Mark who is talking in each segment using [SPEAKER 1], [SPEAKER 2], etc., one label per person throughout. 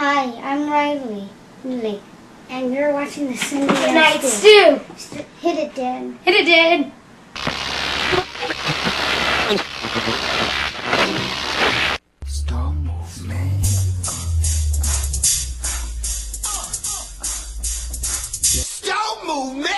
[SPEAKER 1] Hi, I'm Riley. And you're watching the Sunday
[SPEAKER 2] Nite Stu.
[SPEAKER 1] Hit it, Dad.
[SPEAKER 2] Hit it, Dad.
[SPEAKER 3] Slow movement. Slow movement.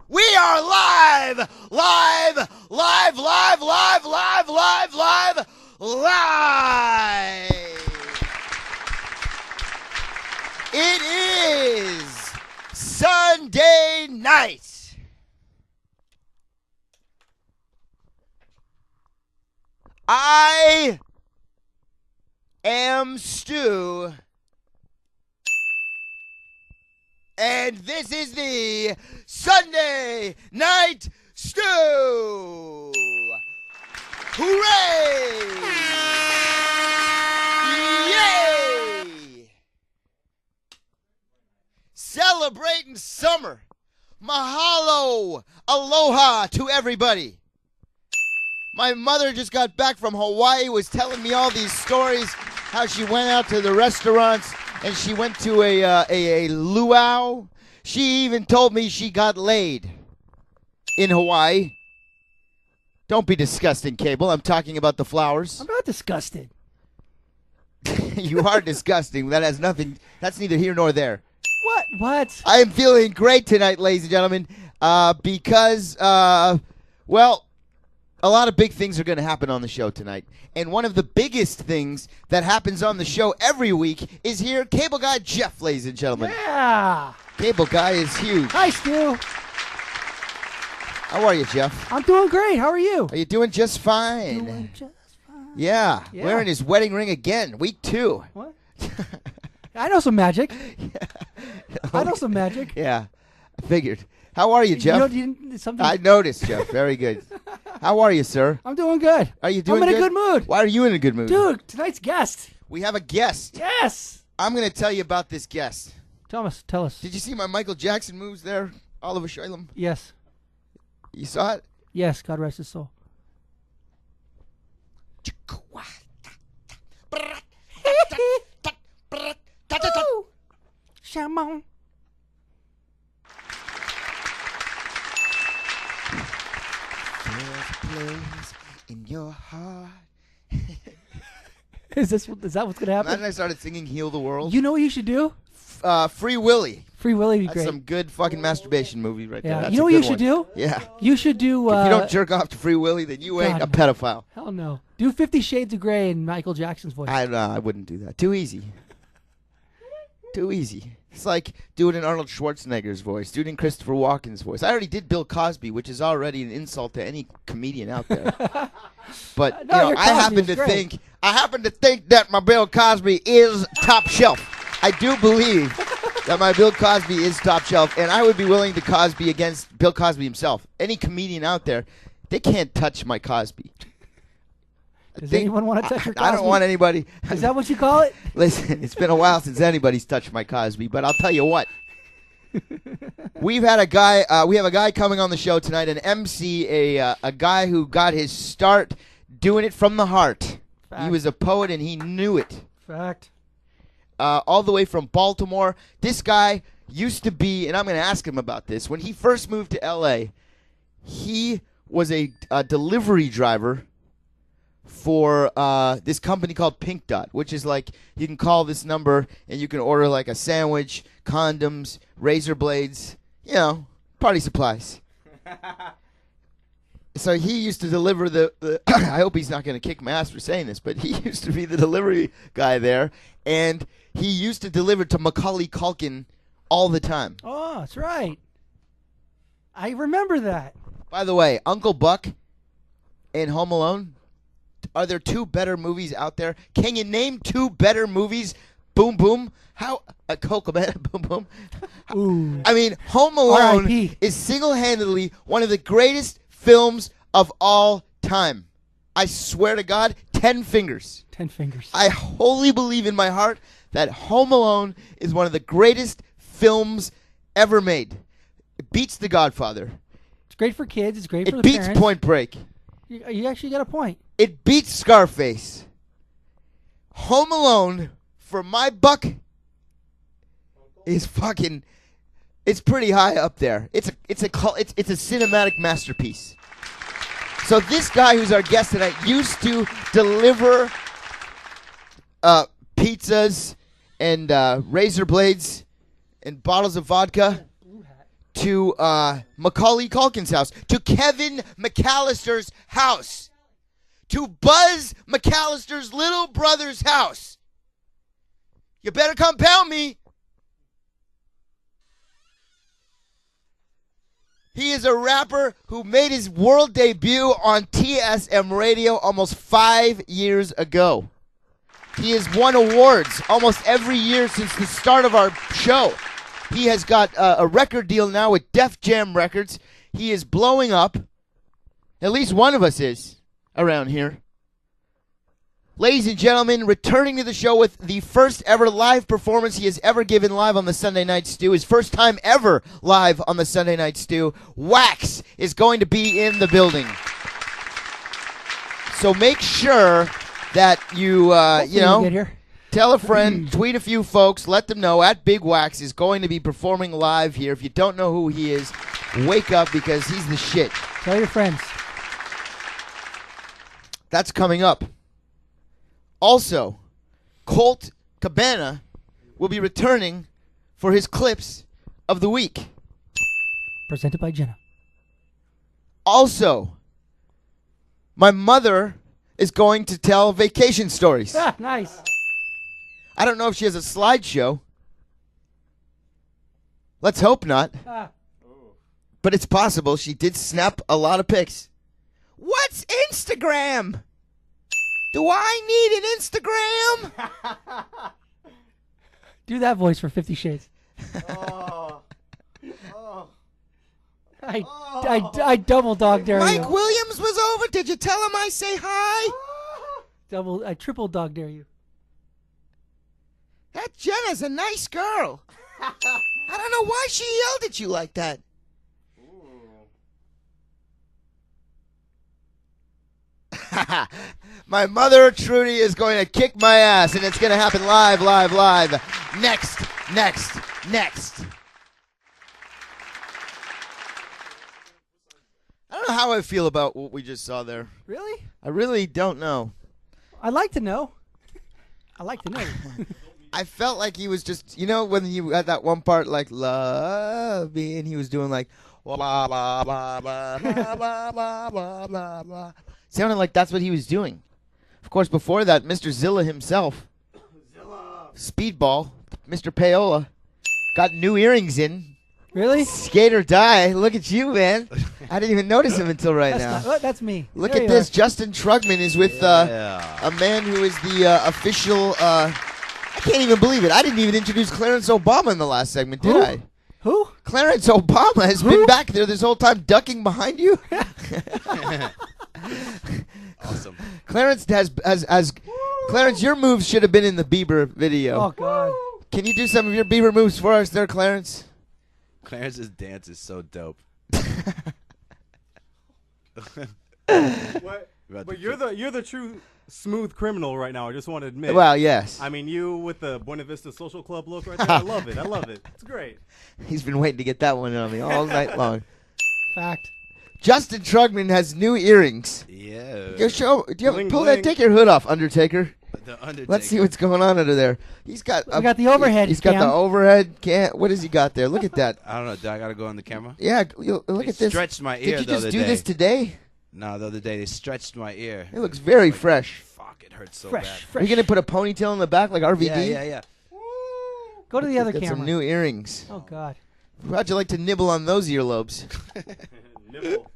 [SPEAKER 3] We are live! It is Sunday night. I am Stu. And this is the Sunday Nite Stu! Hooray! Yay! Celebrating summer. Mahalo! Aloha to everybody. My mother just got back from Hawaii, was telling me all these stories, how she went out to the restaurants and she went to a luau. She even told me she got laid in Hawaii. Don't be disgusting, Cable. I'm talking about the flowers.
[SPEAKER 4] I'm not disgusted.
[SPEAKER 3] You are disgusting. That has nothing. That's neither here nor there.
[SPEAKER 4] What?
[SPEAKER 3] I am feeling great tonight, ladies and gentlemen, because, well, a lot of big things are going to happen on the show tonight. And one of the biggest things that happens on the show every week is here, Cable Guy Jeff, ladies and gentlemen.
[SPEAKER 4] Yeah.
[SPEAKER 3] Cable Guy is huge.
[SPEAKER 4] Hi, Stu.
[SPEAKER 3] How are you, Jeff?
[SPEAKER 4] I'm doing great. How are you?
[SPEAKER 3] Are you doing just fine?
[SPEAKER 4] Doing just fine.
[SPEAKER 3] Yeah. Wearing his wedding ring again, week 2.
[SPEAKER 4] What? I know some magic.
[SPEAKER 3] Yeah.
[SPEAKER 4] I know some magic.
[SPEAKER 3] Yeah, I figured. How are you, Jeff?
[SPEAKER 4] Something...
[SPEAKER 3] I noticed, Jeff. Very good. How are you, sir?
[SPEAKER 4] I'm doing good.
[SPEAKER 3] Are you doing
[SPEAKER 4] I'm in
[SPEAKER 3] good?
[SPEAKER 4] a good mood.
[SPEAKER 3] Why are you in a good mood?
[SPEAKER 4] Dude, tonight's guest.
[SPEAKER 3] We have a guest.
[SPEAKER 4] Yes.
[SPEAKER 3] I'm going to tell you about this guest.
[SPEAKER 4] Tell us.
[SPEAKER 3] Did you see my Michael Jackson moves there, Oliver Shalem?
[SPEAKER 4] Yes.
[SPEAKER 3] You saw it?
[SPEAKER 4] Yes, God rest his soul. Shamon.
[SPEAKER 3] There's a place in your heart.
[SPEAKER 4] Is that what's gonna happen?
[SPEAKER 3] Imagine I started singing "Heal the World."
[SPEAKER 4] You know what you should do?
[SPEAKER 3] Free Willy.
[SPEAKER 4] Free Willy would be
[SPEAKER 3] That's
[SPEAKER 4] great.
[SPEAKER 3] some good fucking masturbation movie right there.
[SPEAKER 4] Yeah.
[SPEAKER 3] That's
[SPEAKER 4] You know
[SPEAKER 3] a
[SPEAKER 4] what you
[SPEAKER 3] good
[SPEAKER 4] should
[SPEAKER 3] one.
[SPEAKER 4] do?
[SPEAKER 3] Yeah.
[SPEAKER 4] You should do.
[SPEAKER 3] If you don't jerk off to Free Willy, then you ain't a pedophile.
[SPEAKER 4] Hell no. Do 50 Shades of Grey in Michael Jackson's voice.
[SPEAKER 3] I wouldn't do that. Too easy. Too easy. It's like doing in Arnold Schwarzenegger's voice, doing in Christopher Walken's voice. I already did Bill Cosby, which is already an insult to any comedian out there. But
[SPEAKER 4] No, your
[SPEAKER 3] I
[SPEAKER 4] Cosby is great.
[SPEAKER 3] happen to think that my Bill Cosby is top shelf. I do believe that my Bill Cosby is top shelf, and I would be willing to Cosby against Bill Cosby himself. Any comedian out there, they can't touch my Cosby.
[SPEAKER 4] Does anyone want to touch your Cosby?
[SPEAKER 3] I don't want anybody.
[SPEAKER 4] Is that what you call it?
[SPEAKER 3] Listen, it's been a while since anybody's touched my Cosby, but I'll tell you what. We have a guy coming on the show tonight, an MC, a guy who got his start doing it from the heart.
[SPEAKER 4] Fact.
[SPEAKER 3] He was a poet, and he knew it.
[SPEAKER 4] Fact.
[SPEAKER 3] All the way from Baltimore. This guy used to be, and I'm going to ask him about this, when he first moved to L.A., he was a delivery driver for this company called Pink Dot, which is like you can call this number and you can order like a sandwich, condoms, razor blades, party supplies. So he used to deliver the I hope he's not going to kick my ass for saying this, but he used to be the delivery guy there, and he used to deliver to Macaulay Culkin all the time.
[SPEAKER 4] Oh, that's right. I remember that.
[SPEAKER 3] By the way, Uncle Buck and Home Alone, are there two better movies out there? Can you name two better movies? Boom Boom. How Boom Boom.
[SPEAKER 4] Ooh.
[SPEAKER 3] I mean, Home Alone
[SPEAKER 4] R.I.P.
[SPEAKER 3] is single-handedly one of the greatest films of all time. I swear to God, 10 fingers.
[SPEAKER 4] 10 fingers.
[SPEAKER 3] I wholly believe in my heart that Home Alone is one of the greatest films ever made. It beats The Godfather.
[SPEAKER 4] It's great for kids. It's great for
[SPEAKER 3] It
[SPEAKER 4] the
[SPEAKER 3] beats
[SPEAKER 4] parents.
[SPEAKER 3] Point Break.
[SPEAKER 4] You actually got a point.
[SPEAKER 3] It beats Scarface. Home Alone, for my buck, is fucking. It's pretty high up there. It's a cinematic masterpiece. So this guy who's our guest tonight used to deliver pizzas and razor blades and bottles of vodka to Macaulay Culkin's house, to Kevin McAllister's house, to Buzz McAllister's little brother's house. You better come pound me. He is a rapper who made his world debut on TSM Radio almost 5 years ago. He has won awards almost every year since the start of our show. He has got a record deal now with Def Jam Records. He is blowing up. At least one of us is around here. Ladies and gentlemen, returning to the show with the first ever live performance he has ever given live on the Sunday Nite Stu, his first time ever live on the Sunday Nite Stu, Wax is going to be in the building. So make sure that you
[SPEAKER 4] get here.
[SPEAKER 3] tell a friend, tweet a few folks, let them know at Big Wax is going to be performing live here. If you don't know who he is, wake up because he's the shit.
[SPEAKER 4] Tell your friends.
[SPEAKER 3] That's coming up. Also, Colt Cabana will be returning for his clips of the week.
[SPEAKER 4] Presented by Jenna.
[SPEAKER 3] Also, my mother is going to tell vacation stories.
[SPEAKER 4] Ah, nice.
[SPEAKER 3] I don't know if she has a slideshow. Let's hope not.
[SPEAKER 4] Ah.
[SPEAKER 3] But it's possible. She did snap a lot of pics. What's Instagram? Do I need an Instagram?
[SPEAKER 4] Do that voice for 50 Shades.
[SPEAKER 2] Oh.
[SPEAKER 4] I double dog dare
[SPEAKER 3] Mike
[SPEAKER 4] you.
[SPEAKER 3] Williams was over. Did you tell him I say hi?
[SPEAKER 4] I triple dog dare you.
[SPEAKER 3] That Jenna's a nice girl. I don't know why she yelled at you like that. My mother, Trudy, is going to kick my ass, and it's going to happen live. Next. I don't know how I feel about what we just saw there.
[SPEAKER 4] Really?
[SPEAKER 3] I really don't know.
[SPEAKER 4] I'd like to know.
[SPEAKER 3] I felt like he was just, when you had that one part like love me, and he was doing like blah blah blah blah blah blah blah blah blah blah. Sounded like that's what he was doing. Of course, before that, Mr. Zilla himself, Speedball, Mr. Paola, got new earrings in.
[SPEAKER 4] Really?
[SPEAKER 3] Skate or die. Look at you, man. I didn't even notice him until right now.
[SPEAKER 4] That's me.
[SPEAKER 3] Look
[SPEAKER 4] There
[SPEAKER 3] at
[SPEAKER 4] you
[SPEAKER 3] this.
[SPEAKER 4] are.
[SPEAKER 3] Justin Trugman is with a man who is the official. I can't even believe it. I didn't even introduce Clarence Obama in the last segment, did I?
[SPEAKER 4] Who?
[SPEAKER 3] Clarence Obama has been back there this whole time, ducking behind you.
[SPEAKER 2] Awesome.
[SPEAKER 3] Clarence Clarence, your moves should have been in the Bieber video.
[SPEAKER 4] Oh God.
[SPEAKER 3] Can you do some of your Bieber moves for us there, Clarence?
[SPEAKER 2] Clarence's dance is so dope.
[SPEAKER 5] What?
[SPEAKER 2] About
[SPEAKER 5] But
[SPEAKER 2] to
[SPEAKER 5] you're the true smooth criminal right now. I just want to admit.
[SPEAKER 3] Well, yes.
[SPEAKER 5] I mean, you with the Buena Vista Social Club look right there. I love it. I love it. It's great.
[SPEAKER 3] He's been waiting to get that one on me all night long.
[SPEAKER 4] Fact.
[SPEAKER 3] Justin Trugman has new earrings.
[SPEAKER 2] Yeah.
[SPEAKER 3] Go show. Do you have,
[SPEAKER 5] Bling,
[SPEAKER 3] pull
[SPEAKER 5] bling.
[SPEAKER 3] that? Take your hood off, Undertaker.
[SPEAKER 2] The Undertaker.
[SPEAKER 3] Let's see what's going on under there. He's got.
[SPEAKER 4] We got the overhead
[SPEAKER 3] He's got
[SPEAKER 4] cam.
[SPEAKER 3] the overhead cam. What has he got there? Look at that.
[SPEAKER 2] I don't know. Do I gotta go on the camera?
[SPEAKER 3] Yeah, look
[SPEAKER 2] They
[SPEAKER 3] at this.
[SPEAKER 2] stretched my
[SPEAKER 3] Did
[SPEAKER 2] ear
[SPEAKER 3] you
[SPEAKER 2] the
[SPEAKER 3] just
[SPEAKER 2] other
[SPEAKER 3] do
[SPEAKER 2] day.
[SPEAKER 3] this today?
[SPEAKER 2] No, the other day they stretched my ear.
[SPEAKER 3] It looks very fresh.
[SPEAKER 2] Fuck, it hurts so
[SPEAKER 4] Fresh.
[SPEAKER 2] bad.
[SPEAKER 3] Are
[SPEAKER 4] Fresh.
[SPEAKER 3] you gonna put a ponytail in the back like RVD?
[SPEAKER 2] Yeah.
[SPEAKER 4] Go to the other
[SPEAKER 3] Got
[SPEAKER 4] camera.
[SPEAKER 3] some new earrings.
[SPEAKER 4] Oh God.
[SPEAKER 3] How'd you like to nibble on those earlobes?
[SPEAKER 5] Nibble.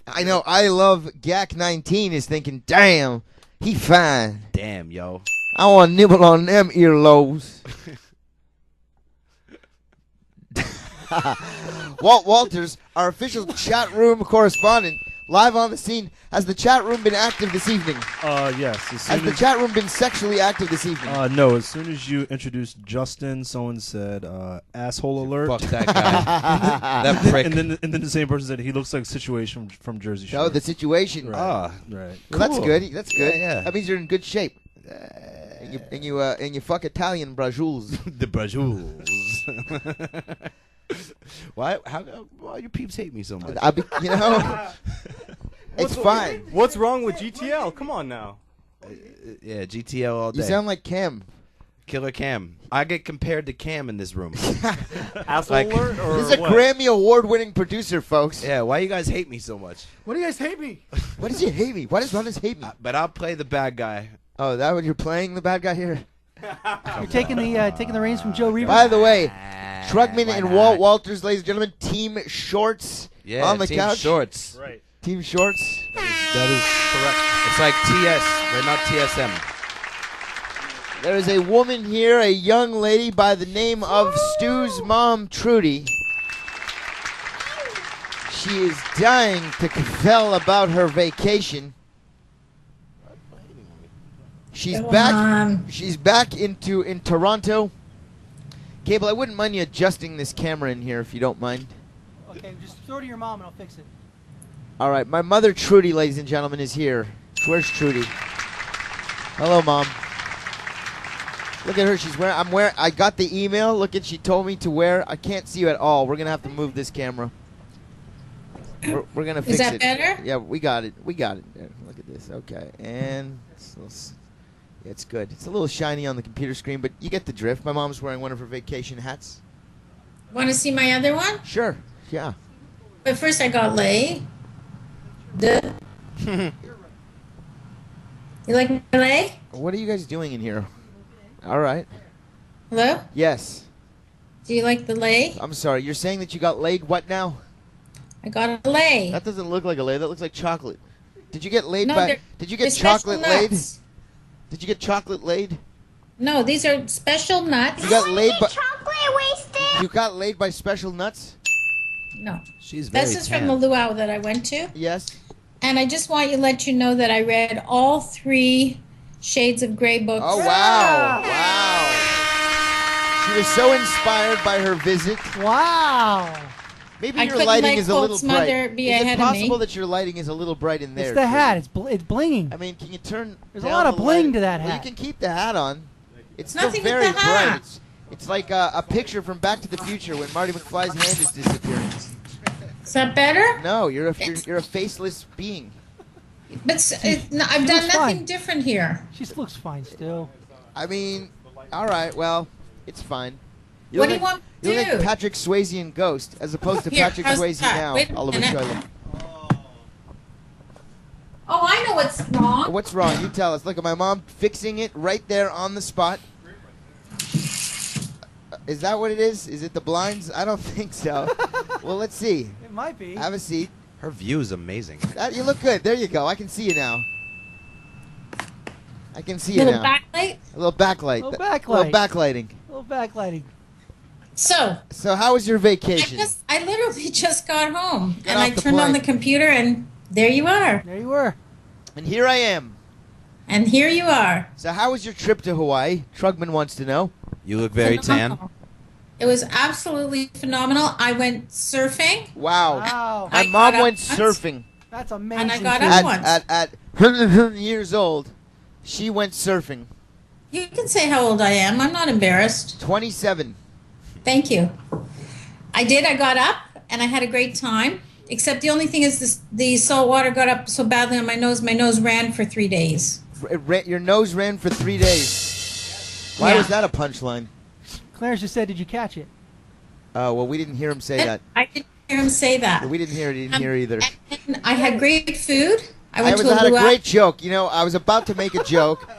[SPEAKER 3] I know. I love GAC19 is thinking, damn, he fine.
[SPEAKER 2] Damn, yo.
[SPEAKER 3] I want to nibble on them earlobes. Walt Walters, our official chat room correspondent, live on the scene. Has the chat room been active this evening?
[SPEAKER 6] Yes. As soon
[SPEAKER 3] Has the
[SPEAKER 6] as,
[SPEAKER 3] chat room been sexually active this evening?
[SPEAKER 6] no, as soon as you introduced Justin, someone said, asshole alert.
[SPEAKER 2] Fuck that guy. That prick.
[SPEAKER 6] And then the same person said he looks like Situation from Jersey Shore.
[SPEAKER 3] Oh, the situation.
[SPEAKER 6] Right.
[SPEAKER 2] Ah.
[SPEAKER 6] Right.
[SPEAKER 3] Well, that's
[SPEAKER 2] Cool.
[SPEAKER 3] good. That's good.
[SPEAKER 2] Yeah.
[SPEAKER 3] That means you're in good shape. And you fuck Italian brajules.
[SPEAKER 2] The Brajules. Why you peeps hate me so much?
[SPEAKER 3] You know, it's fine.
[SPEAKER 5] What's wrong with GTL? Come on now.
[SPEAKER 2] Yeah, GTL all day.
[SPEAKER 3] You sound like Cam.
[SPEAKER 2] Killer Cam. I get compared to Cam in this room.
[SPEAKER 5] Asshole
[SPEAKER 2] Like-
[SPEAKER 5] alert or
[SPEAKER 3] He's a
[SPEAKER 5] what?
[SPEAKER 3] Grammy Award-winning producer, folks.
[SPEAKER 2] Yeah, why you guys hate me so much?
[SPEAKER 5] What do you guys hate me?
[SPEAKER 3] Why does he hate me? Why does Ron hate me?
[SPEAKER 2] But I'll play the bad guy.
[SPEAKER 3] Oh, that what you're playing the bad guy here?
[SPEAKER 4] You're taking the reins from Joe Reaver.
[SPEAKER 3] By the way, Trugman
[SPEAKER 2] Why
[SPEAKER 3] and
[SPEAKER 2] not?
[SPEAKER 3] Walt Walters, ladies and gentlemen, Team Shorts
[SPEAKER 2] Yeah,
[SPEAKER 3] on the
[SPEAKER 2] team
[SPEAKER 3] couch.
[SPEAKER 2] shorts.
[SPEAKER 5] Right.
[SPEAKER 3] Team Shorts.
[SPEAKER 6] That is correct.
[SPEAKER 2] It's like TS, but not TSM.
[SPEAKER 3] There is a woman here, a young lady by the name of Stu's mom, Trudy. She is dying to tell about her vacation. She's back. She's back in Toronto. Cable, I wouldn't mind you adjusting this camera in here if you don't mind.
[SPEAKER 4] Okay, just throw it to your mom and I'll fix it.
[SPEAKER 3] All right, my mother Trudy, ladies and gentlemen, is here. Where's Trudy? Hello, Mom. Look at her. She's wearing. I got the email. Look at. She told me to wear. I can't see you at all. We're gonna have to move this camera. We're gonna fix it.
[SPEAKER 7] Is that better?
[SPEAKER 3] Yeah, we got it. We got it. There, look at this. Okay, and it's good. It's a little shiny on the computer screen, but you get the drift. My mom's wearing one of her vacation hats.
[SPEAKER 7] Want to see my other one?
[SPEAKER 3] Sure. Yeah.
[SPEAKER 7] But first I got lay. Duh. You like my leg?
[SPEAKER 3] What are you guys doing in here? All right.
[SPEAKER 7] Hello?
[SPEAKER 3] Yes.
[SPEAKER 7] Do you like the lay?
[SPEAKER 3] I'm sorry. You're saying that you got laid. What now?
[SPEAKER 7] I got a lay.
[SPEAKER 3] That doesn't look like a lay. That looks like chocolate. Did you get laid
[SPEAKER 7] No,
[SPEAKER 3] by?
[SPEAKER 7] they're-
[SPEAKER 3] Did you
[SPEAKER 7] they're
[SPEAKER 3] get
[SPEAKER 7] special
[SPEAKER 3] chocolate laid?
[SPEAKER 7] nuts.
[SPEAKER 3] Did you get chocolate laid?
[SPEAKER 7] No, these are special nuts.
[SPEAKER 3] You got laid by.
[SPEAKER 1] Chocolate wasted.
[SPEAKER 3] You got laid by special nuts?
[SPEAKER 7] No.
[SPEAKER 2] She's very
[SPEAKER 7] This is
[SPEAKER 2] tan.
[SPEAKER 7] from the luau that I went to.
[SPEAKER 3] Yes.
[SPEAKER 7] And I just want to let you know that I read all 3 Shades of Grey books.
[SPEAKER 3] Oh wow! Wow. She was so inspired by her visit.
[SPEAKER 4] Wow.
[SPEAKER 3] Maybe
[SPEAKER 7] I
[SPEAKER 3] your
[SPEAKER 7] couldn't
[SPEAKER 3] lighting
[SPEAKER 7] let
[SPEAKER 3] is a little
[SPEAKER 7] Colt's
[SPEAKER 3] bright.
[SPEAKER 7] mother be
[SPEAKER 3] Is
[SPEAKER 7] ahead
[SPEAKER 3] it
[SPEAKER 7] of me.
[SPEAKER 3] possible that your lighting is a little bright in there?
[SPEAKER 4] It's the hat.
[SPEAKER 3] Trudy?
[SPEAKER 4] It's blinging.
[SPEAKER 3] I mean, can you turn?
[SPEAKER 4] There's a
[SPEAKER 3] down
[SPEAKER 4] lot of
[SPEAKER 3] the
[SPEAKER 4] bling
[SPEAKER 3] light?
[SPEAKER 4] to that
[SPEAKER 3] Well,
[SPEAKER 4] hat.
[SPEAKER 3] you can keep the hat on. It's
[SPEAKER 7] Nothing
[SPEAKER 3] still
[SPEAKER 7] with
[SPEAKER 3] very
[SPEAKER 7] the hat.
[SPEAKER 3] bright. It's like a picture from Back to the Future when Marty McFly's hand is disappearing.
[SPEAKER 7] Is that better?
[SPEAKER 3] No, you're a faceless being.
[SPEAKER 7] But no, I've done
[SPEAKER 4] looks
[SPEAKER 7] nothing
[SPEAKER 4] fine.
[SPEAKER 7] different here.
[SPEAKER 4] She looks fine still.
[SPEAKER 3] I mean, all right, well, it's fine.
[SPEAKER 7] What do you
[SPEAKER 3] look
[SPEAKER 7] want
[SPEAKER 3] You
[SPEAKER 7] me
[SPEAKER 3] look
[SPEAKER 7] to
[SPEAKER 3] like
[SPEAKER 7] do?
[SPEAKER 3] Patrick Swayze in Ghost, as opposed to
[SPEAKER 7] Here,
[SPEAKER 3] Patrick
[SPEAKER 7] how's
[SPEAKER 3] Swayze
[SPEAKER 7] that?
[SPEAKER 3] now.
[SPEAKER 7] Wait a
[SPEAKER 3] Oliver
[SPEAKER 7] minute.
[SPEAKER 3] Schuyler.
[SPEAKER 7] Oh, I know what's wrong.
[SPEAKER 3] What's wrong? You tell us. Look at my mom fixing it right there on the spot. Is that what it is? Is it the blinds? I don't think so. Well, let's see.
[SPEAKER 4] It might be.
[SPEAKER 3] Have a seat.
[SPEAKER 2] Her view is amazing.
[SPEAKER 3] You look good. There you go. I can see you now. I can see you
[SPEAKER 7] Little
[SPEAKER 3] now.
[SPEAKER 7] backlight.
[SPEAKER 3] A little backlight.
[SPEAKER 4] Little
[SPEAKER 3] Little backlighting.
[SPEAKER 4] A little backlighting.
[SPEAKER 7] So
[SPEAKER 3] So how was your vacation?
[SPEAKER 7] I literally just got home
[SPEAKER 3] Got
[SPEAKER 7] and
[SPEAKER 3] off
[SPEAKER 7] I
[SPEAKER 3] the
[SPEAKER 7] turned on the
[SPEAKER 3] plane.
[SPEAKER 7] computer and there you are.
[SPEAKER 4] There you were.
[SPEAKER 3] And here I am.
[SPEAKER 7] And here you are.
[SPEAKER 3] So how was your trip to Hawaii? Trugman wants to know.
[SPEAKER 2] You look very tan.
[SPEAKER 7] Phenomenal. It was absolutely phenomenal. I went surfing.
[SPEAKER 3] Wow.
[SPEAKER 4] Wow.
[SPEAKER 3] My
[SPEAKER 7] I
[SPEAKER 3] mom
[SPEAKER 7] got
[SPEAKER 3] went
[SPEAKER 7] up once.
[SPEAKER 3] surfing
[SPEAKER 4] That's amazing.
[SPEAKER 7] And I got
[SPEAKER 4] too.
[SPEAKER 7] up once.
[SPEAKER 3] at years old. She went surfing.
[SPEAKER 7] You can say how old I am. I'm not embarrassed.
[SPEAKER 3] 27.
[SPEAKER 7] Thank you. I did. I got up and I had a great time. Except the only thing is the salt water got up so badly on my nose. My nose ran for 3 days.
[SPEAKER 3] Your nose ran for 3 days. Why
[SPEAKER 7] Yeah.
[SPEAKER 3] was that a punchline?
[SPEAKER 4] Clarence just said, "Did you catch it?"
[SPEAKER 3] Oh, well, we didn't hear him say that.
[SPEAKER 7] I didn't hear him say that.
[SPEAKER 3] We didn't hear it. He didn't hear either.
[SPEAKER 7] And I had great food. I went to
[SPEAKER 3] had a
[SPEAKER 7] luau.
[SPEAKER 3] great joke. You know, I was about to make a joke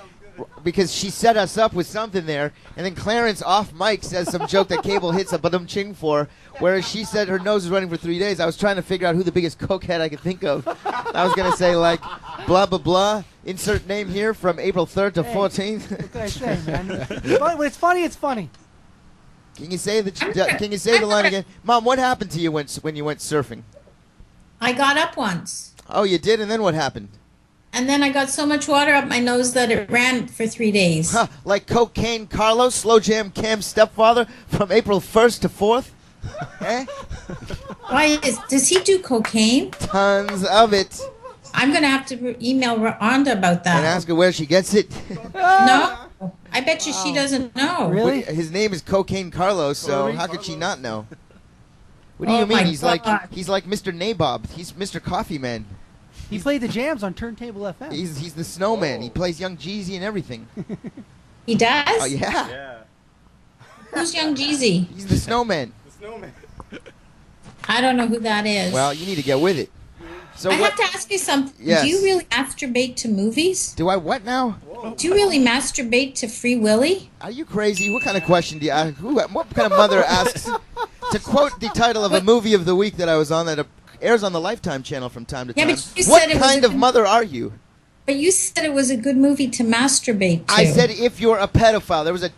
[SPEAKER 3] because she set us up with something there, and then Clarence off mic says some joke that Cable hits a badum-ching for, whereas she said her nose was running for 3 days. I was trying to figure out who the biggest cokehead I could think of. I was going to say, like, blah, blah, blah, insert name here from April 3rd to 14th.
[SPEAKER 4] What can I say, man? When it's funny, it's funny.
[SPEAKER 3] Can you say the line again? Mom, what happened to you when you went surfing?
[SPEAKER 7] I got up once.
[SPEAKER 3] Oh, you did? And then what happened?
[SPEAKER 7] And then I got so much water up my nose that it ran for 3 days.
[SPEAKER 3] Huh, like Cocaine Carlos, Slow Jam Cam's stepfather from April 1st to 4th? Eh?
[SPEAKER 7] Does he do cocaine?
[SPEAKER 3] Tons of it.
[SPEAKER 7] I'm going to have to email Rhonda about that.
[SPEAKER 3] And ask her where she gets it.
[SPEAKER 7] No, I bet you she doesn't know.
[SPEAKER 4] Really?
[SPEAKER 3] His name is Cocaine Carlos, so how could she not know? What do
[SPEAKER 7] Oh
[SPEAKER 3] you mean?
[SPEAKER 7] my
[SPEAKER 3] He's
[SPEAKER 7] God.
[SPEAKER 3] like Mr. Nabob. He's Mr. Coffee Man.
[SPEAKER 4] He played the jams on Turntable FM.
[SPEAKER 3] He's the snowman. He plays Young Jeezy and everything.
[SPEAKER 7] He does?
[SPEAKER 3] Oh yeah.
[SPEAKER 5] Yeah.
[SPEAKER 7] Who's Young Jeezy?
[SPEAKER 3] He's the snowman.
[SPEAKER 5] The snowman.
[SPEAKER 7] I don't know who that is.
[SPEAKER 3] Well, you need to get with it. So
[SPEAKER 7] I
[SPEAKER 3] what
[SPEAKER 7] have to ask you something.
[SPEAKER 3] Yes.
[SPEAKER 7] Do you really masturbate to movies?
[SPEAKER 3] do I what now?
[SPEAKER 7] Do you really masturbate to Free Willy?
[SPEAKER 3] Are you crazy? What kind of question do you ask? What kind of mother asks? To quote the title of a movie of the week that I was on that airs on the Lifetime channel from time to
[SPEAKER 7] Yeah,
[SPEAKER 3] time.
[SPEAKER 7] but you
[SPEAKER 3] What
[SPEAKER 7] said it was
[SPEAKER 3] kind
[SPEAKER 7] a
[SPEAKER 3] of
[SPEAKER 7] good-
[SPEAKER 3] mother are you?
[SPEAKER 7] But you said it was a good movie to masturbate to.
[SPEAKER 3] I said if you're a pedophile. There was a ...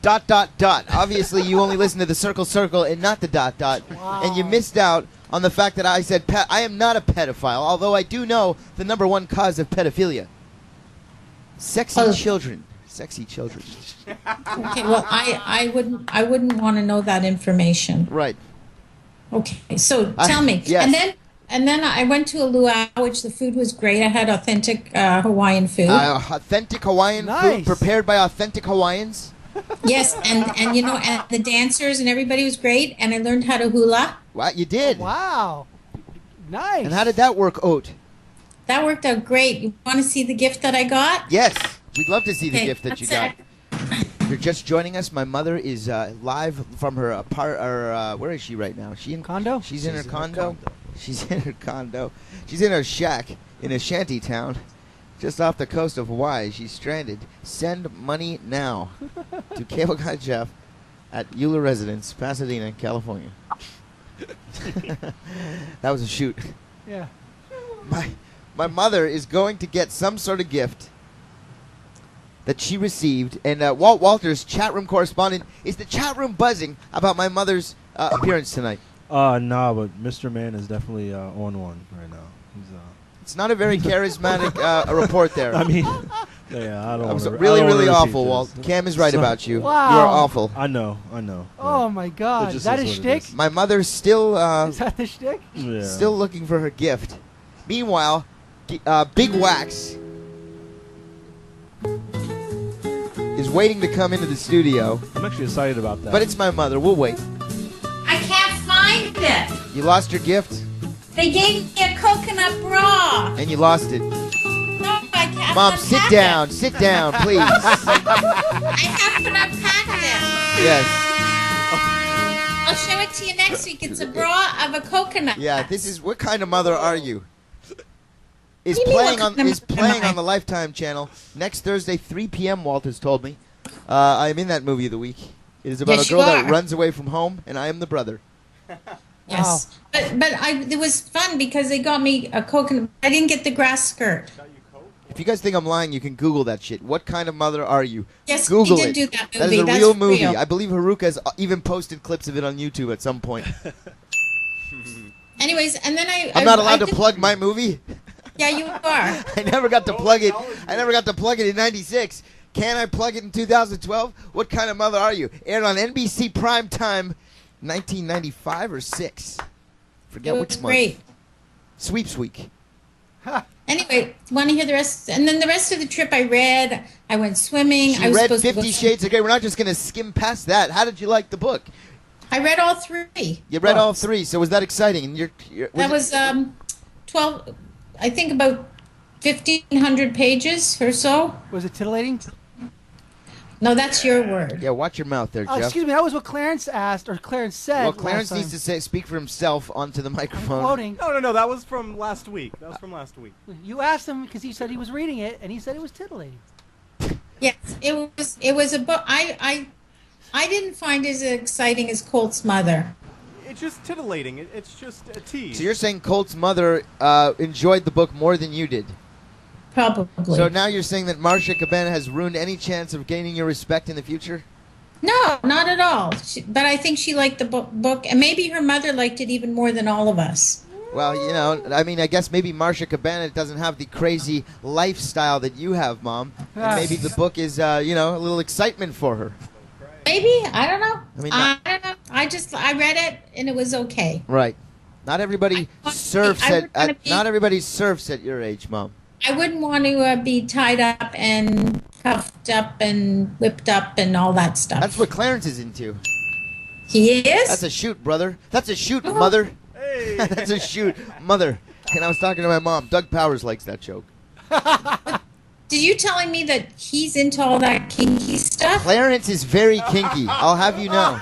[SPEAKER 3] Obviously, you only listened to the circle and not the ... And you missed out on the fact that I said I am not a pedophile, although I do know the number one cause of pedophilia. Sexy children. Sexy children.
[SPEAKER 7] Okay, well, I wouldn't want to know that information.
[SPEAKER 3] Right.
[SPEAKER 7] Okay, so tell me.
[SPEAKER 3] Yes.
[SPEAKER 7] And then I went to a luau, which the food was great. I had authentic Hawaiian food.
[SPEAKER 3] Authentic Hawaiian food prepared by authentic Hawaiians.
[SPEAKER 7] Yes, and you know, and the dancers and everybody was great. And I learned how to hula.
[SPEAKER 3] What you did?
[SPEAKER 4] Wow. Nice.
[SPEAKER 3] And how did that work out?
[SPEAKER 7] That worked out great. You want to see the gift that I got?
[SPEAKER 3] Yes, we'd love to see the
[SPEAKER 7] Okay,
[SPEAKER 3] gift that you
[SPEAKER 7] that's
[SPEAKER 3] got. If you're just joining us, my mother is live from her where is she right now? Is she in
[SPEAKER 4] Condo?
[SPEAKER 3] She's in her condo. She's in her condo. She's in her shack in a shanty town just off the coast of Hawaii. She's stranded. Send money now to Cable Guy Jeff at Eula Residence, Pasadena, California. That was a shoot.
[SPEAKER 4] Yeah.
[SPEAKER 3] My mother is going to get some sort of gift that she received, and Walt Walters, chat room correspondent, is the chat room buzzing about my mother's appearance tonight.
[SPEAKER 6] Nah, but Mr. Man is definitely on one right now. He's
[SPEAKER 3] It's not a very charismatic report there.
[SPEAKER 6] I mean, yeah, I don't.
[SPEAKER 3] That was
[SPEAKER 6] wanna,
[SPEAKER 3] really,
[SPEAKER 6] I don't
[SPEAKER 3] really
[SPEAKER 6] wanna
[SPEAKER 3] awful,
[SPEAKER 6] repeat
[SPEAKER 3] Walt.
[SPEAKER 6] this.
[SPEAKER 3] Cam is right
[SPEAKER 6] So-
[SPEAKER 3] about you.
[SPEAKER 4] Wow.
[SPEAKER 3] You are awful.
[SPEAKER 6] I know.
[SPEAKER 4] Oh my God.
[SPEAKER 6] It
[SPEAKER 4] Is
[SPEAKER 6] just
[SPEAKER 4] that
[SPEAKER 6] is
[SPEAKER 4] his
[SPEAKER 6] what it
[SPEAKER 4] shtick?
[SPEAKER 6] is.
[SPEAKER 3] My mother's still
[SPEAKER 4] Is that the shtick?
[SPEAKER 6] Yeah.
[SPEAKER 3] still looking for her gift. Meanwhile, Big Wax is waiting to come into the studio,
[SPEAKER 6] I'm actually excited about that.
[SPEAKER 3] but it's my mother. We'll wait.
[SPEAKER 7] I can't find it.
[SPEAKER 3] You lost your gift,
[SPEAKER 7] They gave me a coconut bra.
[SPEAKER 3] and you lost it.
[SPEAKER 7] No, I can't.
[SPEAKER 3] Mom, sit
[SPEAKER 7] unpack
[SPEAKER 3] down.
[SPEAKER 7] it.
[SPEAKER 3] Sit down, please.
[SPEAKER 7] I haven't unpacked it.
[SPEAKER 3] Yes.
[SPEAKER 7] I'll show it to you next week. It's a bra of a coconut.
[SPEAKER 3] Yeah, this is what kind of mother are you? Is
[SPEAKER 7] What do you mean,
[SPEAKER 3] playing
[SPEAKER 7] what
[SPEAKER 3] on
[SPEAKER 7] kind of
[SPEAKER 3] is
[SPEAKER 7] mother
[SPEAKER 3] playing
[SPEAKER 7] am I?
[SPEAKER 3] on the Lifetime channel next Thursday, 3 p.m. Walters told me. I am in that movie of the week. It is about
[SPEAKER 7] Yes,
[SPEAKER 3] a girl
[SPEAKER 7] you
[SPEAKER 3] that
[SPEAKER 7] are.
[SPEAKER 3] runs away from home, and I am the brother.
[SPEAKER 7] Yes, but it was fun because they got me a coconut. I didn't get the grass skirt.
[SPEAKER 3] If you guys think I'm lying, you can Google that shit. What kind of mother are you?
[SPEAKER 7] Yes,
[SPEAKER 3] Google
[SPEAKER 7] we did
[SPEAKER 3] it.
[SPEAKER 7] do that movie.
[SPEAKER 3] That is a
[SPEAKER 7] That's
[SPEAKER 3] real movie.
[SPEAKER 7] real.
[SPEAKER 3] I believe Haruka has even posted clips of it on YouTube at some point.
[SPEAKER 7] Anyways, and then
[SPEAKER 3] I'm not allowed to plug my movie.
[SPEAKER 7] Yeah, you are.
[SPEAKER 3] I never got to plug it. I never got to plug it in '96. Can I plug it in 2012? What kind of mother are you? Aired on NBC Prime Time, 1995 or 6. Forget
[SPEAKER 7] It
[SPEAKER 3] which
[SPEAKER 7] was
[SPEAKER 3] month.
[SPEAKER 7] great.
[SPEAKER 3] Sweeps Week.
[SPEAKER 7] Anyway, want to hear the rest? And then the rest of the trip, I read. I went swimming.
[SPEAKER 3] She
[SPEAKER 7] I was
[SPEAKER 3] read
[SPEAKER 7] supposed to
[SPEAKER 3] 50
[SPEAKER 7] go
[SPEAKER 3] Shades of Grey. We're not just going to skim past that. How did you like the book?
[SPEAKER 7] I read all 3.
[SPEAKER 3] You read all 3, so was that exciting? And
[SPEAKER 7] That was 12. I think about 1,500 pages or so.
[SPEAKER 4] Was it titillating?
[SPEAKER 7] No, that's your word.
[SPEAKER 3] Yeah, watch your mouth there,
[SPEAKER 4] Oh,
[SPEAKER 3] Jeff.
[SPEAKER 4] excuse me. That was what Clarence asked, or Clarence said.
[SPEAKER 3] Well, Clarence
[SPEAKER 4] last
[SPEAKER 3] needs to
[SPEAKER 4] time.
[SPEAKER 3] speak for himself onto the
[SPEAKER 4] I'm
[SPEAKER 3] microphone.
[SPEAKER 4] quoting.
[SPEAKER 5] No, that was from last week.
[SPEAKER 4] You asked him because he said he was reading it, and he said it was titillating.
[SPEAKER 7] Yes, it was a book. I didn't find it as exciting as Colt's Mother.
[SPEAKER 5] It's just titillating. It's just a tease.
[SPEAKER 3] So you're saying Colt's mother enjoyed the book more than you did?
[SPEAKER 7] Probably.
[SPEAKER 3] So now you're saying that Marcia Cabana has ruined any chance of gaining your respect in the future?
[SPEAKER 7] No, not at all. But I think she liked the book, and maybe her mother liked it even more than all of us.
[SPEAKER 3] Well, you know, I mean, I guess maybe Marcia Cabana doesn't have the crazy lifestyle that you have, Mom. And maybe the book is, a little excitement for her.
[SPEAKER 7] Maybe, I don't know.
[SPEAKER 3] I mean,
[SPEAKER 7] I don't know. I read it and it was okay.
[SPEAKER 3] Right. Not everybody surfs
[SPEAKER 7] I would wanna
[SPEAKER 3] at
[SPEAKER 7] be-
[SPEAKER 3] not everybody surfs at your age, Mom.
[SPEAKER 7] I wouldn't want to be tied up and cuffed up and whipped up and all that stuff.
[SPEAKER 3] That's what Clarence is into.
[SPEAKER 7] He is.
[SPEAKER 3] That's a shoot, brother. That's a shoot,
[SPEAKER 7] Oh.
[SPEAKER 3] mother.
[SPEAKER 5] Hey.
[SPEAKER 3] That's a shoot, mother. And I was talking to my mom. Doug Powers likes that joke.
[SPEAKER 7] Did you telling me that he's into all that kinky stuff?
[SPEAKER 3] Clarence is very kinky. I'll have you know.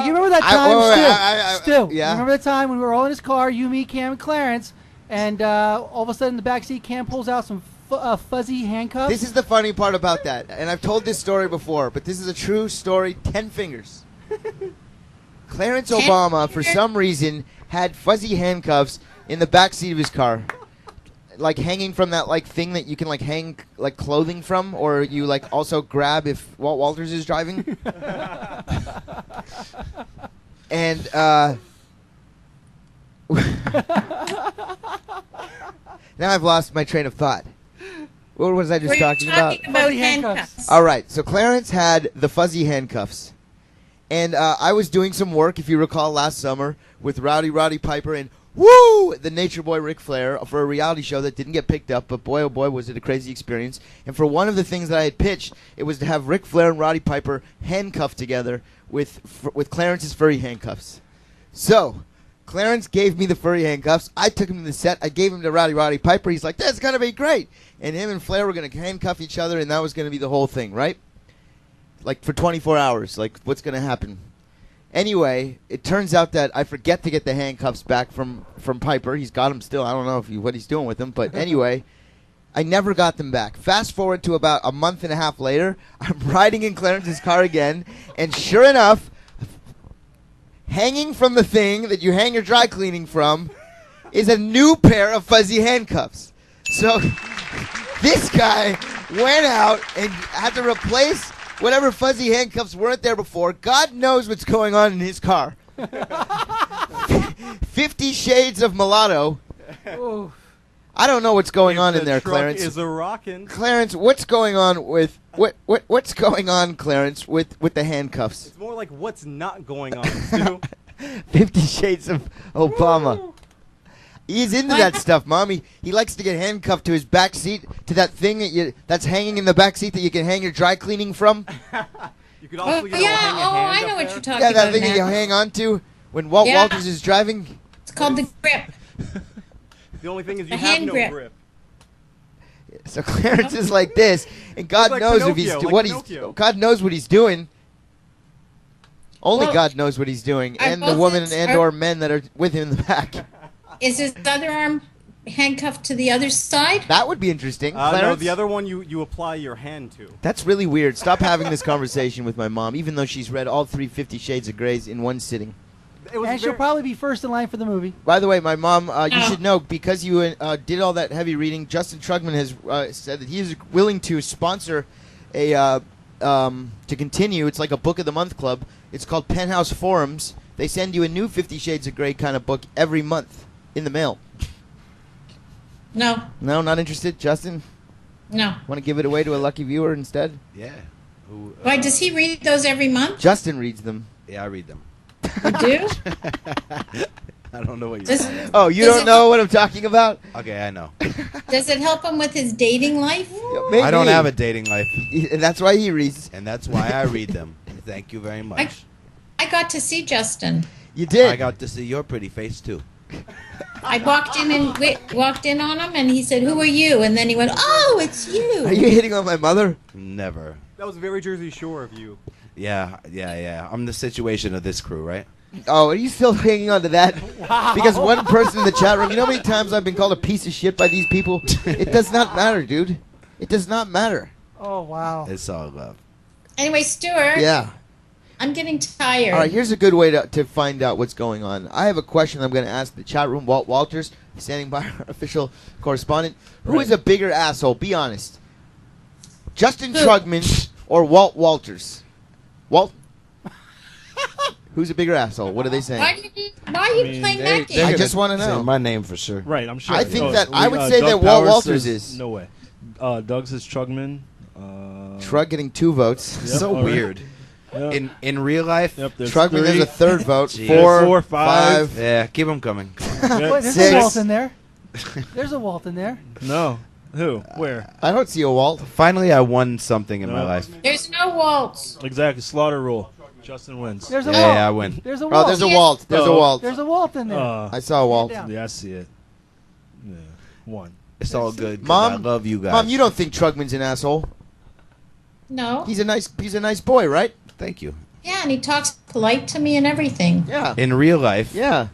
[SPEAKER 4] You remember that time, Stu?
[SPEAKER 3] yeah.
[SPEAKER 4] You remember the time when we were all in his car, you, me, Cam, and Clarence, and all of a sudden in the backseat, Cam pulls out some fuzzy handcuffs?
[SPEAKER 3] This is the funny part about that. And I've told this story before, but this is a true story. 10 fingers. Clarence Obama, for some reason, had fuzzy handcuffs in the backseat of his car. Like hanging from that thing that you can hang clothing from, or you also grab if Walt Walters is driving. And now I've lost my train of thought. What was I just
[SPEAKER 7] Were you
[SPEAKER 3] talking about?
[SPEAKER 4] Fuzzy
[SPEAKER 7] handcuffs.
[SPEAKER 3] All right, so Clarence had the fuzzy handcuffs, and I was doing some work, if you recall, last summer with Roddy Piper and Woo! The Nature Boy Ric Flair for a reality show that didn't get picked up, but boy, oh boy, was it a crazy experience. And for one of the things that I had pitched, it was to have Ric Flair and Roddy Piper handcuffed together with Clarence's furry handcuffs. So, Clarence gave me the furry handcuffs. I took him to the set. I gave him to Roddy Piper. He's like, that's going to be great. And him and Flair were going to handcuff each other, and that was going to be the whole thing, right? For 24 hours. What's going to happen? Anyway, it turns out that I forget to get the handcuffs back from Piper. He's got them still. I don't know what he's doing with them. But anyway, I never got them back. Fast forward to about a month and a half later, I'm riding in Clarence's car again, and sure enough, hanging from the thing that you hang your dry cleaning from is a new pair of fuzzy handcuffs. So this guy went out and had to replace whatever fuzzy handcuffs weren't there before. God knows what's going on in his car. 50 Shades of Mulatto.
[SPEAKER 4] Ooh.
[SPEAKER 3] I don't know what's going on in there,
[SPEAKER 5] truck
[SPEAKER 3] Clarence.
[SPEAKER 5] Is a rockin'.
[SPEAKER 3] Clarence, what's going on with what's going on, Clarence, with the handcuffs?
[SPEAKER 5] It's more like what's not going on, Stu.
[SPEAKER 3] 50 Shades of Obama. He's into that stuff, Mom. He likes to get handcuffed to his back seat, to that thing that's hanging in the back seat that you can hang your dry cleaning from.
[SPEAKER 5] You could also hang a
[SPEAKER 7] Yeah,
[SPEAKER 5] hand
[SPEAKER 7] I know
[SPEAKER 5] up
[SPEAKER 7] what
[SPEAKER 5] there.
[SPEAKER 7] you're talking
[SPEAKER 3] Yeah,
[SPEAKER 7] about
[SPEAKER 3] that thing that you
[SPEAKER 7] now.
[SPEAKER 3] hang on to when Walt
[SPEAKER 7] Yeah.
[SPEAKER 3] Walters is driving.
[SPEAKER 7] It's called the grip.
[SPEAKER 5] The only thing is you
[SPEAKER 7] A
[SPEAKER 5] have
[SPEAKER 7] hand
[SPEAKER 5] no
[SPEAKER 7] grip.
[SPEAKER 5] grip.
[SPEAKER 3] So Clarence is like this, and God
[SPEAKER 5] like
[SPEAKER 3] knows if he's
[SPEAKER 5] Pinocchio,
[SPEAKER 3] what
[SPEAKER 5] like
[SPEAKER 3] he's.
[SPEAKER 5] Pinocchio.
[SPEAKER 3] God knows what he's doing. Only
[SPEAKER 7] Well,
[SPEAKER 3] God knows what he's doing,
[SPEAKER 7] are
[SPEAKER 3] and the
[SPEAKER 7] both
[SPEAKER 3] woman
[SPEAKER 7] his-
[SPEAKER 3] and/or men that are with him in the back.
[SPEAKER 7] Is his other arm handcuffed to the other side?
[SPEAKER 3] That would be interesting.
[SPEAKER 5] No,
[SPEAKER 3] Clarence?
[SPEAKER 5] the other one you apply your hand to.
[SPEAKER 3] That's really weird. Stop having this conversation with my mom, even though she's read all 350 Shades of Greys in one sitting.
[SPEAKER 5] It was
[SPEAKER 4] And she'll
[SPEAKER 5] very-
[SPEAKER 4] probably be first in line for the movie.
[SPEAKER 3] By the way, my mom, you should know, because you did all that heavy reading, Justin Trugman has said that he is willing to sponsor a to continue. It's like a book of the month club. It's called Penthouse Forums. They send you a new 50 Shades of Grey kind of book every month in the mail.
[SPEAKER 7] No,
[SPEAKER 3] No, not interested, Justin?
[SPEAKER 7] no.
[SPEAKER 3] Want to give it away to a lucky viewer instead?
[SPEAKER 2] Yeah. Who,
[SPEAKER 7] Why, does he read those every month?
[SPEAKER 3] Justin reads them.
[SPEAKER 2] Yeah, I read them.
[SPEAKER 7] You do?
[SPEAKER 2] I don't know what you're
[SPEAKER 7] Does,
[SPEAKER 2] talking about.
[SPEAKER 3] Oh, you
[SPEAKER 7] Does
[SPEAKER 3] don't
[SPEAKER 7] it-
[SPEAKER 3] know what I'm talking about?
[SPEAKER 2] Okay, I know.
[SPEAKER 7] does it help him with his dating life?
[SPEAKER 3] Maybe.
[SPEAKER 2] I don't have a dating life,
[SPEAKER 3] And that's why he reads.
[SPEAKER 2] and that's why I read them. Thank you very much.
[SPEAKER 7] I got to see Justin.
[SPEAKER 3] You did.
[SPEAKER 2] I got to see your pretty face too.
[SPEAKER 7] I walked in on him, and he said, "Who are you?" And then he went, "Oh, it's you."
[SPEAKER 3] Are you hitting on my mother?
[SPEAKER 2] Never.
[SPEAKER 5] That was very Jersey Shore of you.
[SPEAKER 2] Yeah. I'm the situation of this crew, right?
[SPEAKER 3] Oh, are you still hanging on to that? Because one person in the chat room, you know how many times I've been called a piece of shit by these people? It does not matter, dude. It does not matter.
[SPEAKER 4] Oh, wow.
[SPEAKER 2] It's all love.
[SPEAKER 7] Anyway, Stuart,
[SPEAKER 3] Yeah.
[SPEAKER 7] I'm getting tired.
[SPEAKER 3] All right, here's a good way to find out what's going on. I have a question I'm going to ask the chat room. Walt Walters, standing by, our official correspondent. Who is a bigger asshole? Be honest. Justin
[SPEAKER 7] Who?
[SPEAKER 3] Trugman or Walt Walters? Walt? Who's a bigger asshole? What are they saying?
[SPEAKER 7] Why are you playing that game?
[SPEAKER 3] I just want to
[SPEAKER 2] Say
[SPEAKER 3] know.
[SPEAKER 2] my name for sure.
[SPEAKER 6] Right, I'm sure.
[SPEAKER 3] I think
[SPEAKER 6] No,
[SPEAKER 3] that I would say
[SPEAKER 6] Doug
[SPEAKER 3] that Walt
[SPEAKER 6] Powers
[SPEAKER 3] Walters
[SPEAKER 6] says-
[SPEAKER 3] is.
[SPEAKER 6] No way. Doug says Trugman.
[SPEAKER 3] Trug getting 2 votes.
[SPEAKER 6] Yep,
[SPEAKER 2] So
[SPEAKER 6] all right.
[SPEAKER 2] weird.
[SPEAKER 6] Yep.
[SPEAKER 2] In real life,
[SPEAKER 6] Yep, there's
[SPEAKER 3] Trugman, there's
[SPEAKER 6] 3.
[SPEAKER 3] a 3rd vote.
[SPEAKER 2] Jeez.
[SPEAKER 3] 4,
[SPEAKER 6] 5.
[SPEAKER 3] 5.
[SPEAKER 2] yeah, keep them coming.
[SPEAKER 6] Yep.
[SPEAKER 4] Wait, there's
[SPEAKER 3] 6.
[SPEAKER 4] a Walt in there. There's a Walt in there.
[SPEAKER 6] No. Who? Where?
[SPEAKER 3] I don't see a Walt.
[SPEAKER 2] Finally, I won something in my
[SPEAKER 6] No.
[SPEAKER 2] life.
[SPEAKER 7] There's no waltz.
[SPEAKER 6] Exactly. Slaughter rule. Justin wins.
[SPEAKER 4] There's a
[SPEAKER 2] Yeah,
[SPEAKER 4] Walt.
[SPEAKER 2] I win.
[SPEAKER 4] There's a
[SPEAKER 3] Oh,
[SPEAKER 4] Walt.
[SPEAKER 3] there's a
[SPEAKER 7] Yes.
[SPEAKER 3] Walt. There's a
[SPEAKER 6] Oh.
[SPEAKER 3] Walt.
[SPEAKER 4] There's a Walt in there.
[SPEAKER 3] I saw a Walt.
[SPEAKER 4] Yeah.
[SPEAKER 6] Yeah, I see it. Yeah. 1.
[SPEAKER 2] It's all good. 'cause
[SPEAKER 3] Mom?
[SPEAKER 2] I love you guys.
[SPEAKER 3] Mom, you don't think Trugman's an asshole?
[SPEAKER 7] No.
[SPEAKER 3] He's a nice boy, right?
[SPEAKER 2] Thank you.
[SPEAKER 7] Yeah, and he talks polite to me and everything.
[SPEAKER 3] Yeah.
[SPEAKER 2] In real life,
[SPEAKER 3] Yeah.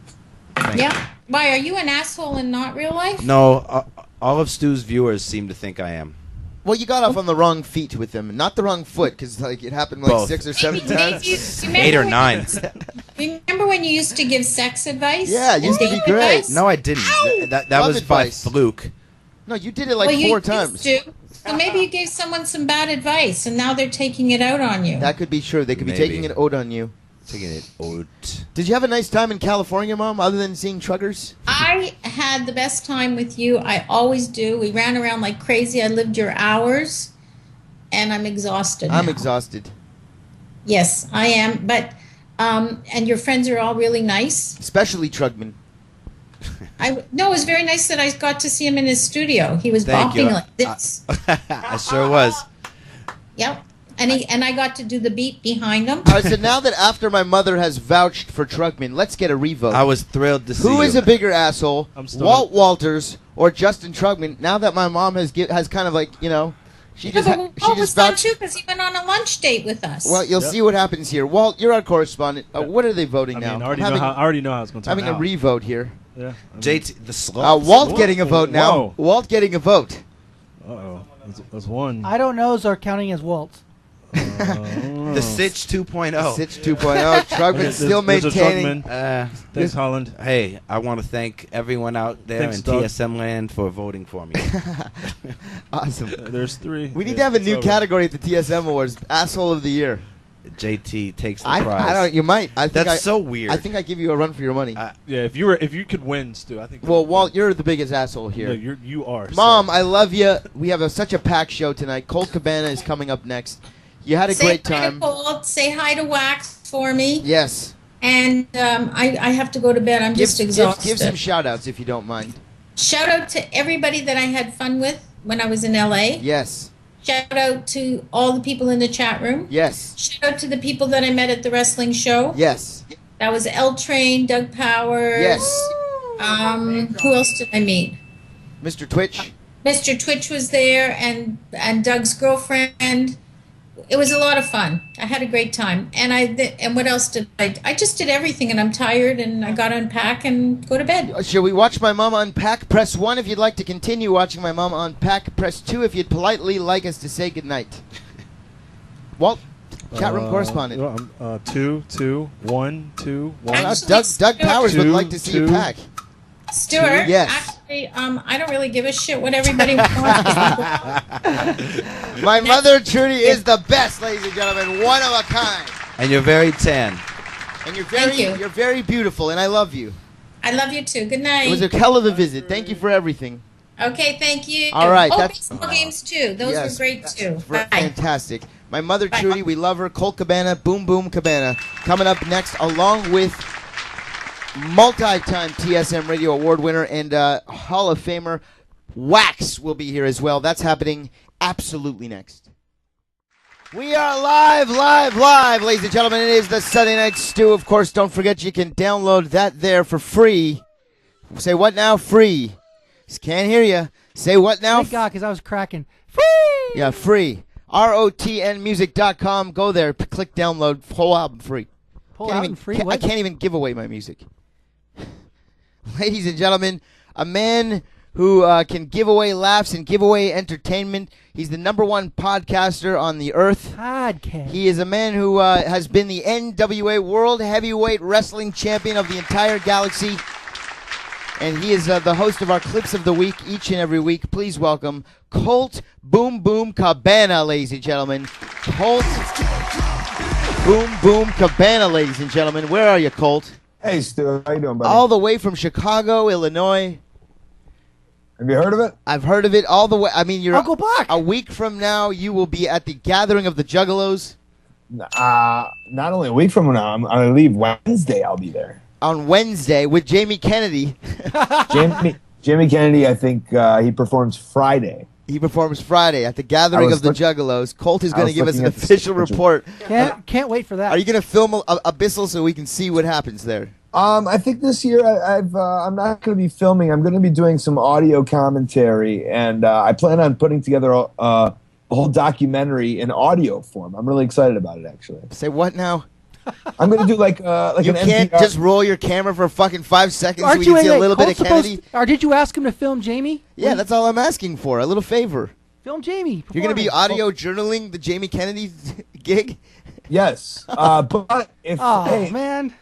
[SPEAKER 7] Yeah. Why, are you an asshole in not real life?
[SPEAKER 2] no. All of Stu's viewers seem to think I am.
[SPEAKER 3] Well, you got off on the wrong feet with him, not the wrong foot, because like it happened like
[SPEAKER 2] Both.
[SPEAKER 3] 6 or 7
[SPEAKER 7] Maybe
[SPEAKER 3] times.
[SPEAKER 7] you remember
[SPEAKER 2] 8 or
[SPEAKER 7] when-
[SPEAKER 2] 9.
[SPEAKER 7] Remember when you used to give sex advice?
[SPEAKER 3] Yeah, it used to be
[SPEAKER 7] Dating
[SPEAKER 3] great.
[SPEAKER 7] advice?
[SPEAKER 2] No, I didn't. That
[SPEAKER 3] Love
[SPEAKER 2] was by
[SPEAKER 3] advice.
[SPEAKER 2] fluke.
[SPEAKER 3] No, you did it like
[SPEAKER 7] Well, you
[SPEAKER 3] 4
[SPEAKER 7] used
[SPEAKER 3] times.
[SPEAKER 7] to. So maybe you gave someone some bad advice, and now they're taking it out on you.
[SPEAKER 3] That could be true. They could be
[SPEAKER 2] Maybe.
[SPEAKER 3] taking an ode on you.
[SPEAKER 2] Taking it out.
[SPEAKER 3] Did you have a nice time in California, Mom, other than seeing truggers?
[SPEAKER 7] I had the best time with you. I always do. We ran around like crazy. I lived your hours, and I'm exhausted.
[SPEAKER 3] I'm
[SPEAKER 7] now.
[SPEAKER 3] exhausted.
[SPEAKER 7] Yes, I am. But and your friends are all really nice.
[SPEAKER 3] Especially Trugman.
[SPEAKER 7] No, it was very nice that I got to see him in his studio. He was
[SPEAKER 2] Thank you.
[SPEAKER 7] bopping like this.
[SPEAKER 2] I sure was.
[SPEAKER 7] Yep. And I got to do the beat behind him.
[SPEAKER 3] All right, so now that after my mother has vouched for Trugman, let's get a revote.
[SPEAKER 2] I was thrilled to see
[SPEAKER 3] Who is
[SPEAKER 2] you.
[SPEAKER 3] a bigger asshole,
[SPEAKER 6] I'm still-
[SPEAKER 3] Walt Walters or Justin Trugman? Now that my mom has kind of like, you know, she
[SPEAKER 7] Yeah,
[SPEAKER 3] just
[SPEAKER 7] but
[SPEAKER 3] she
[SPEAKER 7] Walt was
[SPEAKER 3] just
[SPEAKER 7] fun
[SPEAKER 3] vouched.
[SPEAKER 7] too because he went on a lunch date with us.
[SPEAKER 3] Well, you'll
[SPEAKER 6] Yep.
[SPEAKER 3] see what happens here. Walt, you're our correspondent. What are they voting
[SPEAKER 6] I
[SPEAKER 3] now?
[SPEAKER 6] mean, I
[SPEAKER 3] I'm
[SPEAKER 6] already know how it's going to turn
[SPEAKER 3] having
[SPEAKER 6] out.
[SPEAKER 3] a revote here.
[SPEAKER 6] Yeah. I mean,
[SPEAKER 2] JT, the slow.
[SPEAKER 3] Walt getting a vote now.
[SPEAKER 6] Whoa.
[SPEAKER 3] Walt getting a vote.
[SPEAKER 6] Uh-oh. That's 1.
[SPEAKER 4] I don't know. Are counting as Waltz.
[SPEAKER 2] The Sitch 2.0.
[SPEAKER 3] Sitch 2.0. Trugman still
[SPEAKER 6] There's a
[SPEAKER 3] maintaining.
[SPEAKER 6] Trugman. Thanks, Holland.
[SPEAKER 2] Hey, I want to thank everyone out there
[SPEAKER 6] Thanks,
[SPEAKER 2] in
[SPEAKER 6] Doug.
[SPEAKER 2] TSM land for voting for me.
[SPEAKER 3] Awesome.
[SPEAKER 6] There's 3.
[SPEAKER 3] We need to have a
[SPEAKER 6] It's
[SPEAKER 3] new
[SPEAKER 6] over.
[SPEAKER 3] category at the TSM Awards. Asshole of the Year.
[SPEAKER 2] JT takes the
[SPEAKER 3] I
[SPEAKER 2] prize.
[SPEAKER 3] don't. You might. I think
[SPEAKER 2] That's so weird.
[SPEAKER 3] I think I give you a run for your money.
[SPEAKER 6] Yeah, if you could win, Stu, I think.
[SPEAKER 3] Well, Walt, you're the biggest asshole here.
[SPEAKER 6] No, you are.
[SPEAKER 3] Mom,
[SPEAKER 6] sir.
[SPEAKER 3] I love you. We have such a packed show tonight. Colt Cabana is coming up next. You had a
[SPEAKER 7] say
[SPEAKER 3] great
[SPEAKER 7] hi to
[SPEAKER 3] time.
[SPEAKER 7] Paul. Say hi to Wax for me.
[SPEAKER 3] Yes.
[SPEAKER 7] And I have to go to bed. I'm just exhausted.
[SPEAKER 3] Give some shout outs if you don't mind.
[SPEAKER 7] Shout out to everybody that I had fun with when I was in LA.
[SPEAKER 3] Yes.
[SPEAKER 7] Shout out to all the people in the chat room.
[SPEAKER 3] Yes.
[SPEAKER 7] Shout out to the people that I met at the wrestling show.
[SPEAKER 3] Yes.
[SPEAKER 7] That was L Train, Doug Powers.
[SPEAKER 3] Yes.
[SPEAKER 7] Who else did I meet?
[SPEAKER 3] Mr. Twitch.
[SPEAKER 7] Mr. Twitch was there, and Doug's girlfriend. It was a lot of fun. I had a great time, and and what else did I? I just did everything, and I'm tired, and I got to unpack and go to bed.
[SPEAKER 3] Shall we watch my mom unpack? Press 1 if you'd like to continue watching my mom unpack. Press 2 if you'd politely like us to say goodnight. Walt? Chat room correspondent.
[SPEAKER 6] 2, 2, 1, 2, 1.
[SPEAKER 7] Actually,
[SPEAKER 3] Doug
[SPEAKER 7] Stuart-
[SPEAKER 3] Powers would
[SPEAKER 6] Two,
[SPEAKER 3] like to see you
[SPEAKER 6] two.
[SPEAKER 3] pack.
[SPEAKER 7] Stuart,
[SPEAKER 3] Yes.
[SPEAKER 7] actually, I don't really give a shit what everybody wants.
[SPEAKER 3] My mother, Trudy, is the best, ladies and gentlemen. One of a kind.
[SPEAKER 2] And you're very tan.
[SPEAKER 3] And
[SPEAKER 7] Thank you.
[SPEAKER 3] you're very beautiful, and I love you.
[SPEAKER 7] I love you too. Good
[SPEAKER 3] It was
[SPEAKER 7] night.
[SPEAKER 3] a hell of a visit. Thank you for everything.
[SPEAKER 7] Okay, thank you.
[SPEAKER 3] All right,
[SPEAKER 7] Oh,
[SPEAKER 3] that's-
[SPEAKER 7] baseball games too. Those
[SPEAKER 3] Yes.
[SPEAKER 7] were great too. Bye.
[SPEAKER 3] Fantastic. My mother,
[SPEAKER 7] Bye.
[SPEAKER 3] Trudy, we love her. Colt Cabana, Boom Boom Cabana. Coming up next, along with multi-time TSM Radio Award winner and Hall of Famer Wax will be here as well. That's happening absolutely next. We are live, ladies and gentlemen. It is the Sunday Night Stu. Of course, don't forget you can download that there for free. Say what now? Free. Just can't hear you. Say what now?
[SPEAKER 4] Thank God, because I was cracking. Free!
[SPEAKER 3] Yeah, free. ROTNmusic.com. Go there. Click download. Whole album free.
[SPEAKER 4] Pull out and free.
[SPEAKER 3] I
[SPEAKER 4] What?
[SPEAKER 3] can't even give away my music. Ladies and gentlemen, a man who can give away laughs and give away entertainment. He's the #1 podcaster on the earth.
[SPEAKER 4] Podcast.
[SPEAKER 3] He is a man who has been the NWA World Heavyweight Wrestling Champion of the entire galaxy. And he is the host of our Clips of the Week each and every week. Please welcome Colt Boom Boom Cabana, ladies and gentlemen. Colt Boom Boom Cabana, ladies and gentlemen. Where are you, Colt?
[SPEAKER 8] Hey, Stu. How you doing, buddy?
[SPEAKER 3] All the way from Chicago, Illinois.
[SPEAKER 8] Have you heard of it?
[SPEAKER 3] I've heard of it all the way. I mean, you're
[SPEAKER 4] Uncle Buck.
[SPEAKER 3] a week from now, you will be at the Gathering of the Juggalos.
[SPEAKER 8] Not only a week from now. I leave Wednesday. I'll be there.
[SPEAKER 3] On Wednesday with Jamie Kennedy.
[SPEAKER 8] Jimmy Kennedy, I think he performs Friday.
[SPEAKER 3] He performs Friday at the Gathering
[SPEAKER 8] I
[SPEAKER 3] of the
[SPEAKER 8] was
[SPEAKER 3] Juggalos. Colt is
[SPEAKER 8] I
[SPEAKER 3] going to
[SPEAKER 8] was
[SPEAKER 3] give us an
[SPEAKER 8] looking at the
[SPEAKER 3] official
[SPEAKER 8] schedule.
[SPEAKER 3] report.
[SPEAKER 4] Can't wait for that.
[SPEAKER 3] Are you going to film Abyssal so we can see what happens there?
[SPEAKER 8] I think this year I'm not going to be filming. I'm going to be doing some audio commentary, and I plan on putting together a whole documentary in audio form. I'm really excited about it, actually.
[SPEAKER 3] Say what now?
[SPEAKER 8] I'm going to do like
[SPEAKER 3] You
[SPEAKER 8] an
[SPEAKER 3] can't
[SPEAKER 8] NPR
[SPEAKER 3] just roll your camera for fucking 5 seconds so
[SPEAKER 4] Aren't
[SPEAKER 3] we
[SPEAKER 4] you
[SPEAKER 3] can see a
[SPEAKER 4] wait,
[SPEAKER 3] little bit of
[SPEAKER 4] Colt's
[SPEAKER 3] Kennedy?
[SPEAKER 4] supposed- Or did you ask him to film Jamie?
[SPEAKER 3] Yeah, that's all I'm asking for. A little favor.
[SPEAKER 4] Film Jamie.
[SPEAKER 3] You're going to be
[SPEAKER 4] performing.
[SPEAKER 3] audio journaling the Jamie Kennedy gig?
[SPEAKER 8] Yes, but if
[SPEAKER 4] Oh,
[SPEAKER 8] hey,
[SPEAKER 4] man.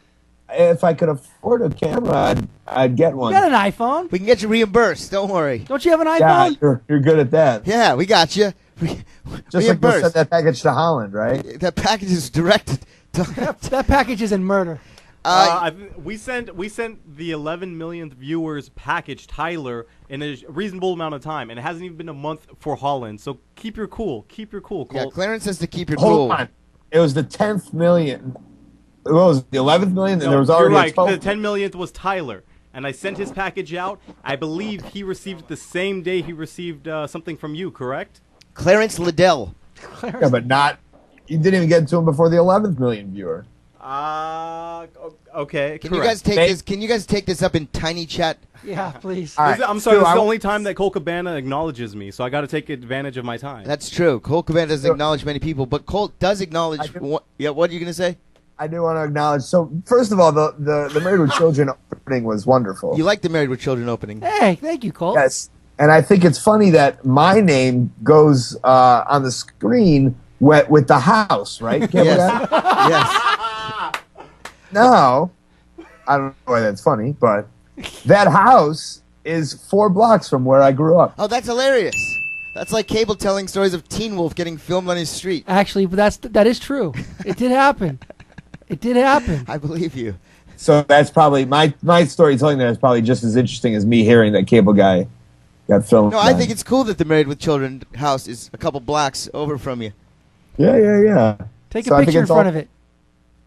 [SPEAKER 8] if I could afford a camera, I'd get one.
[SPEAKER 4] You got an iPhone.
[SPEAKER 3] We can get you reimbursed. Don't worry.
[SPEAKER 4] Don't you have an
[SPEAKER 8] Yeah,
[SPEAKER 4] iPhone?
[SPEAKER 8] you're good at that.
[SPEAKER 3] Yeah, we got you.
[SPEAKER 8] Just like they'll
[SPEAKER 3] Reimbursed.
[SPEAKER 8] send that package to Holland, right?
[SPEAKER 3] That package is directed to.
[SPEAKER 4] That package is in murder.
[SPEAKER 5] We sent the 11 millionth viewers package Tyler in a reasonable amount of time, and it hasn't even been a month for Holland. So keep your cool. Keep your cool,
[SPEAKER 3] Yeah,
[SPEAKER 5] Colt.
[SPEAKER 3] Clarence says to keep your
[SPEAKER 8] Hold
[SPEAKER 3] cool.
[SPEAKER 8] on. It was the 10th million. What was it, the 11th million? And there was
[SPEAKER 5] You're
[SPEAKER 8] already
[SPEAKER 5] right.
[SPEAKER 8] a 12th.
[SPEAKER 5] The 10 millionth was Tyler, and I sent his package out. I believe he received it the same day he received something from you. Correct?
[SPEAKER 3] Clarence Liddell.
[SPEAKER 8] Yeah, but not. You didn't even get to him before the 11th million viewer.
[SPEAKER 5] Okay.
[SPEAKER 3] Can you
[SPEAKER 5] correct.
[SPEAKER 3] guys take
[SPEAKER 8] They-
[SPEAKER 3] this? Can you guys take this up in tiny chat?
[SPEAKER 4] Yeah, please.
[SPEAKER 8] All right.
[SPEAKER 5] I'm sorry.
[SPEAKER 8] Stu,
[SPEAKER 5] This is
[SPEAKER 8] I-
[SPEAKER 5] the only time that Cole Cabana acknowledges me, so I got to take advantage of my time.
[SPEAKER 3] That's true. Colt Cabana doesn't
[SPEAKER 8] So-
[SPEAKER 3] acknowledge many people, but Colt does acknowledge.
[SPEAKER 8] I can-
[SPEAKER 3] What, yeah, what are you gonna say?
[SPEAKER 8] I do want to acknowledge. So, first of all, the Married with Children opening was wonderful.
[SPEAKER 3] You like the Married with Children opening?
[SPEAKER 4] Hey, thank you, Colt.
[SPEAKER 8] Yes. And I think it's funny that my name goes on the screen with the house, right? Can't we
[SPEAKER 3] Yes.
[SPEAKER 8] have-
[SPEAKER 3] Yes.
[SPEAKER 8] Now, I don't know why that's funny, but that house is 4 blocks from where I grew up.
[SPEAKER 3] Oh, that's hilarious. That's like Cable telling stories of Teen Wolf getting filmed on his street.
[SPEAKER 4] Actually, but that is true. It did happen. It did happen.
[SPEAKER 3] I believe you.
[SPEAKER 8] So that's probably my storytelling there is probably just as interesting as me hearing that Cable guy got filmed.
[SPEAKER 3] No, I think it's cool that the Married with Children house is a couple blocks over from you.
[SPEAKER 8] Yeah.
[SPEAKER 4] Take
[SPEAKER 8] So
[SPEAKER 4] a
[SPEAKER 8] I think
[SPEAKER 4] picture in
[SPEAKER 8] it's
[SPEAKER 4] front
[SPEAKER 8] all-
[SPEAKER 4] of it.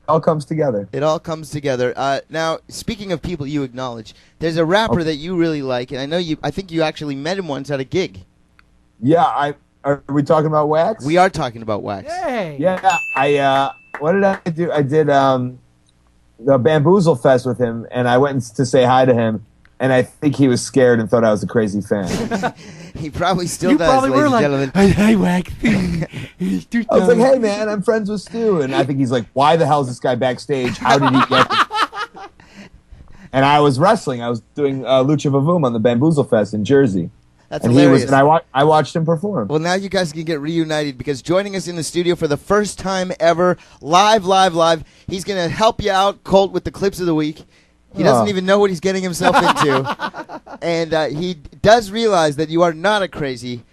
[SPEAKER 8] All comes together.
[SPEAKER 3] It all comes together. Now, speaking of people you acknowledge, there's a rapper that you really like, and I know you. I think you actually met him once at a gig.
[SPEAKER 8] Yeah, are we talking about Wax?
[SPEAKER 3] We are talking about Wax.
[SPEAKER 4] Hey.
[SPEAKER 8] Yeah, what did I do? I did the Bamboozle Fest with him, and I went to say hi to him, and I think he was scared and thought I was a crazy fan.
[SPEAKER 3] He probably still
[SPEAKER 4] You
[SPEAKER 3] does,
[SPEAKER 4] probably
[SPEAKER 3] ladies
[SPEAKER 4] were
[SPEAKER 3] and
[SPEAKER 4] like,
[SPEAKER 3] gentlemen.
[SPEAKER 4] hey, Wax.
[SPEAKER 8] I was like, hey, man, I'm friends with Stu. And I think he's like, why the hell is this guy backstage? How did he get here? And I was wrestling. I was doing Lucha Vavoom on the Bamboozle Fest in Jersey.
[SPEAKER 3] That's
[SPEAKER 8] and
[SPEAKER 3] hilarious.
[SPEAKER 8] I watched him perform.
[SPEAKER 3] Well, now you guys can get reunited because joining us in the studio for the first time ever, live, he's going to help you out, Colt, with the clips of the week. He doesn't even know what he's getting himself into. And he does realize that you are not a crazy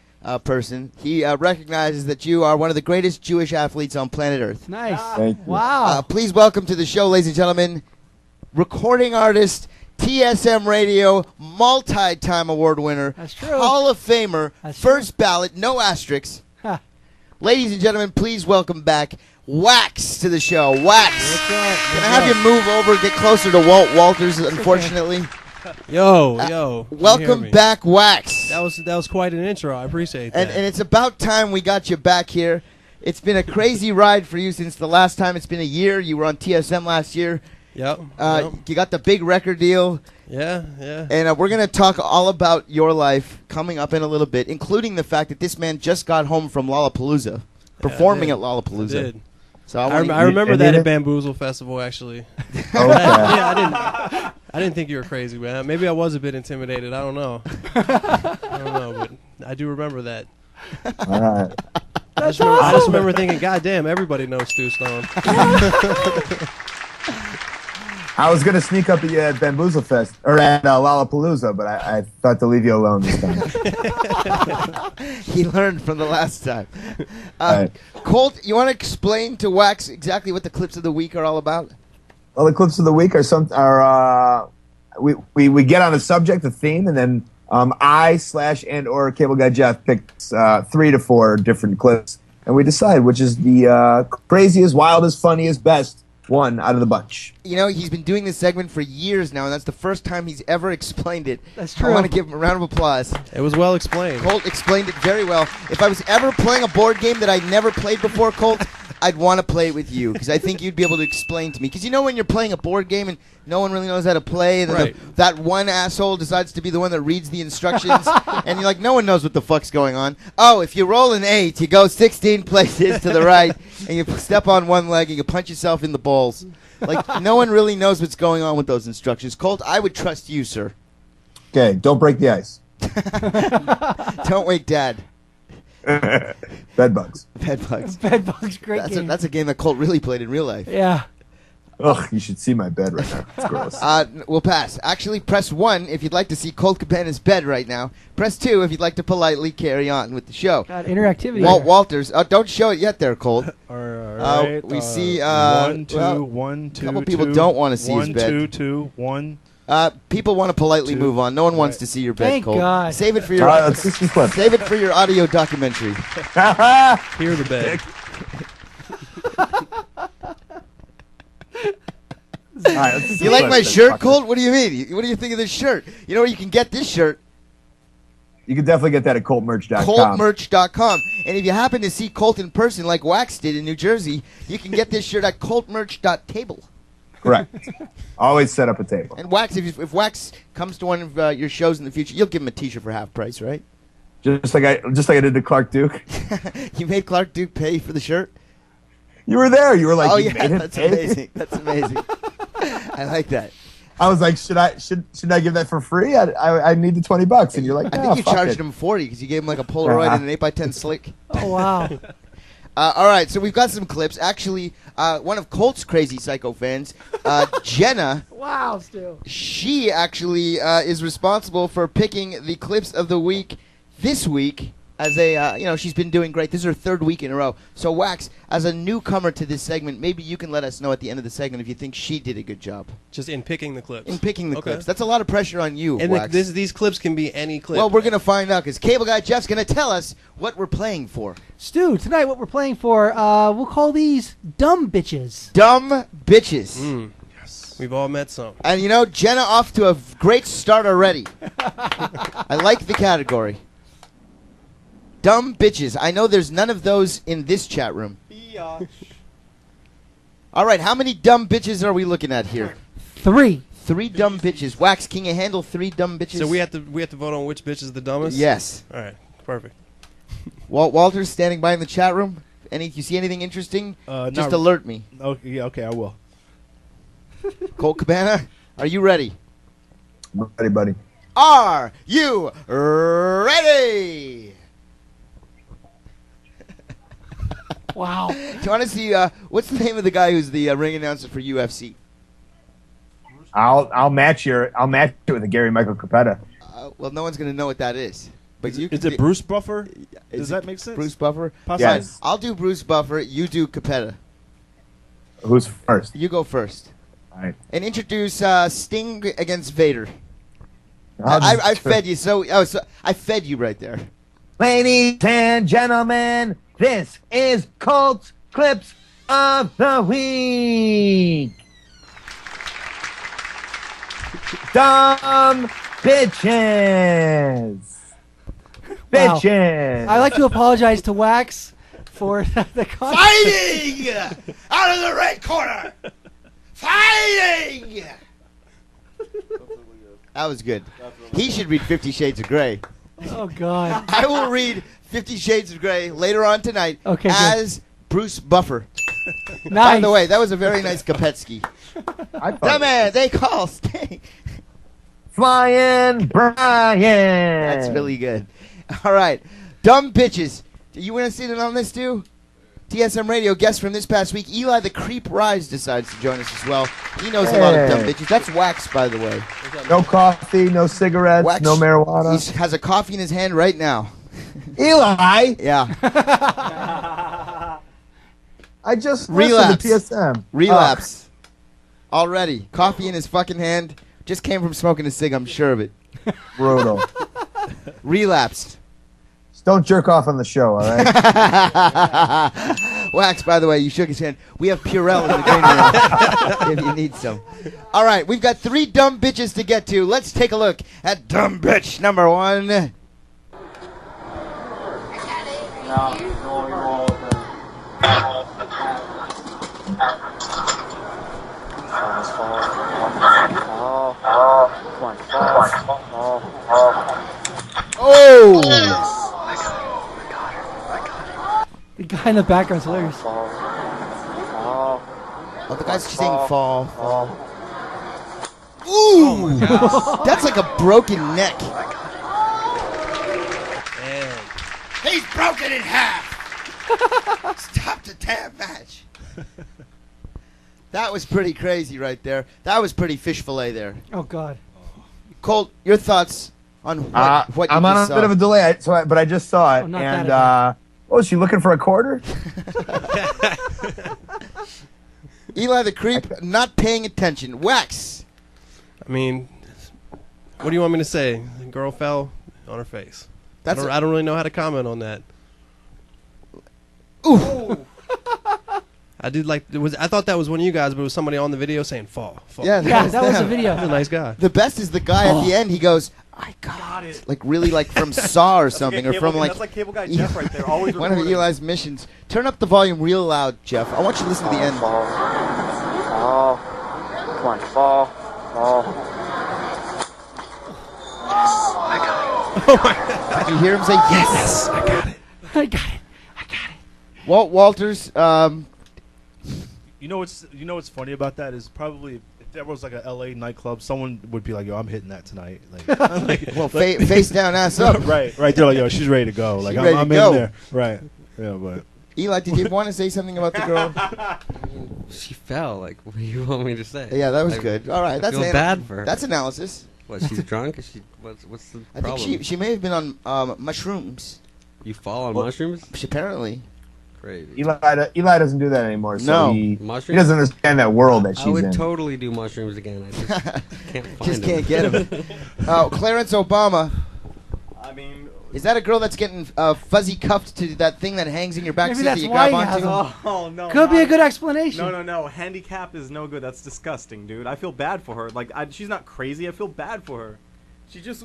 [SPEAKER 3] person. He recognizes that you are one of the greatest Jewish athletes on planet Earth.
[SPEAKER 4] Nice.
[SPEAKER 8] Thank you.
[SPEAKER 4] Wow.
[SPEAKER 3] Please welcome to the show, ladies and gentlemen, recording artist, TSM Radio, multi-time award winner,
[SPEAKER 4] That's true.
[SPEAKER 3] Hall of Famer,
[SPEAKER 4] That's
[SPEAKER 3] first ballot, no asterisks.
[SPEAKER 4] Ha.
[SPEAKER 3] Ladies and gentlemen, please welcome back Wax to the show. Wax.
[SPEAKER 9] What's up?
[SPEAKER 3] Can I have you move over, get closer to Walt Walters, unfortunately?
[SPEAKER 9] Yo, yo. can you hear
[SPEAKER 3] Welcome
[SPEAKER 9] me?
[SPEAKER 3] back, Wax.
[SPEAKER 9] That was quite an intro. I appreciate that.
[SPEAKER 3] And it's about time we got you back here. It's been a crazy ride for you since the last time. It's been a year. You were on TSM last year.
[SPEAKER 9] Yep.
[SPEAKER 3] You got the big record deal.
[SPEAKER 9] Yeah, yeah.
[SPEAKER 3] And we're going to talk all about your life coming up in a little bit, including the fact that this man just got home from Lollapalooza, performing
[SPEAKER 9] I
[SPEAKER 3] at Lollapalooza.
[SPEAKER 9] I did.
[SPEAKER 3] So
[SPEAKER 9] I remember that at Bamboozle Festival, actually.
[SPEAKER 8] Okay.
[SPEAKER 9] Yeah, I didn't think you were crazy, man. Maybe I was a bit intimidated. I don't know. But I do remember that.
[SPEAKER 8] All right.
[SPEAKER 9] I just remember thinking, God damn, everybody knows Stu Stone.
[SPEAKER 8] I was gonna sneak up at you at Bamboozle Fest or at Lollapalooza, but I thought to leave you alone this time.
[SPEAKER 3] He learned from the last time.
[SPEAKER 8] Right.
[SPEAKER 3] Colt, you want to explain to Wax exactly what the clips of the week are all about?
[SPEAKER 8] Well, the clips of the week are we get on a subject, a theme, and then I/and/or Cable Guy Jeff picks 3 to 4 different clips, and we decide which is the craziest, wildest, funniest, best one out of the bunch.
[SPEAKER 3] You know, he's been doing this segment for years now, and that's the first time he's ever explained it.
[SPEAKER 4] That's true.
[SPEAKER 3] I want to give him a round of applause.
[SPEAKER 9] It was well explained.
[SPEAKER 3] Colt explained it very well. If I was ever playing a board game that I'd never played before, Colt, I'd want to play it with you because I think you'd be able to explain to me. Because you know when you're playing a board game and no one really knows how to play, and then
[SPEAKER 9] Right.
[SPEAKER 3] that one asshole decides to be the one that reads the instructions, and you're like, no one knows what the fuck's going on. Oh, if you roll an 8, you go 16 places to the right, and you step on one leg and you punch yourself in the balls. Like, no one really knows what's going on with those instructions. Colt, I would trust you, sir.
[SPEAKER 8] Okay, don't break the ice.
[SPEAKER 3] Don't wake Dad.
[SPEAKER 8] Bed bugs.
[SPEAKER 3] Bedbugs.
[SPEAKER 4] Bedbugs, great game.
[SPEAKER 3] That's a game that Colt really played in real life.
[SPEAKER 4] Yeah.
[SPEAKER 8] Ugh, you should see my bed right now. It's gross.
[SPEAKER 3] We'll pass. Actually, press 1 if you'd like to see Colt Cabana's bed right now. Press 2 if you'd like to politely carry on with the show.
[SPEAKER 4] God, interactivity.
[SPEAKER 3] Walt Walters. Don't show it yet there, Colt.
[SPEAKER 6] All right.
[SPEAKER 3] We see,
[SPEAKER 6] 1, 2,
[SPEAKER 3] well,
[SPEAKER 6] 1, 2.
[SPEAKER 3] couple people don't wanna see his
[SPEAKER 6] 1,
[SPEAKER 3] bed.
[SPEAKER 6] 2, 2, 1.
[SPEAKER 3] People want to politely
[SPEAKER 6] 2.
[SPEAKER 3] move on. No one wants to see your bed,
[SPEAKER 4] Thank
[SPEAKER 3] Colt.
[SPEAKER 4] God.
[SPEAKER 3] Save it for
[SPEAKER 8] All
[SPEAKER 3] your
[SPEAKER 8] right, let's see some clips.
[SPEAKER 3] save it for your audio documentary.
[SPEAKER 9] Hear the bed.
[SPEAKER 8] All right, let's see some
[SPEAKER 3] You like
[SPEAKER 8] clips
[SPEAKER 3] my
[SPEAKER 8] then.
[SPEAKER 3] shirt,
[SPEAKER 8] Fuck
[SPEAKER 3] Colt? What do you mean? What do you think of this shirt? You know where you can get this shirt?
[SPEAKER 8] it. You can definitely get that at coltmerch.com.
[SPEAKER 3] ColtMerch.com. And if you happen to see Colt in person like Wax did in New Jersey, you can get this shirt at ColtMerch.table.
[SPEAKER 8] Correct. Always set up a table.
[SPEAKER 3] And Wax, if Wax comes to one of your shows in the future, you'll give him a T-shirt for half price, right?
[SPEAKER 8] Just like I did to Clark Duke.
[SPEAKER 3] You made Clark Duke pay for the shirt?
[SPEAKER 8] You were there. You were like,
[SPEAKER 3] Oh,
[SPEAKER 8] you
[SPEAKER 3] yeah,
[SPEAKER 8] made him
[SPEAKER 3] that's
[SPEAKER 8] pay?
[SPEAKER 3] amazing. That's amazing. I like that.
[SPEAKER 8] I was like, should I give that for free? I need the $20, and you're like,
[SPEAKER 3] I
[SPEAKER 8] nah,
[SPEAKER 3] think you
[SPEAKER 8] fuck
[SPEAKER 3] charged
[SPEAKER 8] it.
[SPEAKER 3] him 40 because you gave him like a Polaroid and an 8x10 slick.
[SPEAKER 4] Oh, wow.
[SPEAKER 3] All right, so we've got some clips. Actually, one of Colt's crazy psycho fans, Jenna,
[SPEAKER 4] Wow, Stu.
[SPEAKER 3] she actually is responsible for picking the clips of the week this week. As she's been doing great. This is her 3rd week in a row. So, Wax, as a newcomer to this segment, maybe you can let us know at the end of the segment if you think she did a good job
[SPEAKER 9] Just in picking the clips.
[SPEAKER 3] in picking the
[SPEAKER 9] Okay.
[SPEAKER 3] clips. That's a lot of pressure on you,
[SPEAKER 9] And
[SPEAKER 3] Wax.
[SPEAKER 9] these clips can be any clip.
[SPEAKER 3] Well, we're going to find out because Cable Guy Jeff's going to tell us what we're playing for.
[SPEAKER 4] Stu, tonight what we're playing for, we'll call these dumb bitches.
[SPEAKER 3] Dumb bitches.
[SPEAKER 9] We've all met some.
[SPEAKER 3] And, you know, Jenna off to a great start already. I like the category. Dumb bitches. I know there's none of those in this chat room. All right, how many dumb bitches are we looking at here?
[SPEAKER 4] 3.
[SPEAKER 3] 3 dumb bitches. Wax, can you handle 3 dumb bitches?
[SPEAKER 9] So we have to vote on which bitch is the dumbest?
[SPEAKER 3] Yes.
[SPEAKER 9] All right. Perfect.
[SPEAKER 3] Walter's standing by in the chat room. You see anything interesting? Just
[SPEAKER 6] not-
[SPEAKER 3] alert me.
[SPEAKER 6] Okay, yeah, okay, I will.
[SPEAKER 3] Colt Cabana, are you ready?
[SPEAKER 8] Ready, buddy.
[SPEAKER 3] Are you ready? you want to see? What's the name of the guy who's the ring announcer for UFC?
[SPEAKER 8] I'll match it with a Gary Michael Capetta.
[SPEAKER 3] Well, no one's gonna know what that is. But you
[SPEAKER 6] Is it Bruce Buffer? Does that make sense?
[SPEAKER 3] Bruce Buffer?
[SPEAKER 6] Possibly.
[SPEAKER 8] Yes.
[SPEAKER 3] I'll do Bruce Buffer. You do Capetta.
[SPEAKER 8] Who's first?
[SPEAKER 3] You go first.
[SPEAKER 8] All right.
[SPEAKER 3] And introduce Sting against Vader.
[SPEAKER 8] I'll just-
[SPEAKER 3] I fed you so I fed you right there.
[SPEAKER 8] Ladies and gentlemen, this is Colts Clips of the Week. Dumb bitches.
[SPEAKER 4] Wow.
[SPEAKER 8] Bitches.
[SPEAKER 4] I'd like to apologize to Wax for the comment.
[SPEAKER 3] Fighting out of the red corner. Fighting. That was good. He should read 50 Shades of Grey.
[SPEAKER 4] Oh, God.
[SPEAKER 3] I will read 50 Shades of Grey later on tonight
[SPEAKER 4] Okay, good.
[SPEAKER 3] as Bruce Buffer.
[SPEAKER 4] Nice.
[SPEAKER 3] By the way, that was a very nice Kopetsky. The man they call Sting.
[SPEAKER 8] Flying Brian.
[SPEAKER 3] That's really good. All right. Dumb bitches. You want to see it on this too? TSM Radio guest from this past week, Eli the Creep Rise, decides to join us as well. He knows a lot of dumb bitches. That's Wax, by the way.
[SPEAKER 8] No coffee, no cigarettes,
[SPEAKER 3] Wax,
[SPEAKER 8] no marijuana.
[SPEAKER 3] He has a coffee in his hand right now.
[SPEAKER 8] Eli,
[SPEAKER 3] Yeah.
[SPEAKER 8] I just
[SPEAKER 3] Relapse.
[SPEAKER 8] listened to TSM.
[SPEAKER 3] Relapse. Already. Coffee in his fucking hand. Just came from smoking a cig, I'm sure of it.
[SPEAKER 8] Brutal.
[SPEAKER 3] Relapsed.
[SPEAKER 8] Just don't jerk off on the show, all right?
[SPEAKER 3] Wax, by the way, you shook his hand. We have Purell in the green room if you need some. All right, we've got 3 dumb bitches to get to. Let's take a look at dumb bitch number 1. Oh!
[SPEAKER 4] The guy in the background's hilarious.
[SPEAKER 3] Oh, the guy's saying fall. Ooh! That's like a broken neck. He's broken in half! Stop the damn match. That was pretty crazy right there. That was pretty fish fillet there.
[SPEAKER 4] Oh, God.
[SPEAKER 3] Colt, your thoughts on what you
[SPEAKER 8] I'm on
[SPEAKER 3] just
[SPEAKER 8] a bit of a delay, but I just saw it.
[SPEAKER 4] Oh, not
[SPEAKER 8] and
[SPEAKER 4] that
[SPEAKER 8] is she looking for a quarter?
[SPEAKER 3] Eli the Creep not paying attention. Wax.
[SPEAKER 9] I mean, what do you want me to say? The girl fell on her face. I don't really know how to comment on that.
[SPEAKER 3] Ooh.
[SPEAKER 9] I did like I thought that was one of you guys, but it was somebody on the video saying fall.
[SPEAKER 3] Yeah,
[SPEAKER 4] that was a
[SPEAKER 3] them.
[SPEAKER 4] video.
[SPEAKER 9] He's a nice guy.
[SPEAKER 3] The best is the guy at the end. He goes, "I got it," like really, like from Saw or something, or from like
[SPEAKER 5] that's like cable guy Jeff right there. Always
[SPEAKER 3] one of
[SPEAKER 5] recording.
[SPEAKER 3] Eli's missions. Turn up the volume real loud, Jeff. I want you to listen to the end.
[SPEAKER 10] Fall. Come on, fall.
[SPEAKER 3] Did you hear him say yes?
[SPEAKER 4] I got it.
[SPEAKER 3] Walt Walters.
[SPEAKER 6] You know what's funny about that is probably if there was like a LA nightclub, someone would be like, "Yo, I'm hitting that tonight." Like,
[SPEAKER 3] Well, face down, ass up.
[SPEAKER 6] right. They're like, "Yo, she's ready to go." Like,
[SPEAKER 3] She's ready to
[SPEAKER 6] I'm
[SPEAKER 3] go.
[SPEAKER 6] in there. Right. Yeah, but
[SPEAKER 3] Eli, did you want to say something about the girl?
[SPEAKER 10] She fell. Like, what do you want me to say?
[SPEAKER 3] Yeah, that was
[SPEAKER 10] I
[SPEAKER 3] good. All right,
[SPEAKER 10] I
[SPEAKER 3] that's
[SPEAKER 10] feel bad for her.
[SPEAKER 3] That's analysis.
[SPEAKER 10] What? She's drunk? Is she? What's the
[SPEAKER 3] I
[SPEAKER 10] problem?
[SPEAKER 3] think she may have been on mushrooms.
[SPEAKER 10] You fall on mushrooms?
[SPEAKER 3] Apparently.
[SPEAKER 10] Crazy.
[SPEAKER 8] Eli doesn't do that anymore, so
[SPEAKER 3] No.
[SPEAKER 8] he
[SPEAKER 10] Mushrooms?
[SPEAKER 8] doesn't understand that world that she's
[SPEAKER 10] I would
[SPEAKER 8] in.
[SPEAKER 10] totally do mushrooms again. I just can't find
[SPEAKER 3] Just
[SPEAKER 10] them.
[SPEAKER 3] can't get him. Oh, Clarence Obama.
[SPEAKER 5] I mean,
[SPEAKER 3] Is that a girl that's getting fuzzy cuffed to that thing that hangs in your back
[SPEAKER 4] Maybe
[SPEAKER 3] seat
[SPEAKER 4] that's
[SPEAKER 3] that you
[SPEAKER 4] why
[SPEAKER 3] grab
[SPEAKER 4] he has
[SPEAKER 3] onto?
[SPEAKER 4] them.
[SPEAKER 5] oh no.
[SPEAKER 4] Could be a
[SPEAKER 5] not-
[SPEAKER 4] good explanation.
[SPEAKER 5] No. Handicap is no good. That's disgusting, dude. I feel bad for her. Like, she's not crazy. I feel bad for her. She just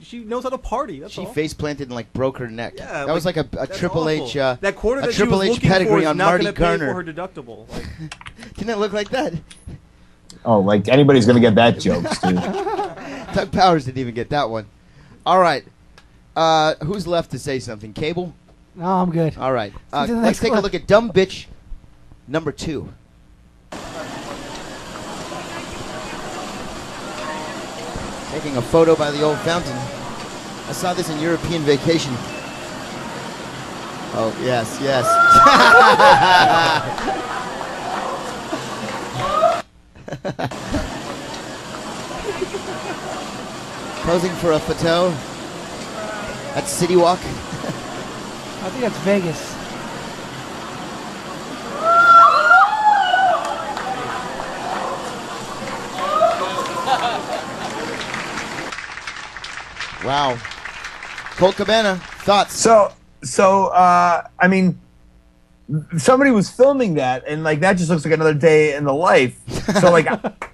[SPEAKER 5] she knows how to party. That's
[SPEAKER 3] She
[SPEAKER 5] all.
[SPEAKER 3] face planted and like broke her neck.
[SPEAKER 5] Yeah,
[SPEAKER 3] that was like a
[SPEAKER 5] that's
[SPEAKER 3] Triple
[SPEAKER 5] awful.
[SPEAKER 3] H.
[SPEAKER 5] That quarter
[SPEAKER 3] a
[SPEAKER 5] that she
[SPEAKER 3] Triple
[SPEAKER 5] was
[SPEAKER 3] H
[SPEAKER 5] looking for
[SPEAKER 3] pedigree
[SPEAKER 5] is
[SPEAKER 3] on
[SPEAKER 5] not
[SPEAKER 3] Marty
[SPEAKER 5] gonna pay
[SPEAKER 3] Garner.
[SPEAKER 5] for her deductible. Like,
[SPEAKER 3] Didn't it look like that?
[SPEAKER 8] Oh, like anybody's gonna get that joke, dude.
[SPEAKER 3] Doug Powers didn't even get that one. All right. Who's left to say something? Cable?
[SPEAKER 4] No, I'm good.
[SPEAKER 3] All right.
[SPEAKER 4] On to the
[SPEAKER 3] Let's
[SPEAKER 4] next
[SPEAKER 3] take a
[SPEAKER 4] clip.
[SPEAKER 3] look at Dumb Bitch number 2. Taking a photo by the old fountain. I saw this in European Vacation. Oh, yes. Posing for a photo at City Walk.
[SPEAKER 4] I think that's Vegas.
[SPEAKER 3] Wow. Colt Cabana, thoughts?
[SPEAKER 8] So I mean, somebody was filming that, and like that just looks like another day in the life. So like,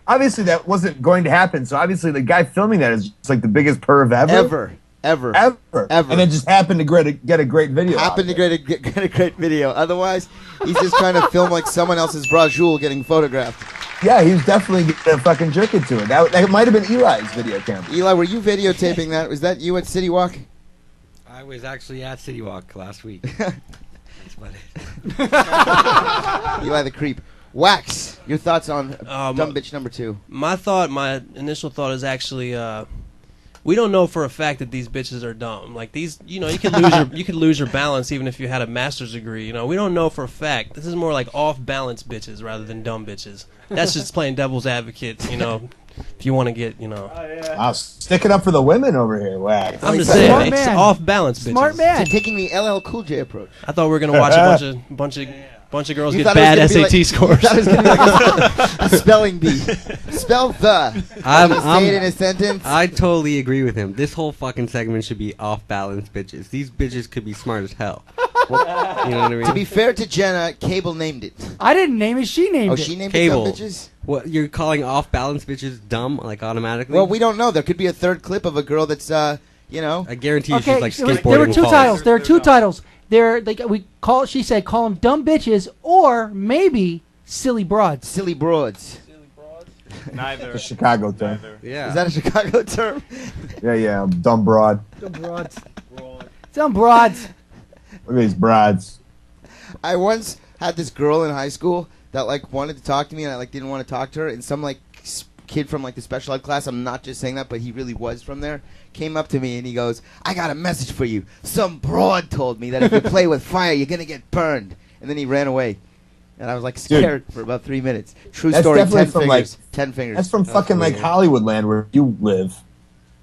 [SPEAKER 8] obviously that wasn't going to happen. So obviously the guy filming that is just like the biggest perv ever.
[SPEAKER 3] Ever.
[SPEAKER 8] And then just happened to get a great video.
[SPEAKER 3] Happened to get a great video. Otherwise, he's just trying to film like someone else's brajul getting photographed.
[SPEAKER 8] Yeah, he was definitely gonna fucking jerk it to it. That might have been Eli's video camera.
[SPEAKER 3] Eli, were you videotaping that? Was that you at City Walk?
[SPEAKER 10] I was actually at City Walk last week. That's about it.
[SPEAKER 3] Eli the creep. Wax, your thoughts on dumb bitch number 2?
[SPEAKER 9] My initial thought is actually, we don't know for a fact that these bitches are dumb. Like these, you know, you could lose your balance even if you had a master's degree. You know, we don't know for a fact. This is more like off balance bitches rather than dumb bitches. That's just playing devil's advocate. You know, if you want to get, you know.
[SPEAKER 8] I'll stick it up for the women over here, Wax.
[SPEAKER 9] I'm just saying, it's off balance bitches.
[SPEAKER 4] Smart man.
[SPEAKER 3] So taking the LL Cool J approach.
[SPEAKER 9] I thought we were gonna watch a bunch of girls get bad SAT scores.
[SPEAKER 3] That was gonna be like a spelling bee. Spell the. Say it in a sentence.
[SPEAKER 10] I totally agree with him. This whole fucking segment should be off-balance bitches. These bitches could be smart as hell. Well, you know what I mean?
[SPEAKER 3] To be fair to Jenna, Cable named it.
[SPEAKER 4] I didn't name it. She named it.
[SPEAKER 3] Oh, she named
[SPEAKER 10] Cable.
[SPEAKER 3] it dumb bitches?
[SPEAKER 10] What, you're calling off-balance bitches dumb, like automatically?
[SPEAKER 3] Well, we don't know. There could be a third clip of a girl that's, you know.
[SPEAKER 10] I guarantee you she's like skateboarding.
[SPEAKER 4] There were two titles. There are two titles. She said call them dumb bitches or maybe silly broads.
[SPEAKER 3] Silly broads.
[SPEAKER 5] Neither.
[SPEAKER 8] It's a Chicago term.
[SPEAKER 5] Neither.
[SPEAKER 10] Yeah.
[SPEAKER 3] Is that a Chicago term?
[SPEAKER 8] Yeah, dumb broad.
[SPEAKER 4] Dumb broads. Dumb broads.
[SPEAKER 8] Look at these broads.
[SPEAKER 3] I once had this girl in high school that like wanted to talk to me, and I like didn't want to talk to her. And some like kid from like the special ed class, I'm not just saying that, but he really was from there, came up to me and he goes, "I got a message for you. Some broad told me that if you play with fire, you're gonna get burned." And then he ran away, and I was like scared for about 3 minutes. True
[SPEAKER 8] That's
[SPEAKER 3] story.
[SPEAKER 8] definitely
[SPEAKER 3] 10
[SPEAKER 8] from,
[SPEAKER 3] fingers.
[SPEAKER 8] like-
[SPEAKER 3] 10 fingers.
[SPEAKER 8] That's from fucking like
[SPEAKER 10] weird.
[SPEAKER 8] Hollywood land where you live.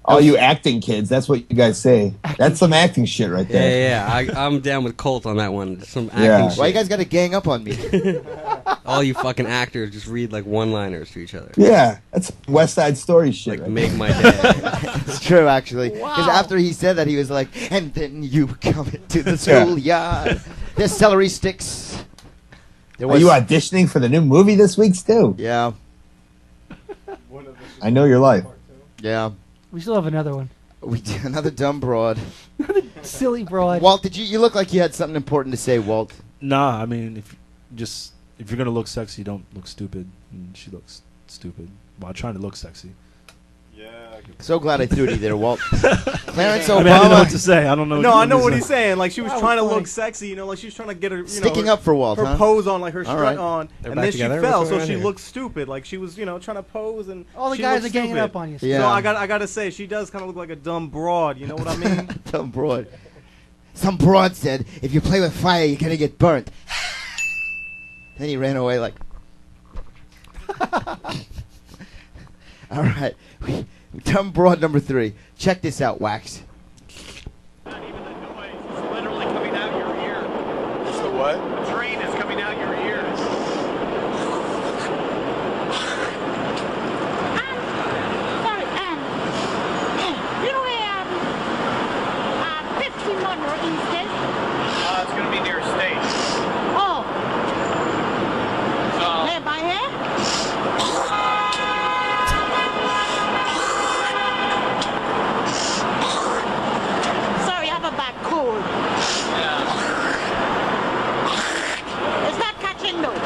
[SPEAKER 8] All you acting kids, that's what you guys say. That's some acting shit right there.
[SPEAKER 10] Yeah. I'm down with Colt on that one. Some acting
[SPEAKER 8] Yeah.
[SPEAKER 10] shit.
[SPEAKER 3] Why you guys got to gang up on me?
[SPEAKER 10] All you fucking actors just read like one-liners to each other.
[SPEAKER 8] Yeah, that's West Side Story shit.
[SPEAKER 10] Like,
[SPEAKER 8] right
[SPEAKER 10] make my day.
[SPEAKER 3] It's true, actually. Because after he said that, he was like, "And then you come into the schoolyard. There's celery sticks." There
[SPEAKER 8] Are you auditioning for the new movie this week, Stu?
[SPEAKER 3] Yeah.
[SPEAKER 8] I know your life.
[SPEAKER 3] Yeah.
[SPEAKER 4] We still have another one.
[SPEAKER 3] We did another dumb broad.
[SPEAKER 4] Silly broad.
[SPEAKER 3] Walt, you look like you had something important to say, Walt.
[SPEAKER 6] Nah, I mean, if you're gonna look sexy, don't look stupid. And she looks stupid while trying to look sexy.
[SPEAKER 3] So glad I threw it to you there, Walt. Clarence Obama.
[SPEAKER 6] I mean, I didn't know what to say. I don't know.
[SPEAKER 5] No, I know what
[SPEAKER 6] to
[SPEAKER 5] he's
[SPEAKER 6] say.
[SPEAKER 5] saying. Like she was trying to look sexy, you know, like she was trying to get her,
[SPEAKER 3] Sticking up for Walt,
[SPEAKER 5] her
[SPEAKER 3] huh?
[SPEAKER 5] pose on, like her strut
[SPEAKER 3] right.
[SPEAKER 5] on,
[SPEAKER 10] They're
[SPEAKER 5] and
[SPEAKER 10] back
[SPEAKER 5] then
[SPEAKER 10] together?
[SPEAKER 5] she fell,
[SPEAKER 10] What's
[SPEAKER 5] so
[SPEAKER 10] going on
[SPEAKER 5] she
[SPEAKER 10] here?
[SPEAKER 5] looked stupid. Like she was, trying to pose, and
[SPEAKER 4] All the
[SPEAKER 5] she
[SPEAKER 4] guys
[SPEAKER 5] looked
[SPEAKER 4] are ganging
[SPEAKER 5] stupid.
[SPEAKER 4] up on you.
[SPEAKER 3] Yeah.
[SPEAKER 5] So I gotta say, she does kind of look like a dumb broad. You know what I mean?
[SPEAKER 3] Dumb broad. Some broad said, "If you play with fire, you're gonna get burnt." Then he ran away like. All right. Dumb broad number 3. Check this out, Wax.
[SPEAKER 11] Not even the noise. It's literally coming out your ear.
[SPEAKER 12] It's the what?
[SPEAKER 11] The train is coming out your ears.
[SPEAKER 1] Sorry, you know where 50 Monroe East is?
[SPEAKER 11] It's going to be near State.
[SPEAKER 1] Oh,
[SPEAKER 11] So,
[SPEAKER 1] there by here? Sorry, I have a bad cold.
[SPEAKER 11] yeah.
[SPEAKER 1] It's not catching though.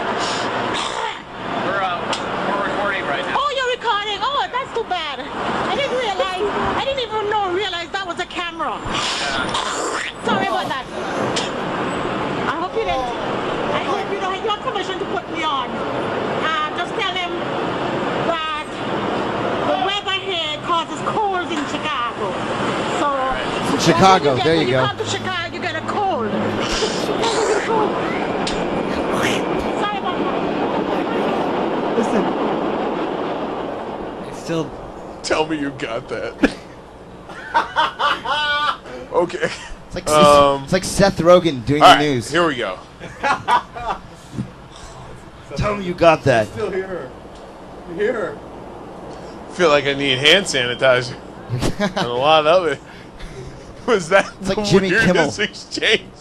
[SPEAKER 11] We're recording right now.
[SPEAKER 1] Oh, you're recording? Oh, that's too bad. I didn't realize. I didn't even realize that was a camera. Sorry about that. I hope you didn't. I hope you don't have your permission to put me on. Just tell him that the weather here causes colds in Chicago. So
[SPEAKER 3] Chicago, there you
[SPEAKER 1] when
[SPEAKER 3] go.
[SPEAKER 1] you come to Chicago, you get a cold. You get a cold. Sorry about that.
[SPEAKER 4] Listen,
[SPEAKER 9] It's still.
[SPEAKER 12] Tell me you got that. Okay.
[SPEAKER 3] It's like Seth Rogen doing
[SPEAKER 12] All
[SPEAKER 3] the
[SPEAKER 12] right,
[SPEAKER 3] news.
[SPEAKER 12] here we go.
[SPEAKER 3] Tell me you got that.
[SPEAKER 5] Still here. Here.
[SPEAKER 12] Feel like I need hand sanitizer. And a lot of it. Was that
[SPEAKER 3] It's like
[SPEAKER 12] the
[SPEAKER 3] Jimmy
[SPEAKER 12] weirdest
[SPEAKER 3] Kimmel.
[SPEAKER 12] exchange?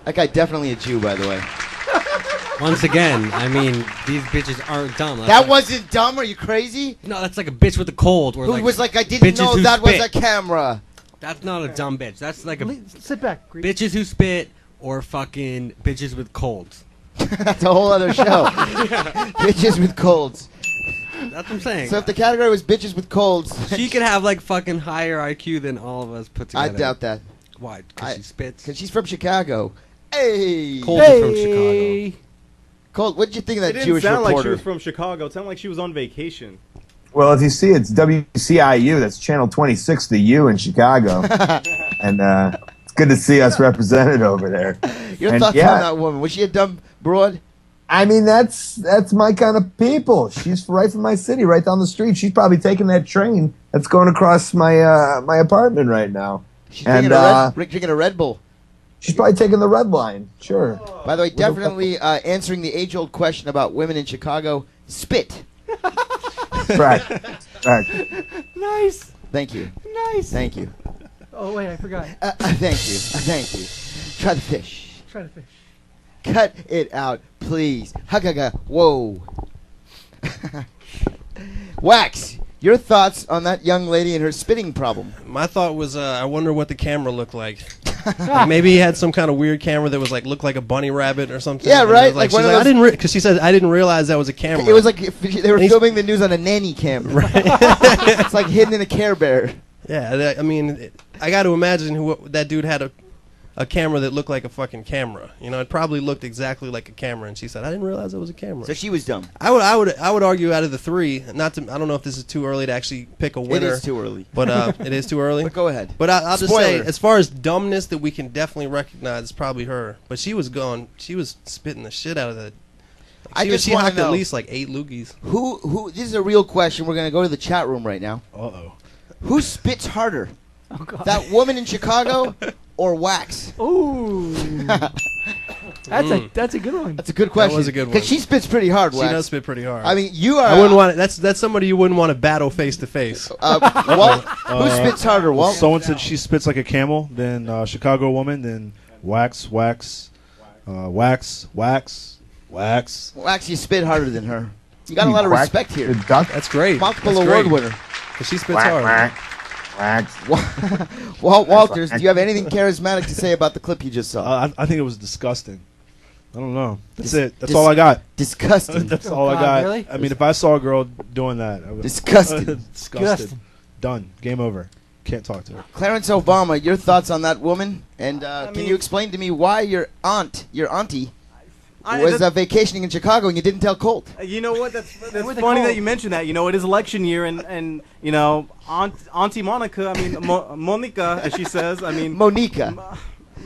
[SPEAKER 3] That guy definitely a Jew, by the way.
[SPEAKER 10] Once again, I mean, these bitches aren't dumb. That's
[SPEAKER 3] That
[SPEAKER 10] like-
[SPEAKER 3] wasn't dumb. Are you crazy?
[SPEAKER 10] No, that's like a bitch with a cold. Or
[SPEAKER 3] Who
[SPEAKER 10] like
[SPEAKER 3] was like, I didn't
[SPEAKER 10] bitches
[SPEAKER 3] know
[SPEAKER 10] who
[SPEAKER 3] that was
[SPEAKER 10] spit.
[SPEAKER 3] a camera.
[SPEAKER 10] That's not a dumb bitch. That's like a
[SPEAKER 4] sit back. Grease.
[SPEAKER 10] bitches who spit or fucking bitches with colds.
[SPEAKER 3] That's a whole other show. Bitches with colds.
[SPEAKER 10] That's what I'm saying.
[SPEAKER 3] So if the category was bitches with colds,
[SPEAKER 10] She could have like fucking higher IQ than all of us put
[SPEAKER 3] I
[SPEAKER 10] together.
[SPEAKER 3] doubt that.
[SPEAKER 10] Why? Because she spits.
[SPEAKER 3] Because she's from Chicago. Hey.
[SPEAKER 10] Cold is from Chicago.
[SPEAKER 3] Cold, what did you think of
[SPEAKER 5] It
[SPEAKER 3] that
[SPEAKER 5] didn't
[SPEAKER 3] Jewish
[SPEAKER 5] sound like she
[SPEAKER 3] reporter?
[SPEAKER 5] was from Chicago. It sounded like she was on vacation.
[SPEAKER 8] Well, if you see, it's WCIU. That's Channel 26, the U in Chicago. And it's good to see us represented over there.
[SPEAKER 3] Your
[SPEAKER 8] And
[SPEAKER 3] thoughts
[SPEAKER 8] yeah,
[SPEAKER 3] on that woman? Was she a dumb broad?
[SPEAKER 8] I mean, that's my kind of people. She's right from my city, right down the street. She's probably taking that train that's going across my my apartment right now.
[SPEAKER 3] She's drinking a Red Bull.
[SPEAKER 8] She's probably taking the red line. Sure.
[SPEAKER 3] By the way, definitely answering the age-old question about women in Chicago. Spit.
[SPEAKER 8] Correct. Correct.
[SPEAKER 4] Nice.
[SPEAKER 3] Thank you.
[SPEAKER 4] Nice.
[SPEAKER 3] Thank you.
[SPEAKER 4] Oh wait, I forgot.
[SPEAKER 3] Thank you. Thank you. Try the fish.
[SPEAKER 4] Try to fish.
[SPEAKER 3] Cut it out, please. Hagaga. Whoa. Wax, your thoughts on that young lady and her spitting problem?
[SPEAKER 9] My thought was, I wonder what the camera looked like. Like maybe he had some kind of weird camera that was like looked like a bunny rabbit or something.
[SPEAKER 3] Yeah,
[SPEAKER 9] And it
[SPEAKER 3] right?
[SPEAKER 9] was
[SPEAKER 3] Like
[SPEAKER 9] she's
[SPEAKER 3] one of
[SPEAKER 9] I
[SPEAKER 3] those-
[SPEAKER 9] didn't because she said I didn't realize that was a camera.
[SPEAKER 3] It was like if they were
[SPEAKER 9] And he's-
[SPEAKER 3] filming the news on a nanny cam. It's like hidden in a Care Bear.
[SPEAKER 9] Yeah, I mean, I got to imagine that dude had a camera that looked like a fucking camera. You know, it probably looked exactly like a camera. And she said, "I didn't realize it was a camera."
[SPEAKER 3] So she was dumb.
[SPEAKER 9] I would argue out of the three. I don't know if this is too early to actually pick a winner.
[SPEAKER 3] It is too early.
[SPEAKER 9] But it is too early.
[SPEAKER 3] But go ahead.
[SPEAKER 9] But I'll just
[SPEAKER 3] Spoiler.
[SPEAKER 9] say, as far as dumbness that we can definitely recognize, it's probably her. But she was spitting the shit out of that. She
[SPEAKER 3] wanna
[SPEAKER 9] hocked at
[SPEAKER 3] know,
[SPEAKER 9] least like 8 loogies.
[SPEAKER 3] Who? This is a real question. We're gonna go to the chat room right now.
[SPEAKER 6] Uh-oh.
[SPEAKER 3] Who spits harder?
[SPEAKER 4] Oh God.
[SPEAKER 3] That woman in Chicago or Wax?
[SPEAKER 4] Ooh. That's a good one.
[SPEAKER 3] That's a good question.
[SPEAKER 9] That was a good one.
[SPEAKER 3] Because she spits pretty hard,
[SPEAKER 9] She
[SPEAKER 3] Wax.
[SPEAKER 9] does spit pretty hard.
[SPEAKER 3] I mean, you are.
[SPEAKER 9] I wouldn't want it. That's somebody you wouldn't want to battle face to face.
[SPEAKER 3] Walt, who spits harder, Walt?
[SPEAKER 6] Someone said she spits like a camel, then Chicago woman, then wax. Wax,
[SPEAKER 3] Wax, you spit harder than her. You got a lot of
[SPEAKER 8] Quack.
[SPEAKER 3] respect here.
[SPEAKER 8] The duck.
[SPEAKER 9] That's great.
[SPEAKER 3] Multiple
[SPEAKER 9] That's
[SPEAKER 3] award
[SPEAKER 9] great.
[SPEAKER 3] winner.
[SPEAKER 9] 'Cause she spits
[SPEAKER 8] Quack,
[SPEAKER 9] hard.
[SPEAKER 8] quack, wax.
[SPEAKER 3] Walt Walters, do you have anything charismatic to say about the clip you just saw?
[SPEAKER 6] I think it was disgusting. I don't know. That's
[SPEAKER 3] Dis-
[SPEAKER 6] it. That's all I got.
[SPEAKER 3] Disgusting.
[SPEAKER 6] That's
[SPEAKER 4] Oh,
[SPEAKER 6] all I
[SPEAKER 4] God,
[SPEAKER 6] got.
[SPEAKER 4] really?
[SPEAKER 6] I mean, if I saw a girl doing that, I would
[SPEAKER 3] Disgusting.
[SPEAKER 6] disgusted.
[SPEAKER 4] Disgusting.
[SPEAKER 6] Done. Game over. Can't talk to her.
[SPEAKER 3] Clarence Obama, your thoughts on that woman? And can
[SPEAKER 5] mean-
[SPEAKER 3] you explain to me why your auntie,
[SPEAKER 5] I-
[SPEAKER 3] was
[SPEAKER 5] that-
[SPEAKER 3] vacationing in Chicago and you didn't tell Colt?
[SPEAKER 5] You know what? That's
[SPEAKER 4] Where they
[SPEAKER 5] funny
[SPEAKER 4] call?
[SPEAKER 5] that you mentioned that. You know, it is election year, and you know, Auntie Monica. I mean, Monica, as she says. I mean,
[SPEAKER 3] Monica.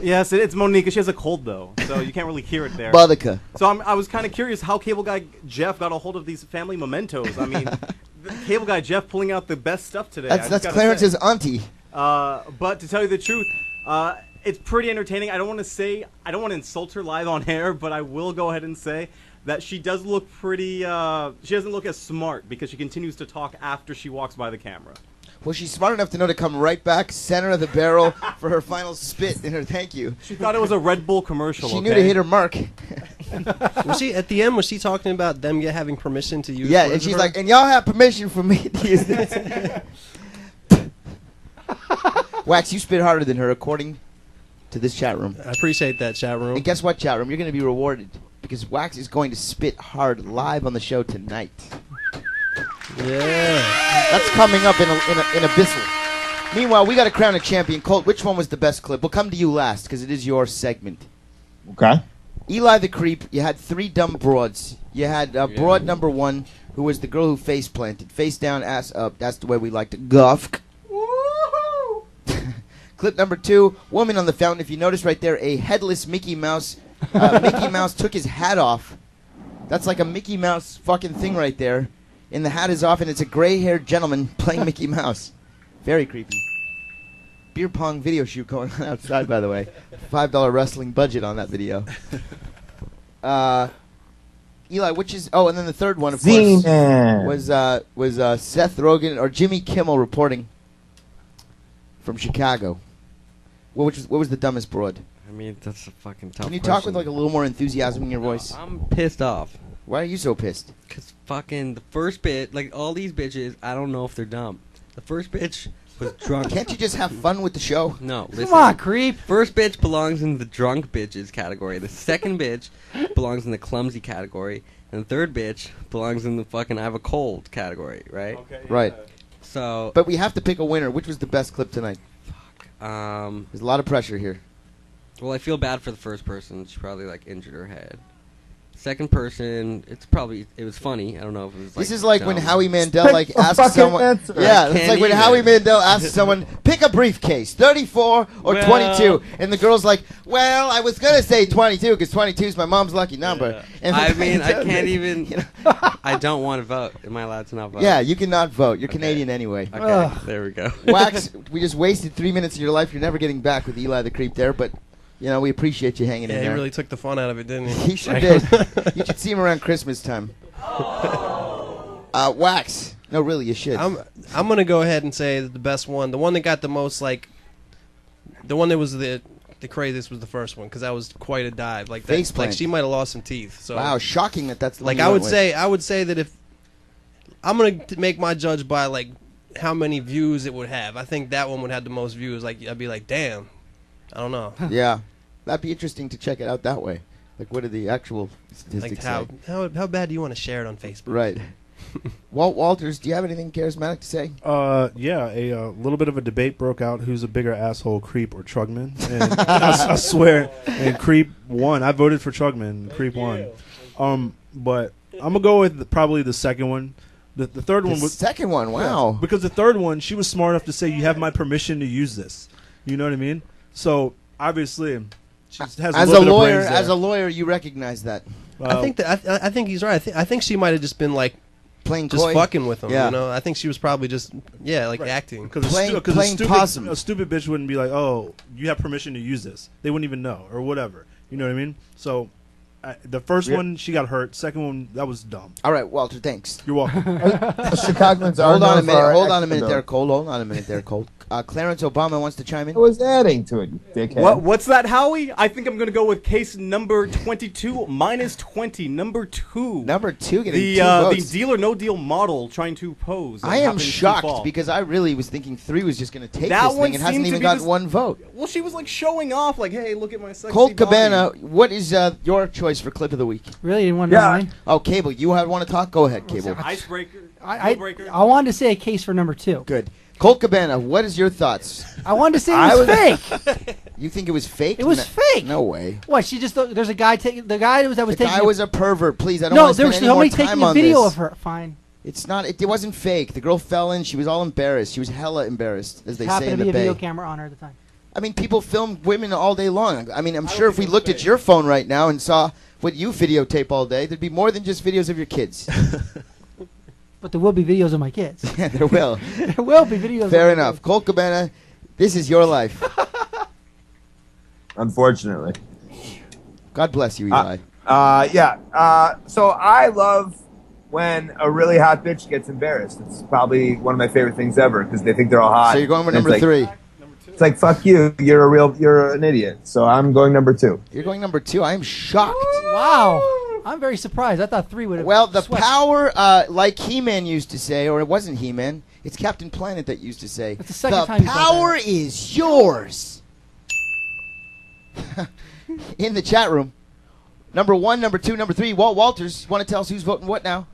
[SPEAKER 5] yes, it's Monica. She has a cold though, so you can't really hear it there.
[SPEAKER 3] Monica.
[SPEAKER 5] So I was kind of curious how cable guy Jeff got a hold of these family mementos. I mean, the cable guy Jeff pulling out the best stuff today. I just
[SPEAKER 3] That's
[SPEAKER 5] gotta
[SPEAKER 3] Clarence's
[SPEAKER 5] say.
[SPEAKER 3] auntie.
[SPEAKER 5] But to tell you the truth, it's pretty entertaining. I don't want to insult her live on air, but I will go ahead and say that she does look pretty. She doesn't look as smart because she continues to talk after she walks by the camera.
[SPEAKER 3] Well, she's smart enough to know to come right back, center of the barrel for her final spit in her thank you.
[SPEAKER 5] She thought it was a Red Bull commercial.
[SPEAKER 3] She knew to hit her mark.
[SPEAKER 9] Was she at the end? Was she talking about them having permission to use?
[SPEAKER 3] Yeah,
[SPEAKER 9] footage
[SPEAKER 3] and she's
[SPEAKER 9] of her?
[SPEAKER 3] like, and y'all have permission for me to use this. Wax, you spit harder than her, according to this chat room.
[SPEAKER 9] I appreciate that, chat room.
[SPEAKER 3] And guess what, chat room? You're going to be rewarded because Wax is going to spit hard live on the show tonight.
[SPEAKER 9] Yeah.
[SPEAKER 3] That's coming up in Abyssal. Meanwhile, we got to crown a champion. Colt, which one was the best clip? We'll come to you last because it is your segment.
[SPEAKER 8] Okay.
[SPEAKER 3] Eli the Creep, you had 3 dumb broads. You had broad number 1, who was the girl who face planted. Face down, ass up. That's the way we like to guff. Clip number 2, woman on the fountain. If you notice right there, a headless Mickey Mouse. Mickey Mouse took his hat off. That's like a Mickey Mouse fucking thing right there. And the hat is off, and it's a gray-haired gentleman playing Mickey Mouse. Very creepy. Beer pong video shoot going on outside, by the way. $5 wrestling budget on that video. Eli, which is... Oh, and then the third one, of course, was Seth Rogen or Jimmy Kimmel reporting from Chicago. What was the dumbest broad?
[SPEAKER 10] I mean, that's a fucking tough
[SPEAKER 3] Can you
[SPEAKER 10] question.
[SPEAKER 3] talk with like a little more enthusiasm in your voice?
[SPEAKER 10] I'm pissed off.
[SPEAKER 3] Why are you so pissed?
[SPEAKER 10] Because fucking the first bit, like all these bitches, I don't know if they're dumb. The first bitch was drunk.
[SPEAKER 3] Can't you just have fun with the show?
[SPEAKER 10] No, listen.
[SPEAKER 4] Come on, creep.
[SPEAKER 10] First bitch belongs in the drunk bitches category. The second bitch belongs in the clumsy category. And the third bitch belongs in the fucking I have a cold category, right?
[SPEAKER 5] Okay.
[SPEAKER 3] Right.
[SPEAKER 10] So.
[SPEAKER 3] But we have to pick a winner. Which was the best clip tonight? There's a lot of pressure here.
[SPEAKER 10] Well, I feel bad for the first person. She probably like injured her head. Second person, it was funny. I don't know if it was like
[SPEAKER 3] This is like
[SPEAKER 10] dumb.
[SPEAKER 3] when Howie Mandel like asks someone.
[SPEAKER 8] answer.
[SPEAKER 3] Yeah, it's like when Howie Mandel asks someone, pick a briefcase, 34 or 22, and the girl's like, well, I was gonna say 22 because 22 is my mom's lucky number.
[SPEAKER 10] Yeah.
[SPEAKER 3] And
[SPEAKER 10] I mean, I can't even. You know, I don't want to vote. Am I allowed to not vote?
[SPEAKER 3] Yeah, you cannot vote. You're
[SPEAKER 10] Okay.
[SPEAKER 3] Canadian anyway.
[SPEAKER 10] Okay, there we go.
[SPEAKER 3] Wax, we just wasted 3 minutes of your life. You're never getting back with Eli the Creep there, but. You know, we appreciate you hanging in
[SPEAKER 9] Yeah,
[SPEAKER 3] there.
[SPEAKER 9] he really took the fun out of it, didn't he?
[SPEAKER 3] He sure did. You should see him around Christmas time. Wax. No, really, you should.
[SPEAKER 9] I'm gonna go ahead and say that the best one, the one that got the most like, the one that was the craziest was the first one because that was quite a dive. Like that,
[SPEAKER 3] Face
[SPEAKER 9] like
[SPEAKER 3] plant.
[SPEAKER 9] she might have lost some teeth. So
[SPEAKER 3] Wow, shocking that that's the
[SPEAKER 9] like
[SPEAKER 3] one you went with.
[SPEAKER 9] I would say that if I'm gonna make my judge by like how many views it would have. I think that one would have the most views. Like I'd be like, damn, I don't know.
[SPEAKER 3] Yeah, that'd be interesting to check it out that way. Like, what are the actual statistics
[SPEAKER 9] Like
[SPEAKER 3] say?
[SPEAKER 9] how bad do you want to share it on Facebook?
[SPEAKER 3] Right. Walt Walters, do you have anything charismatic to say?
[SPEAKER 6] Yeah, a little bit of a debate broke out who's a bigger asshole, Creep or Trugman. And I swear, and Creep won. I voted for Trugman. Creep won. But I'm gonna go with probably the second one. The third one was
[SPEAKER 3] second one. Wow.
[SPEAKER 6] Yeah, because the third one, she was smart enough to say, "You have my permission to use this." You know what I mean? So obviously, she has
[SPEAKER 3] as
[SPEAKER 6] a
[SPEAKER 3] a
[SPEAKER 6] little
[SPEAKER 3] lawyer,
[SPEAKER 6] bit of brains there.
[SPEAKER 3] you recognize that.
[SPEAKER 9] I think that I think he's right. I think she might have just been like
[SPEAKER 3] playing
[SPEAKER 9] just
[SPEAKER 3] coy?
[SPEAKER 9] fucking with him.
[SPEAKER 3] Yeah.
[SPEAKER 9] You know, I think she was probably just acting.
[SPEAKER 6] Because a stupid bitch wouldn't be like, "Oh, you have permission to use this." They wouldn't even know or whatever. You know what I mean? So. The first one, she got hurt. Second one, that was dumb.
[SPEAKER 3] All right, Walter, thanks.
[SPEAKER 6] You're welcome.
[SPEAKER 8] Chicagoans are
[SPEAKER 3] Hold on a
[SPEAKER 8] known for
[SPEAKER 3] minute.
[SPEAKER 8] our
[SPEAKER 3] Hold on a minute
[SPEAKER 8] extra
[SPEAKER 3] there, Cole. Hold on a minute there, Cole. Clarence Obama wants to chime in.
[SPEAKER 8] I was adding to it, you dickhead.
[SPEAKER 5] What's that, Howie? I think I'm going to go with case number 22 minus 20. Number 2.
[SPEAKER 3] Number 2 getting
[SPEAKER 5] the
[SPEAKER 3] 2 votes.
[SPEAKER 5] the deal or no deal model trying to pose.
[SPEAKER 3] I am shocked because I really was thinking 3 was just going to take this thing. It hasn't even gotten one vote.
[SPEAKER 5] Well, she was like showing off, like, "Hey, look at my sexy
[SPEAKER 3] Colt
[SPEAKER 5] body."
[SPEAKER 3] Cabana, what is your choice for clip of the week?
[SPEAKER 4] Really, you want to know mine?
[SPEAKER 3] Oh, Cable, you want to talk? Go ahead, Cable.
[SPEAKER 5] Icebreaker.
[SPEAKER 4] I wanted to say a case for number 2.
[SPEAKER 3] Good. Colt Cabana, what is your thoughts?
[SPEAKER 4] I wanted to say it was fake.
[SPEAKER 3] You think it was fake?
[SPEAKER 4] It was fake.
[SPEAKER 3] No way.
[SPEAKER 4] What? She just there's a guy taking the guy that was
[SPEAKER 3] The
[SPEAKER 4] taking.
[SPEAKER 3] guy was a pervert. Please, I don't
[SPEAKER 4] no,
[SPEAKER 3] want to
[SPEAKER 4] there was
[SPEAKER 3] spend any more
[SPEAKER 4] somebody
[SPEAKER 3] time
[SPEAKER 4] taking a
[SPEAKER 3] on
[SPEAKER 4] video
[SPEAKER 3] this.
[SPEAKER 4] of her. Fine.
[SPEAKER 3] It's not. It wasn't fake. The girl fell in. She was all embarrassed. She was hella embarrassed, as they
[SPEAKER 4] Happened
[SPEAKER 3] say in
[SPEAKER 4] to
[SPEAKER 3] the
[SPEAKER 4] be a video
[SPEAKER 3] Bay.
[SPEAKER 4] camera on her at the time.
[SPEAKER 3] I mean, people film women all day long. I mean, I'm sure if we looked at your phone right now and saw what you videotape all day, there'd be more than just videos of your kids.
[SPEAKER 4] But there will be videos of my kids.
[SPEAKER 3] Yeah, there will.
[SPEAKER 4] There will be videos.
[SPEAKER 3] Fair
[SPEAKER 4] of my
[SPEAKER 3] enough.
[SPEAKER 4] kids.
[SPEAKER 3] Colt Cabana, this is your life.
[SPEAKER 8] Unfortunately.
[SPEAKER 3] God bless you, Eli.
[SPEAKER 8] So I love when a really hot bitch gets embarrassed. It's probably one of my favorite things ever because they think they're all hot.
[SPEAKER 3] So you're going with
[SPEAKER 8] And
[SPEAKER 3] number
[SPEAKER 8] it's
[SPEAKER 3] 3.
[SPEAKER 8] like, it's like, fuck you. You're an idiot. So I'm going number 2.
[SPEAKER 3] You're going number 2. I am shocked.
[SPEAKER 4] Wow. I'm very surprised. I thought 3 would have.
[SPEAKER 3] Well, the
[SPEAKER 4] swept.
[SPEAKER 3] power, like He-Man used to say, or it wasn't He-Man, it's Captain Planet that used to say,
[SPEAKER 4] That's the second time you said
[SPEAKER 3] power
[SPEAKER 4] that.
[SPEAKER 3] is yours. In the chat room. Number 1, number 2, number 3. Walt Walters, want to tell us who's voting what now?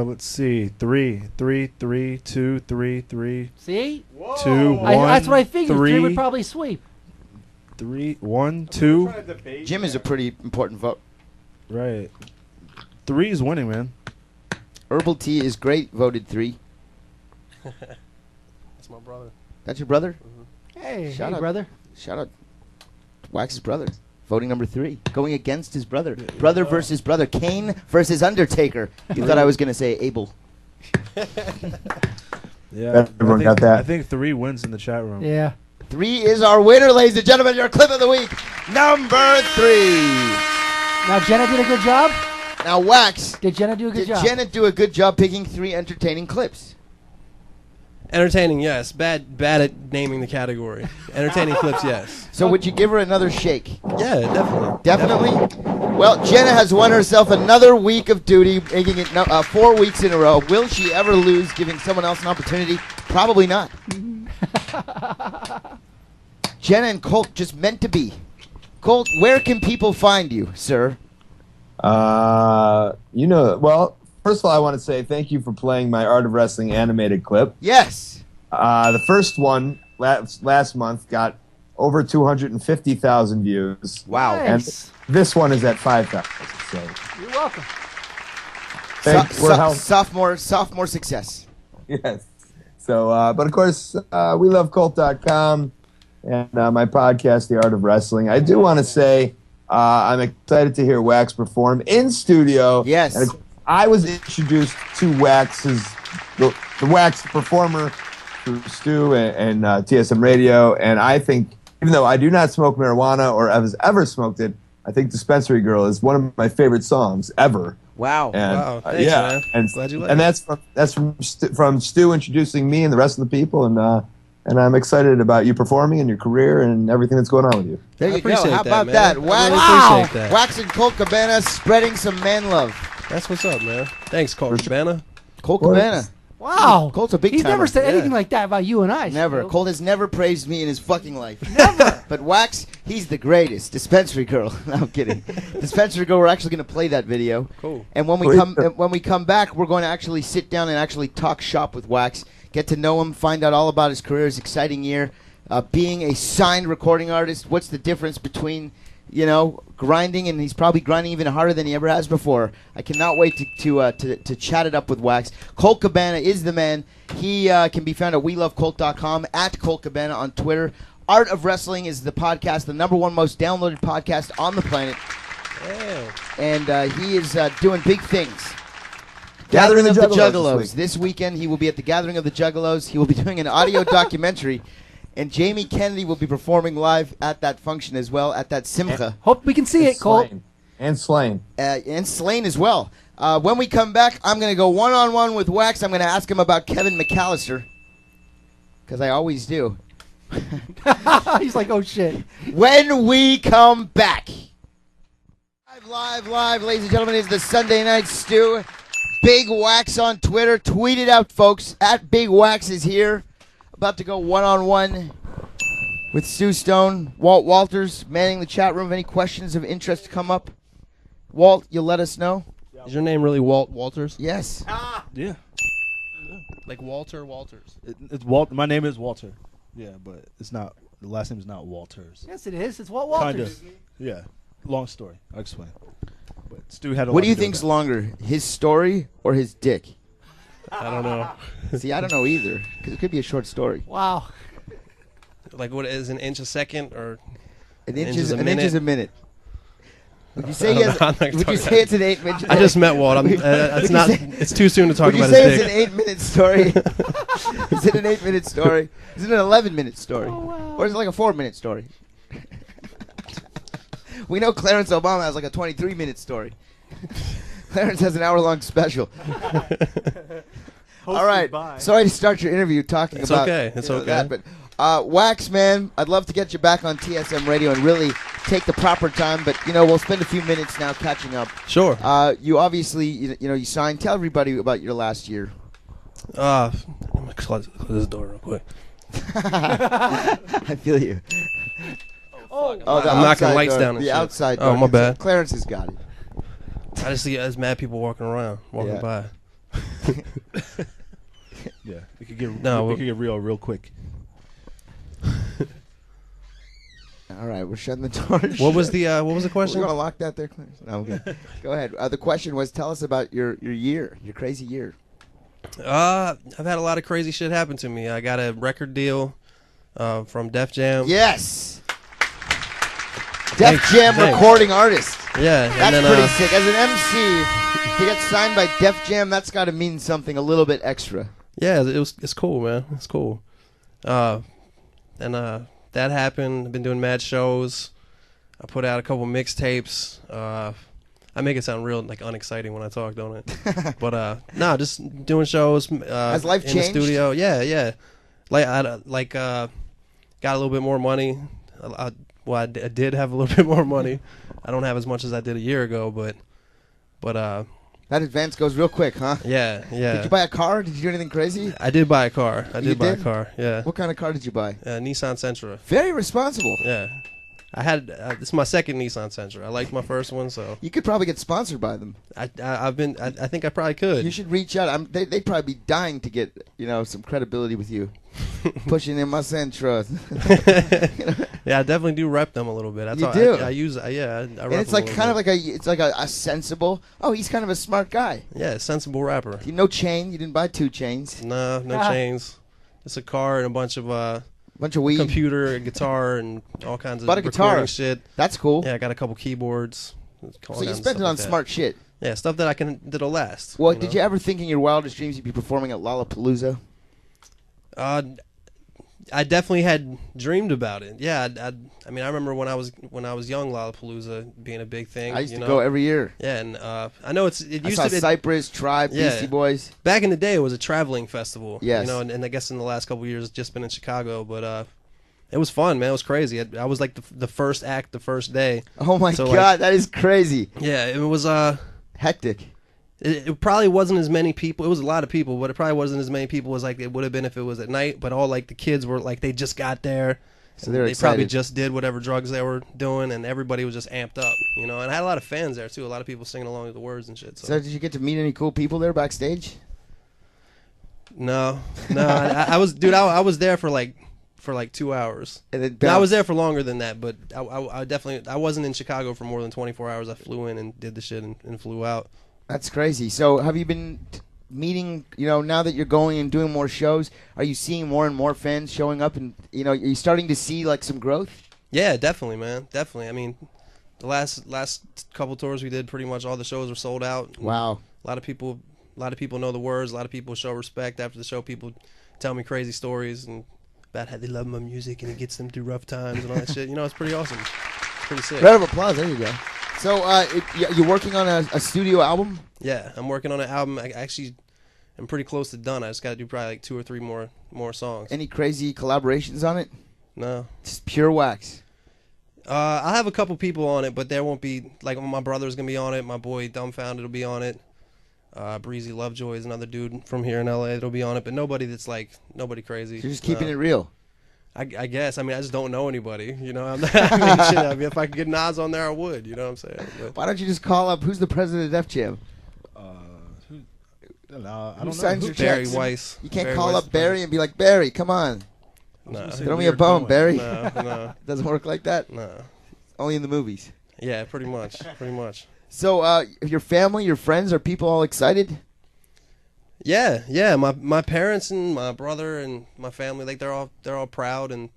[SPEAKER 6] Let's see. 3, 2, 3.
[SPEAKER 4] See?
[SPEAKER 6] 2, 1.
[SPEAKER 4] That's what I figured.
[SPEAKER 6] 3
[SPEAKER 4] 3 would probably sweep.
[SPEAKER 6] 3, 1, 2.
[SPEAKER 3] Jim is a pretty important vote.
[SPEAKER 6] Right. 3 is winning, man.
[SPEAKER 3] Herbal Tea is great, voted 3.
[SPEAKER 9] That's my brother.
[SPEAKER 3] That's your brother?
[SPEAKER 4] Mm-hmm. Hey,
[SPEAKER 3] Shout
[SPEAKER 4] hey,
[SPEAKER 3] out.
[SPEAKER 4] brother.
[SPEAKER 3] Shout out Wax's brother. Voting number 3. Going against his brother. Brother versus brother. Kane versus Undertaker. You thought I was going to say Abel.
[SPEAKER 6] Yeah,
[SPEAKER 8] Everyone got that.
[SPEAKER 6] I think 3 wins in the chat room.
[SPEAKER 4] Yeah.
[SPEAKER 3] 3 is our winner, ladies and gentlemen. Your clip of the week, number 3.
[SPEAKER 4] Now, Jenna did a good job?
[SPEAKER 3] Now, Wax.
[SPEAKER 4] Did Jenna do a good
[SPEAKER 3] Did
[SPEAKER 4] job?
[SPEAKER 3] Jenna do a good job picking 3 entertaining clips?
[SPEAKER 9] Entertaining, yes. Bad at naming the category. Entertaining clips, yes.
[SPEAKER 3] So would you give her another shake?
[SPEAKER 9] Yeah, definitely.
[SPEAKER 3] Definitely? Well, Jenna has won herself another week of duty, making it 4 weeks in a row. Will she ever lose, giving someone else an opportunity? Probably not. Jenna and Colt just meant to be. Colt, where can people find you, sir?
[SPEAKER 8] Well, first of all, I want to say thank you for playing my Art of Wrestling animated clip.
[SPEAKER 3] Yes.
[SPEAKER 8] The first one last month got over 250,000 views.
[SPEAKER 3] Wow.
[SPEAKER 4] Nice.
[SPEAKER 8] And this one is at 5,000. So
[SPEAKER 4] You're welcome.
[SPEAKER 3] Sophomore success.
[SPEAKER 8] Yes. So, but of course, we love Colt.com and my podcast, The Art of Wrestling. I do want to say I'm excited to hear Wax perform in studio.
[SPEAKER 3] Yes.
[SPEAKER 8] And I was introduced to Wax's, the Wax performer through Stu and TSM Radio. And I think, even though I do not smoke marijuana or have ever smoked it, I think Dispensary Girl is one of my favorite songs ever.
[SPEAKER 3] Wow.
[SPEAKER 8] And,
[SPEAKER 9] Wow, thanks,
[SPEAKER 8] yeah,
[SPEAKER 9] man.
[SPEAKER 8] and
[SPEAKER 9] Glad you like
[SPEAKER 8] and
[SPEAKER 9] it.
[SPEAKER 8] that's from Stu introducing me and the rest of the people, and I'm excited about you performing and your career and everything that's going on with you.
[SPEAKER 3] There
[SPEAKER 9] I
[SPEAKER 3] you go.
[SPEAKER 9] appreciate
[SPEAKER 3] How
[SPEAKER 9] that,
[SPEAKER 3] about
[SPEAKER 9] man.
[SPEAKER 3] that?
[SPEAKER 9] I
[SPEAKER 3] Wax,
[SPEAKER 9] really appreciate that.
[SPEAKER 3] Wax and Colt Cabana spreading some man love.
[SPEAKER 9] That's what's up, man. Thanks, Colt Cabana.
[SPEAKER 3] Colt Cabana.
[SPEAKER 4] Wow.
[SPEAKER 3] Colt's a big
[SPEAKER 4] He's
[SPEAKER 3] timer.
[SPEAKER 4] never said anything
[SPEAKER 3] Yeah.
[SPEAKER 4] like that about you and I.
[SPEAKER 3] Never.
[SPEAKER 4] Stu.
[SPEAKER 3] Colt has never praised me in his fucking life. Never. But Wax, he's the greatest. Dispensary Girl. No, I'm kidding. Dispensary Girl. We're actually going to play that video.
[SPEAKER 9] Cool.
[SPEAKER 3] And when we come back, we're going to actually sit down and actually talk shop with Wax, get to know him, find out all about his career, his exciting year, being a signed recording artist. What's the difference between, grinding, and he's probably grinding even harder than he ever has before. I cannot wait to chat it up with Wax. Colt Cabana is the man. He can be found at WeLoveColt.com, at Colt Cabana on Twitter. Art of Wrestling is the podcast, the #1 most downloaded podcast on the planet. And he is doing big things. Gathering of the Juggalos. This weekend he will be at the Gathering of the Juggalos. He will be doing an audio documentary. And Jamie Kennedy will be performing live at that function as well, at that Simcha.
[SPEAKER 4] Hope we can see it, Colt.
[SPEAKER 8] And Slain.
[SPEAKER 3] And Slain as well. When we come back, I'm going to go one-on-one with Wax. I'm going to ask him about Kevin McAllister. Because I always do.
[SPEAKER 4] He's like, oh, shit.
[SPEAKER 3] When we come back. Live, ladies and gentlemen, is the Sunday Nite Stu. Big Wax on Twitter. Tweet it out, folks. At Big Wax is here. About to go one-on-one with Stu Stone. Walt Walters manning the chat room. Any questions of interest come up? Walt, you'll let us know?
[SPEAKER 9] Is your name really Walt Walters?
[SPEAKER 3] Yes.
[SPEAKER 6] Yeah.
[SPEAKER 9] Like Walter Walters.
[SPEAKER 6] It's Walt. My name is Walter. Yeah, but it's not. The last name is not Walters.
[SPEAKER 4] Yes, it is. It's Walt Walters.
[SPEAKER 6] Kinda. Yeah. Long story. I'll explain. But Stu had a
[SPEAKER 3] What
[SPEAKER 6] lot
[SPEAKER 3] do you
[SPEAKER 6] to do
[SPEAKER 3] think's
[SPEAKER 6] with
[SPEAKER 3] longer, his story or his dick?
[SPEAKER 9] I don't know.
[SPEAKER 3] See, I don't know either, because it could be a short story.
[SPEAKER 4] Wow.
[SPEAKER 9] Like what is an inch a second or
[SPEAKER 3] An inch
[SPEAKER 9] inch
[SPEAKER 3] is
[SPEAKER 9] a
[SPEAKER 3] a
[SPEAKER 9] minute?
[SPEAKER 3] minute. Would you
[SPEAKER 9] I
[SPEAKER 3] say
[SPEAKER 9] don't know. I'm not
[SPEAKER 3] would you
[SPEAKER 9] talking
[SPEAKER 3] say it's an
[SPEAKER 9] about-
[SPEAKER 3] 8 minute?
[SPEAKER 9] I just met Walt. It's too soon to talk
[SPEAKER 3] Would you
[SPEAKER 9] about
[SPEAKER 3] say
[SPEAKER 9] his
[SPEAKER 3] it's
[SPEAKER 9] dick.
[SPEAKER 3] an 8-minute story? Is it an 8-minute story? Is it an 11-minute story? Or is it like a 4-minute story? We know Clarence Obama has like a 23-minute story. Clarence has an hour-long special. All right. Sorry to start your interview talking
[SPEAKER 9] It's
[SPEAKER 3] about
[SPEAKER 9] okay. It's okay.
[SPEAKER 3] that, but Wax, man, I'd love to get you back on TSM Radio and really take the proper time, but we'll spend a few minutes now catching up.
[SPEAKER 9] Sure.
[SPEAKER 3] You obviously, you signed. Tell everybody about your last year.
[SPEAKER 9] I'm gonna close this door real quick.
[SPEAKER 3] I feel you.
[SPEAKER 9] I'm
[SPEAKER 3] the
[SPEAKER 9] knocking
[SPEAKER 3] outside
[SPEAKER 9] lights
[SPEAKER 3] door.
[SPEAKER 9] down and
[SPEAKER 3] The
[SPEAKER 9] shit.
[SPEAKER 3] outside
[SPEAKER 9] Oh,
[SPEAKER 3] door.
[SPEAKER 9] my bad.
[SPEAKER 3] Clarence has got it.
[SPEAKER 9] I just see there's mad people walking
[SPEAKER 3] Yeah.
[SPEAKER 9] by.
[SPEAKER 6] Yeah, it could get
[SPEAKER 9] No,
[SPEAKER 6] it could get real quick.
[SPEAKER 3] All right, we're shutting the door.
[SPEAKER 9] What was the question?
[SPEAKER 3] We're gonna lock that there, Clarence. No, okay. Go ahead. The question was, tell us about your year, your crazy year.
[SPEAKER 9] I've had a lot of crazy shit happen to me. I got a record deal from Def Jam.
[SPEAKER 3] Yes. Def Jam recording artist.
[SPEAKER 9] Yeah,
[SPEAKER 3] that's pretty sick. As an MC, to get signed by Def Jam, that's got to mean something a little bit extra.
[SPEAKER 9] Yeah, it's cool, man. It's cool. That happened. I've been doing mad shows. I put out a couple mixtapes. I make it sound real like unexciting when I talk, don't it? But no, just doing shows.
[SPEAKER 3] Has life
[SPEAKER 9] in
[SPEAKER 3] changed?
[SPEAKER 9] the studio? Yeah. Like got a little bit more money. I did have a little bit more money. I don't have as much as I did a year ago, but
[SPEAKER 3] that advance goes real quick, huh?
[SPEAKER 9] Yeah.
[SPEAKER 3] Did you buy a car? Did you do anything crazy?
[SPEAKER 9] I did buy a car.
[SPEAKER 3] You
[SPEAKER 9] buy a
[SPEAKER 3] did?
[SPEAKER 9] car. Yeah.
[SPEAKER 3] What kind of car did you buy?
[SPEAKER 9] Nissan Sentra.
[SPEAKER 3] Very responsible.
[SPEAKER 9] Yeah. I had this is my second Nissan Sentra. I liked my first one, so
[SPEAKER 3] you could probably get sponsored by them.
[SPEAKER 9] I think I probably could.
[SPEAKER 3] You should reach out. They'd probably be dying to get some credibility with you. Pushing in my Sentra.
[SPEAKER 9] Yeah, I definitely do rep them a little bit.
[SPEAKER 3] You do.
[SPEAKER 9] I use I rep
[SPEAKER 3] and it's
[SPEAKER 9] them
[SPEAKER 3] like
[SPEAKER 9] a
[SPEAKER 3] kind
[SPEAKER 9] little
[SPEAKER 3] of like a sensible. Oh, he's kind of a smart guy.
[SPEAKER 9] Yeah, sensible rapper.
[SPEAKER 3] No chain. You didn't buy 2 chains.
[SPEAKER 9] No chains. Just a car and a bunch of
[SPEAKER 3] weed,
[SPEAKER 9] computer, and guitar, and all kinds of
[SPEAKER 3] bought a guitar
[SPEAKER 9] shit.
[SPEAKER 3] That's cool.
[SPEAKER 9] Yeah, I got a couple keyboards.
[SPEAKER 3] So you spent it on smart shit.
[SPEAKER 9] Yeah, stuff that'll last.
[SPEAKER 3] Well, did you ever think in your wildest dreams you'd be performing at Lollapalooza?
[SPEAKER 9] I definitely had dreamed about it. Yeah, I mean, I remember when I was young, Lollapalooza being a big thing.
[SPEAKER 3] I used to go every year.
[SPEAKER 9] Yeah, and I know it used
[SPEAKER 3] to be Cypress, Tribe,
[SPEAKER 9] yeah.
[SPEAKER 3] Beastie Boys.
[SPEAKER 9] Back in the day, it was a traveling festival.
[SPEAKER 3] Yes.
[SPEAKER 9] And I guess in the last couple of years, it's just been in Chicago, but it was fun, man. It was crazy. I was like the first act the first day.
[SPEAKER 3] Oh my God, that is crazy.
[SPEAKER 9] Yeah, it was
[SPEAKER 3] hectic.
[SPEAKER 9] It probably wasn't as many people. It was a lot of people, but it probably wasn't as many people as like it would have been if it was at night. But all like the kids were like they just got there,
[SPEAKER 3] so they
[SPEAKER 9] probably just did whatever drugs they were doing, and everybody was just amped up, And I had a lot of fans there too. A lot of people singing along with the words and shit.
[SPEAKER 3] So did you get to meet any cool people there backstage?
[SPEAKER 9] No. I was there for like 2 hours. And I was there for longer than that, but I definitely wasn't in Chicago for more than 24 hours. I flew in and did the shit and flew out.
[SPEAKER 3] That's crazy. So have you been meeting, now that you're going and doing more shows, are you seeing more and more fans showing up and, are you starting to see like some growth?
[SPEAKER 9] Yeah, definitely, man. Definitely. I mean, the last couple tours we did, pretty much all the shows were sold out.
[SPEAKER 3] Wow.
[SPEAKER 9] A lot of people know the words. A lot of people show respect after the show. People tell me crazy stories and about how they love my music and it gets them through rough times and all that shit. It's pretty awesome. It's pretty sick.
[SPEAKER 3] Round of applause. There you go. So, you're working on a studio album?
[SPEAKER 9] Yeah, I'm working on an album. I'm pretty close to done. I just got to do probably like 2 or 3 more songs.
[SPEAKER 3] Any crazy collaborations on it?
[SPEAKER 9] No.
[SPEAKER 3] Just pure wax.
[SPEAKER 9] I'll have a couple people on it, but there won't be, like, my brother's going to be on it. My boy Dumbfounded will be on it. Breezy Lovejoy is another dude from here in L.A. that'll be on it, but nobody crazy.
[SPEAKER 3] You're just keeping it real.
[SPEAKER 9] I guess. I mean, I just don't know anybody. Shit. I mean, if I could get Nas on there, I would. You know what I'm saying? But
[SPEAKER 3] why don't you just call up? Who's the president of Def Jam?
[SPEAKER 6] I don't know.
[SPEAKER 3] Signs your
[SPEAKER 9] Barry
[SPEAKER 3] checks?
[SPEAKER 9] Weiss.
[SPEAKER 3] You can't
[SPEAKER 9] Barry
[SPEAKER 3] call
[SPEAKER 9] Weiss
[SPEAKER 3] up Barry and be like, Barry, come on.
[SPEAKER 9] No.
[SPEAKER 3] Throw me a bone, Barry.
[SPEAKER 9] No.
[SPEAKER 3] It doesn't work like that?
[SPEAKER 9] No.
[SPEAKER 3] Only in the movies.
[SPEAKER 9] Yeah, pretty much.
[SPEAKER 3] So, your family, your friends, are people all excited?
[SPEAKER 9] Yeah. My parents and my brother and my family, like they're all proud and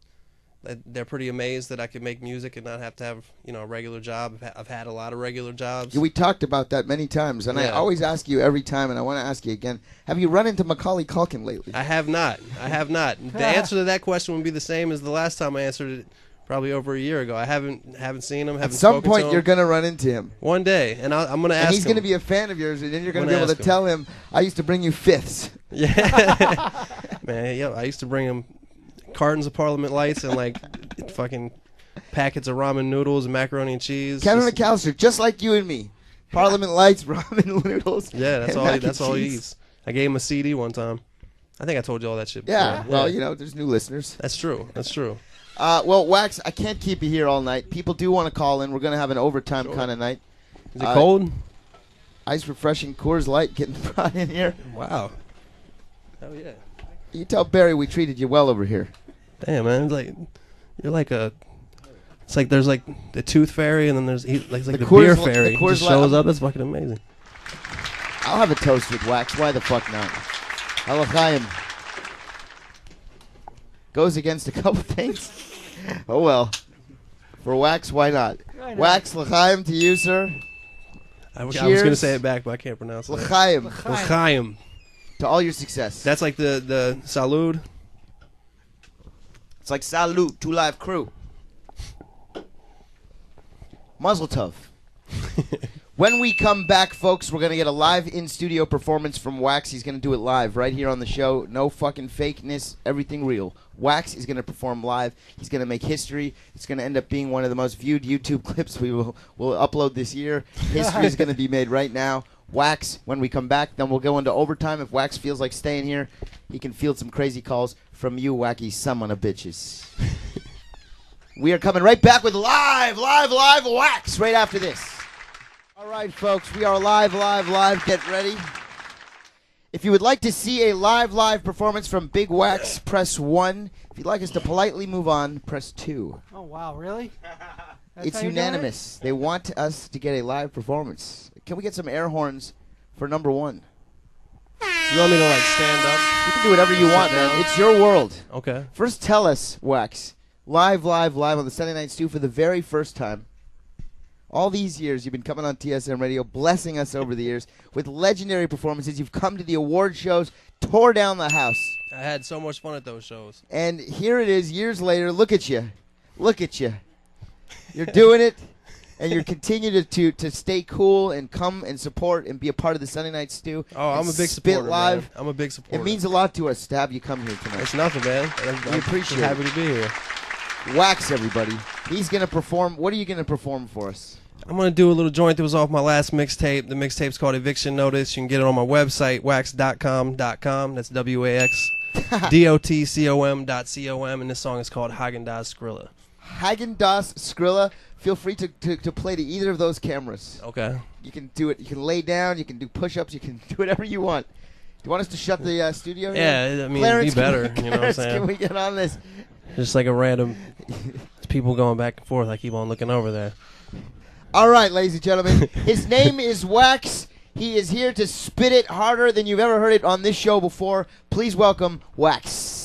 [SPEAKER 9] they're pretty amazed that I could make music and not have to have a regular job. I've had a lot of regular jobs.
[SPEAKER 3] Yeah, we talked about that many times, and I always ask you every time, and I want to ask you again: have you run into Macaulay Culkin lately?
[SPEAKER 9] I have not. The answer to that question would be the same as the last time I answered it. Probably over a year ago. I haven't seen him.
[SPEAKER 3] At some point, you're gonna run into him
[SPEAKER 9] one day, and I'm gonna ask him.
[SPEAKER 3] And he's gonna be a fan of yours, and then you're gonna be able to tell him, "I used to bring you fifths."
[SPEAKER 9] Yeah, man. I used to bring him cartons of Parliament Lights and like fucking packets of ramen noodles and macaroni and cheese.
[SPEAKER 3] Kevin McAllister, just like you and me, Parliament Lights, ramen noodles.
[SPEAKER 9] Yeah, that's all he eats. I gave him a CD one time. I think I told you all that shit before.
[SPEAKER 3] Yeah, well, there's new listeners.
[SPEAKER 9] That's true.
[SPEAKER 3] Well, Wax, I can't keep you here all night. People do want to call in. We're going to have an overtime kind of night.
[SPEAKER 9] Is it cold?
[SPEAKER 3] Ice refreshing Coors Light getting brought in here.
[SPEAKER 9] Wow. Hell yeah.
[SPEAKER 3] You tell Barry we treated you well over here.
[SPEAKER 9] Damn, man. You're like it's like there's like the Tooth Fairy and then there's the beer fairy. He just shows up. That's fucking amazing.
[SPEAKER 3] I'll have a toast with Wax. Why the fuck not? Alachaim. goes against a couple things. Oh well. For Wax, why not?
[SPEAKER 4] Why not?
[SPEAKER 3] Wax, l'chaim to you, sir.
[SPEAKER 9] I was going to say it back, but I can't pronounce it.
[SPEAKER 3] L'chaim.
[SPEAKER 9] L'chaim.
[SPEAKER 3] To all your success.
[SPEAKER 9] That's like the salud.
[SPEAKER 3] It's like salute to live crew. Mazel tov. When we come back, folks, we're going to get a live in-studio performance from Wax. He's going to do it live right here on the show. No fucking fakeness, everything real. Wax is going to perform live. He's going to make history. It's going to end up being one of the most viewed YouTube clips we will upload this year. History is going to be made right now. Wax, when we come back, then we'll go into overtime. If Wax feels like staying here, he can field some crazy calls from you, wacky son of bitches. We are coming right back with live Wax right after this. All right, folks, we are live. Get ready. If you would like to see a live performance from Big Wax, press 1. If you'd like us to politely move on, press 2.
[SPEAKER 4] Oh, wow, really? That's
[SPEAKER 3] It's
[SPEAKER 4] how you're doing it?
[SPEAKER 3] unanimous. They want us to get a live performance. Can we get some air horns for number 1?
[SPEAKER 9] You want me to, like, stand up?
[SPEAKER 3] You can do whatever you want, man. It's your world.
[SPEAKER 9] Okay.
[SPEAKER 3] First, tell us, Wax, live on the Sunday Nite Stu for the very first time. All these years, you've been coming on TSM Radio, blessing us over the years with legendary performances. You've come to the award shows, tore down the house.
[SPEAKER 9] I had so much fun at those shows.
[SPEAKER 3] And here it is, years later. Look at you. Look at you. You're doing it, and you're continuing to stay cool and come and support and be a part of the Sunday Nite Stu.
[SPEAKER 9] Oh, I'm a big
[SPEAKER 3] Spit
[SPEAKER 9] supporter,
[SPEAKER 3] live.
[SPEAKER 9] man. I'm a big supporter.
[SPEAKER 3] It means a lot to us to have you come here tonight.
[SPEAKER 9] It's nothing, man.
[SPEAKER 3] We appreciate it.
[SPEAKER 9] Happy to be here.
[SPEAKER 3] Wax, everybody. He's going to perform. What are you going to perform for us?
[SPEAKER 9] I'm going to do a little joint that was off my last mixtape. The mixtape's called Eviction Notice. You can get it on my website, wax.com. That's WAX.DOTCOM.com. And this song is called Haagen-Dazs Skrilla.
[SPEAKER 3] Haagen-Dazs Skrilla. Feel free to play to either of those cameras.
[SPEAKER 9] Okay.
[SPEAKER 3] You can do it. You can lay down. You can do push-ups. You can do whatever you want. Do you want us to shut the studio here?
[SPEAKER 9] Yeah, I mean,
[SPEAKER 3] Clarence,
[SPEAKER 9] be better.
[SPEAKER 3] Can we,
[SPEAKER 9] You know what I'm
[SPEAKER 3] Clarence,
[SPEAKER 9] saying?
[SPEAKER 3] Can we get on this?
[SPEAKER 9] Just like a random people going back and forth. I keep on looking over there.
[SPEAKER 3] All right, ladies and gentlemen. His name is Wax. He is here to spit it harder than you've ever heard it on this show before. Please welcome Wax.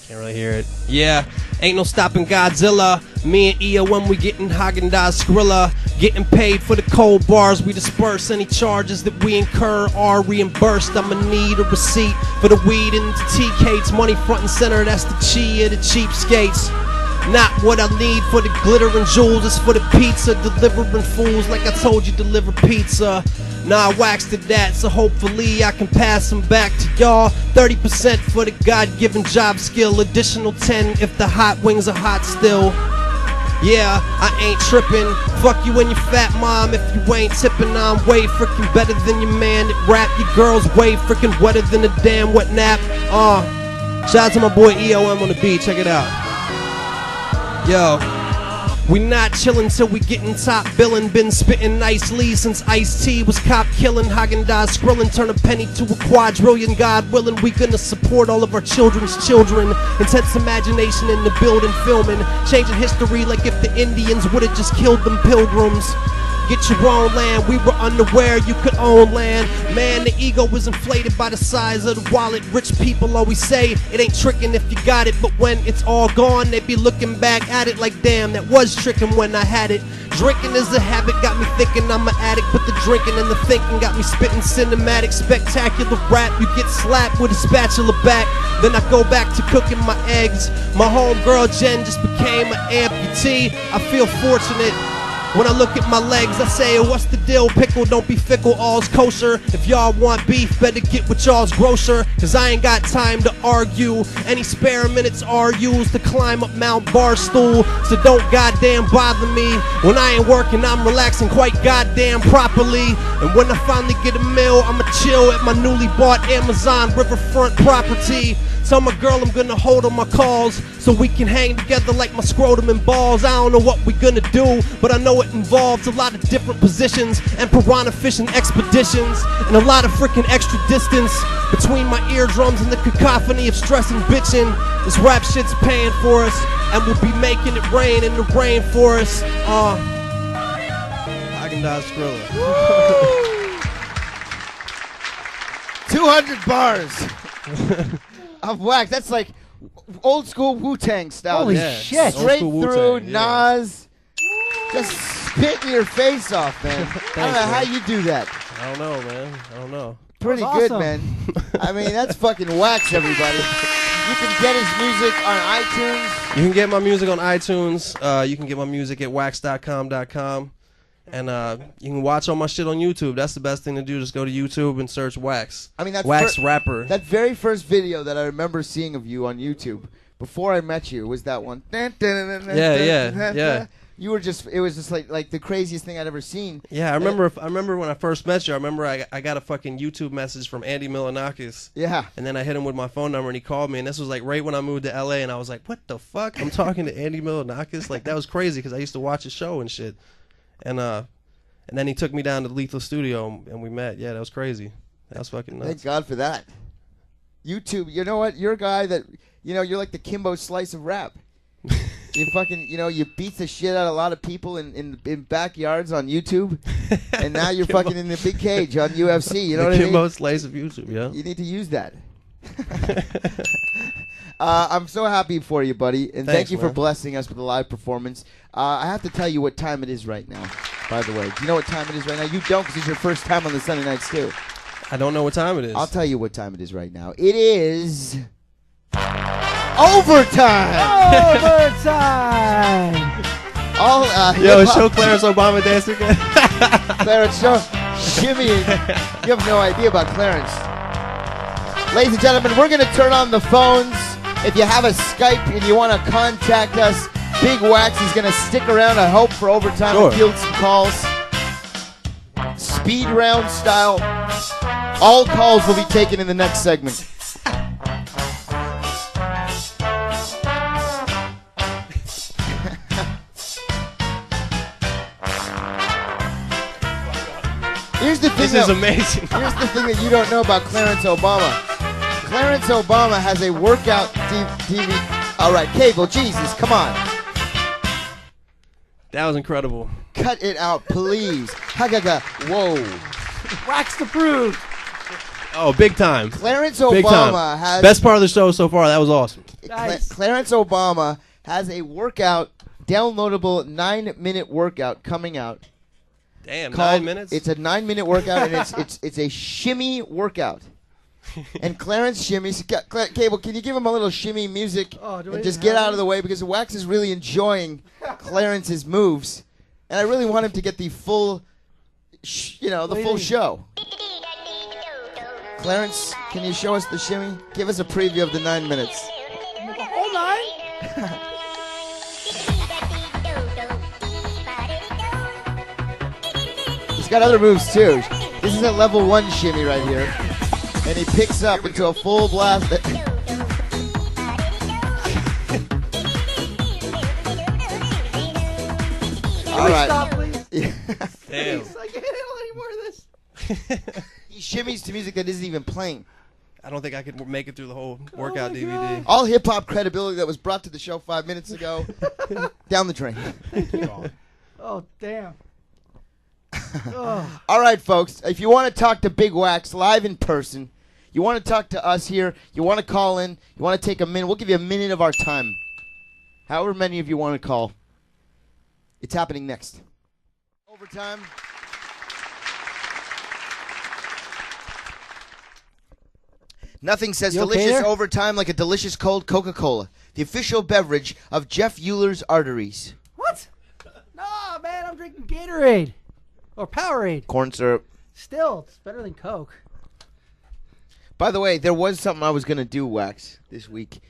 [SPEAKER 9] Can't really hear it. Yeah, ain't no stopping Godzilla. Me and EOM, we getting Haagen-Dazs Skrilla. Getting paid for the cold bars we disperse. Any charges that we incur are reimbursed. I'ma need a receipt for the weed and the TK's. Money front and center, that's the chi of the cheapskates. Not what I need for the glitter and jewels, it's for the pizza. Delivering fools like I told you, deliver pizza. Nah, I waxed to that, so hopefully I can pass them back to y'all. 30% for the God-given job skill. Additional 10 if the hot wings are hot still. Yeah, I ain't tripping. Fuck you and your fat mom if you ain't tipping. I'm way freaking better than your man that rap. Your girl's way freaking wetter than a damn wet nap. Shout out to my boy EOM on the beat, check it out. Yo, we not chillin' till we gettin' top billin'. Been spittin' nicely since Ice-T was cop killin'. Haagen-Dazs Skrillin', turn a penny to a quadrillion. God willin', we gonna support all of our children's children. Intense imagination in the building, filming, changing history like if the Indians would've just killed them pilgrims. Get your own land, we were unaware you could own land. Man, the ego was inflated by the size of the wallet. Rich people always say it ain't tricking if you got it, but when it's all gone, they be looking back at it like, damn, that was tricking when I had it. Drinking is a habit, got me thinking I'm an addict, but the drinking and the thinking got me spitting cinematic, spectacular rap. You get slapped with a spatula back, then I go back to cooking my eggs. My homegirl Jen just became an amputee. I feel fortunate. When I look at my legs, I say, what's the deal? Pickle, don't be fickle, all's kosher. If y'all want beef, better get with y'all's grocer. Cause I ain't got time to argue. Any spare minutes are used to climb up Mount Barstool. So don't goddamn bother me. When I ain't working, I'm relaxing quite goddamn properly. And when I finally get a meal, I'ma chill at my newly bought Amazon riverfront property. Tell my girl I'm gonna hold on my calls so we can hang together like my scrotum and balls. I don't know what we gonna do, but I know it involves a lot of different positions and piranha fishing expeditions and a lot of freaking extra distance between my eardrums and the cacophony of stress and bitching. This rap shit's paying for us, and we'll be making it rain in the rainforest. Haagen-Dazs Skrilla.
[SPEAKER 3] 200 bars. of wax. That's like old school Wu-Tang style.
[SPEAKER 4] Holy
[SPEAKER 3] Just
[SPEAKER 4] shit.
[SPEAKER 3] Straight
[SPEAKER 9] Old school
[SPEAKER 3] through
[SPEAKER 9] Wu-Tang, yeah.
[SPEAKER 3] Nas. Just spitting your face off, man. I don't know how you do that.
[SPEAKER 9] I don't know, man. I don't know.
[SPEAKER 3] Pretty
[SPEAKER 4] That
[SPEAKER 3] good,
[SPEAKER 4] was
[SPEAKER 3] man. I mean, that's fucking wax, everybody. You can get his music on iTunes.
[SPEAKER 9] You can get my music on iTunes. You can get my music at wax.com.com. And you can watch all my shit on YouTube. That's the best thing to do. Just go to YouTube and search Wax.
[SPEAKER 3] I mean, that
[SPEAKER 9] Wax Rapper.
[SPEAKER 3] That very first video that I remember seeing of you on YouTube before I met you was that one.
[SPEAKER 9] Yeah.
[SPEAKER 3] You were just, it was just like the craziest thing I'd ever seen.
[SPEAKER 9] Yeah, I remember when I first met you. I remember I got a fucking YouTube message from Andy Milanakis.
[SPEAKER 3] Yeah.
[SPEAKER 9] And then I hit him with my phone number and he called me. And this was like right when I moved to LA. And I was like, what the fuck? I'm talking to Andy Milanakis? Like, that was crazy because I used to watch his show and shit. And then he took me down to the Lethal Studio and we met. Yeah, that was crazy. That was fucking nuts.
[SPEAKER 3] Thank God for that. YouTube, you know what? You're a guy that, you're like the Kimbo Slice of rap. You fucking, you beat the shit out of a lot of people in backyards on YouTube, and now you're fucking in the big cage on UFC. You know what I mean?
[SPEAKER 9] Kimbo Slice of YouTube, yeah.
[SPEAKER 3] You need to use that. I'm so happy for you, buddy, and thank
[SPEAKER 9] Thanks,
[SPEAKER 3] you for
[SPEAKER 9] man.
[SPEAKER 3] blessing us with a live performance. I have to tell you what time it is right now, by the way. Do you know what time it is right now? You don't, because it's your first time on the Sunday Nite Stu.
[SPEAKER 9] I don't know what time it is.
[SPEAKER 3] I'll tell you what time it is right now. It is overtime.
[SPEAKER 4] Overtime.
[SPEAKER 3] All
[SPEAKER 9] Yo, show Clarence Obama dancing again.
[SPEAKER 3] Clarence, show shimmy. You have no idea about Clarence. Ladies and gentlemen, we're going to turn on the phones. If you have a Skype and you want to contact us, Big Wax is going to stick around, I hope, for overtime and field some calls. Speed round style. All calls will be taken in the next segment. Here's the thing.
[SPEAKER 9] This is amazing.
[SPEAKER 3] Here's the thing that you don't know about Clarence Obama. Clarence Obama has a workout DVD. All right, Cable, Jesus, come on.
[SPEAKER 9] That was incredible.
[SPEAKER 3] Cut it out, please. Whoa.
[SPEAKER 4] Wax approved.
[SPEAKER 9] Oh, big time.
[SPEAKER 3] Clarence
[SPEAKER 9] Big
[SPEAKER 3] Obama
[SPEAKER 9] time.
[SPEAKER 3] has...
[SPEAKER 9] Best part of the show so far. That was awesome.
[SPEAKER 4] Nice.
[SPEAKER 3] Clarence Obama has a workout, downloadable 9-minute workout coming out.
[SPEAKER 9] Damn,
[SPEAKER 3] called,
[SPEAKER 9] 9 minutes?
[SPEAKER 3] It's a 9-minute workout, and it's a shimmy workout. And Clarence shimmies. Cable, can you give him a little shimmy music and just get out of the way, because Wax is really enjoying Clarence's moves, and I really want him to get the full, full show. Clarence, can you show us the shimmy? Give us a preview of the 9 minutes.
[SPEAKER 4] Hold on.
[SPEAKER 3] He's got other moves too. This is a level 1 shimmy right here. And he picks up into a full blast. All right.
[SPEAKER 4] Stop, please.
[SPEAKER 9] Damn.
[SPEAKER 4] Please, I can't handle any more of this.
[SPEAKER 3] He shimmies to music that isn't even playing.
[SPEAKER 9] I don't think I could make it through the whole workout DVD.
[SPEAKER 3] All hip-hop credibility that was brought to the show 5 minutes ago, down the drain.
[SPEAKER 4] Oh, damn.
[SPEAKER 3] All right, folks. If you want to talk to Big Wax live in person, you want to talk to us here, you want to call in, you want to take a minute, we'll give you a minute of our time. However many of you want to call. It's happening next. Overtime. Nothing says
[SPEAKER 4] You okay
[SPEAKER 3] delicious
[SPEAKER 4] there?
[SPEAKER 3] overtime like a delicious cold Coca-Cola, the official beverage of Jeff Euler's arteries.
[SPEAKER 4] What? No, man, I'm drinking Gatorade. Or Powerade.
[SPEAKER 3] Corn syrup.
[SPEAKER 4] Still, it's better than Coke.
[SPEAKER 3] By the way, there was something I was going to do, Wax, this week.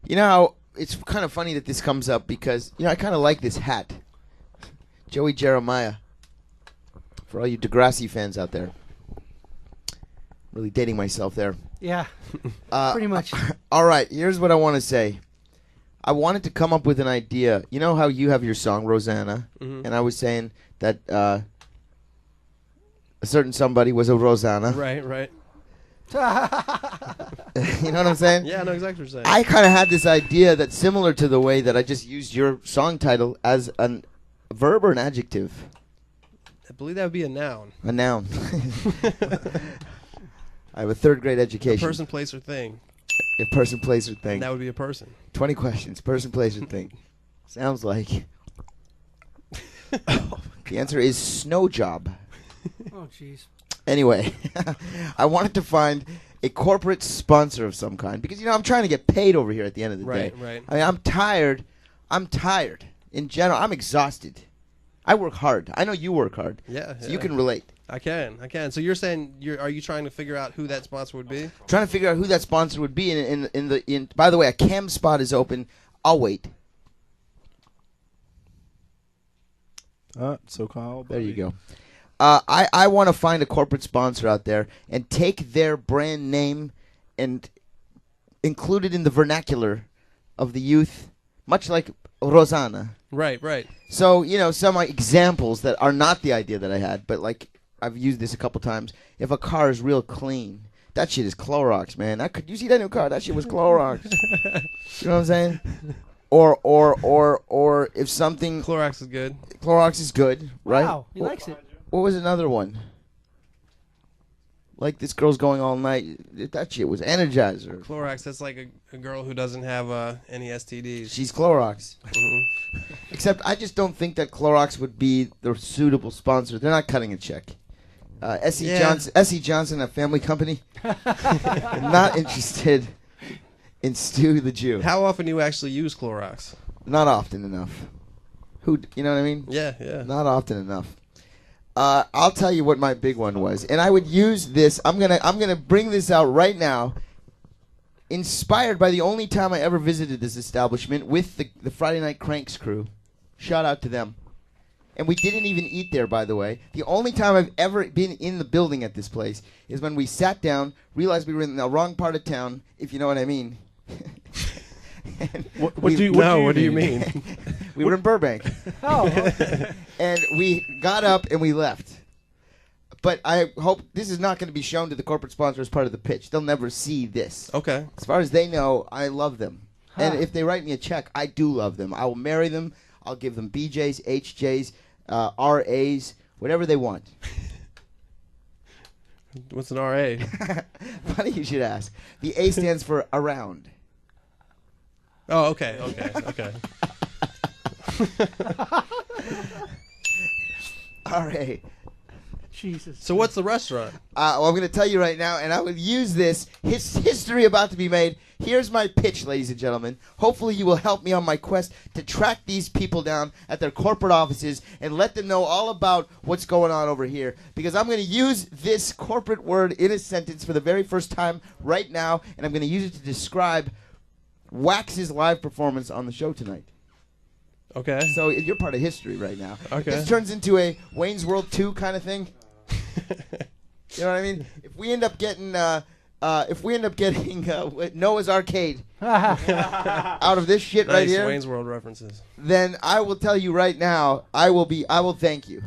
[SPEAKER 3] You know how it's kind of funny that this comes up because, I kind of like this hat. Joey Jeremiah. For all you Degrassi fans out there. Really dating myself there.
[SPEAKER 4] Yeah, pretty much.
[SPEAKER 3] All right, here's what I want to say. I wanted to come up with an idea. You know how you have your song, Rosanna?
[SPEAKER 9] Mhm.
[SPEAKER 3] And I was saying that a certain somebody was a Rosanna.
[SPEAKER 9] Right.
[SPEAKER 3] You know what I'm saying?
[SPEAKER 9] Yeah, I know exactly what you're saying.
[SPEAKER 3] I kind of had this idea that's similar to the way that I just used your song title as a verb or an adjective.
[SPEAKER 9] I believe that would be a noun.
[SPEAKER 3] A noun. I have a third grade education.
[SPEAKER 9] A person, place, or thing.
[SPEAKER 3] If person, place, or thing.
[SPEAKER 9] That would be a person.
[SPEAKER 3] 20 questions. Person, place, or thing. Sounds like. The answer is snow job.
[SPEAKER 4] Oh, jeez.
[SPEAKER 3] Anyway, I wanted to find a corporate sponsor of some kind because, I'm trying to get paid over here at the end of the day.
[SPEAKER 9] Right.
[SPEAKER 3] I mean, I'm tired. In general, I'm exhausted. I work hard. I know you work hard.
[SPEAKER 9] Yeah.
[SPEAKER 3] So you can relate.
[SPEAKER 9] I can. So you're saying are you trying to figure out who that sponsor would be?
[SPEAKER 3] Trying to figure out who that sponsor would be. In by the way, a cam spot is open. I'll wait.
[SPEAKER 6] So Kyle.
[SPEAKER 3] There you go. I want to find a corporate sponsor out there and take their brand name and include it in the vernacular of the youth, much like Rosanna.
[SPEAKER 9] Right.
[SPEAKER 3] So, some examples that are not the idea that I had, but like I've used this a couple times. If a car is real clean, that shit is Clorox, man. You see that new car? That shit was Clorox. You know what I'm saying? Or if something
[SPEAKER 9] Clorox is good.
[SPEAKER 3] Clorox is good, right?
[SPEAKER 4] Wow, he likes it.
[SPEAKER 3] What was another one? Like this girl's going all night. That shit was Energizer.
[SPEAKER 9] Clorox, that's like a girl who doesn't have any STDs.
[SPEAKER 3] She's Clorox. Except I just don't think that Clorox would be the suitable sponsor. They're not cutting a check. S.E. Johnson, a family company. Not interested in Stu the Jew.
[SPEAKER 9] How often do you actually use Clorox?
[SPEAKER 3] Not often enough. You know what I mean?
[SPEAKER 9] Yeah.
[SPEAKER 3] Not often enough. I'll tell you what my big one was, and I would use this. I'm gonna bring this out right now. Inspired by the only time I ever visited this establishment with the Friday Night Cranks crew. Shout out to them. And we didn't even eat there, by the way. The only time I've ever been in the building at this place is when we sat down, realized we were in the wrong part of town, if you know what I mean.
[SPEAKER 6] What do you mean?
[SPEAKER 3] We were in Burbank.
[SPEAKER 4] Oh.
[SPEAKER 3] And we got up and we left. But I hope this is not going to be shown to the corporate sponsor as part of the pitch. They'll never see this.
[SPEAKER 9] Okay.
[SPEAKER 3] As far as they know, I love them. And if they write me a check, I do love them. I will marry them. I'll give them BJs, HJs, RAs, whatever they want.
[SPEAKER 9] What's an RA?
[SPEAKER 3] Funny you should ask. The A stands for around.
[SPEAKER 9] Oh, okay.
[SPEAKER 3] RA.
[SPEAKER 4] Jesus.
[SPEAKER 9] So what's the restaurant?
[SPEAKER 3] Well, I'm going to tell you right now, and I would use this. History about to be made. Here's my pitch, ladies and gentlemen. Hopefully you will help me on my quest to track these people down at their corporate offices and let them know all about what's going on over here. Because I'm going to use this corporate word in a sentence for the very first time right now, and I'm going to use it to describe Wax's live performance on the show tonight.
[SPEAKER 9] Okay.
[SPEAKER 3] So you're part of history right now.
[SPEAKER 9] Okay.
[SPEAKER 3] This turns into a Wayne's World 2 kind of thing. You know what I mean? If we end up getting Noah's Arcade out of this shit right here,
[SPEAKER 9] Wayne's World references.
[SPEAKER 3] then I will tell you right now, I will thank you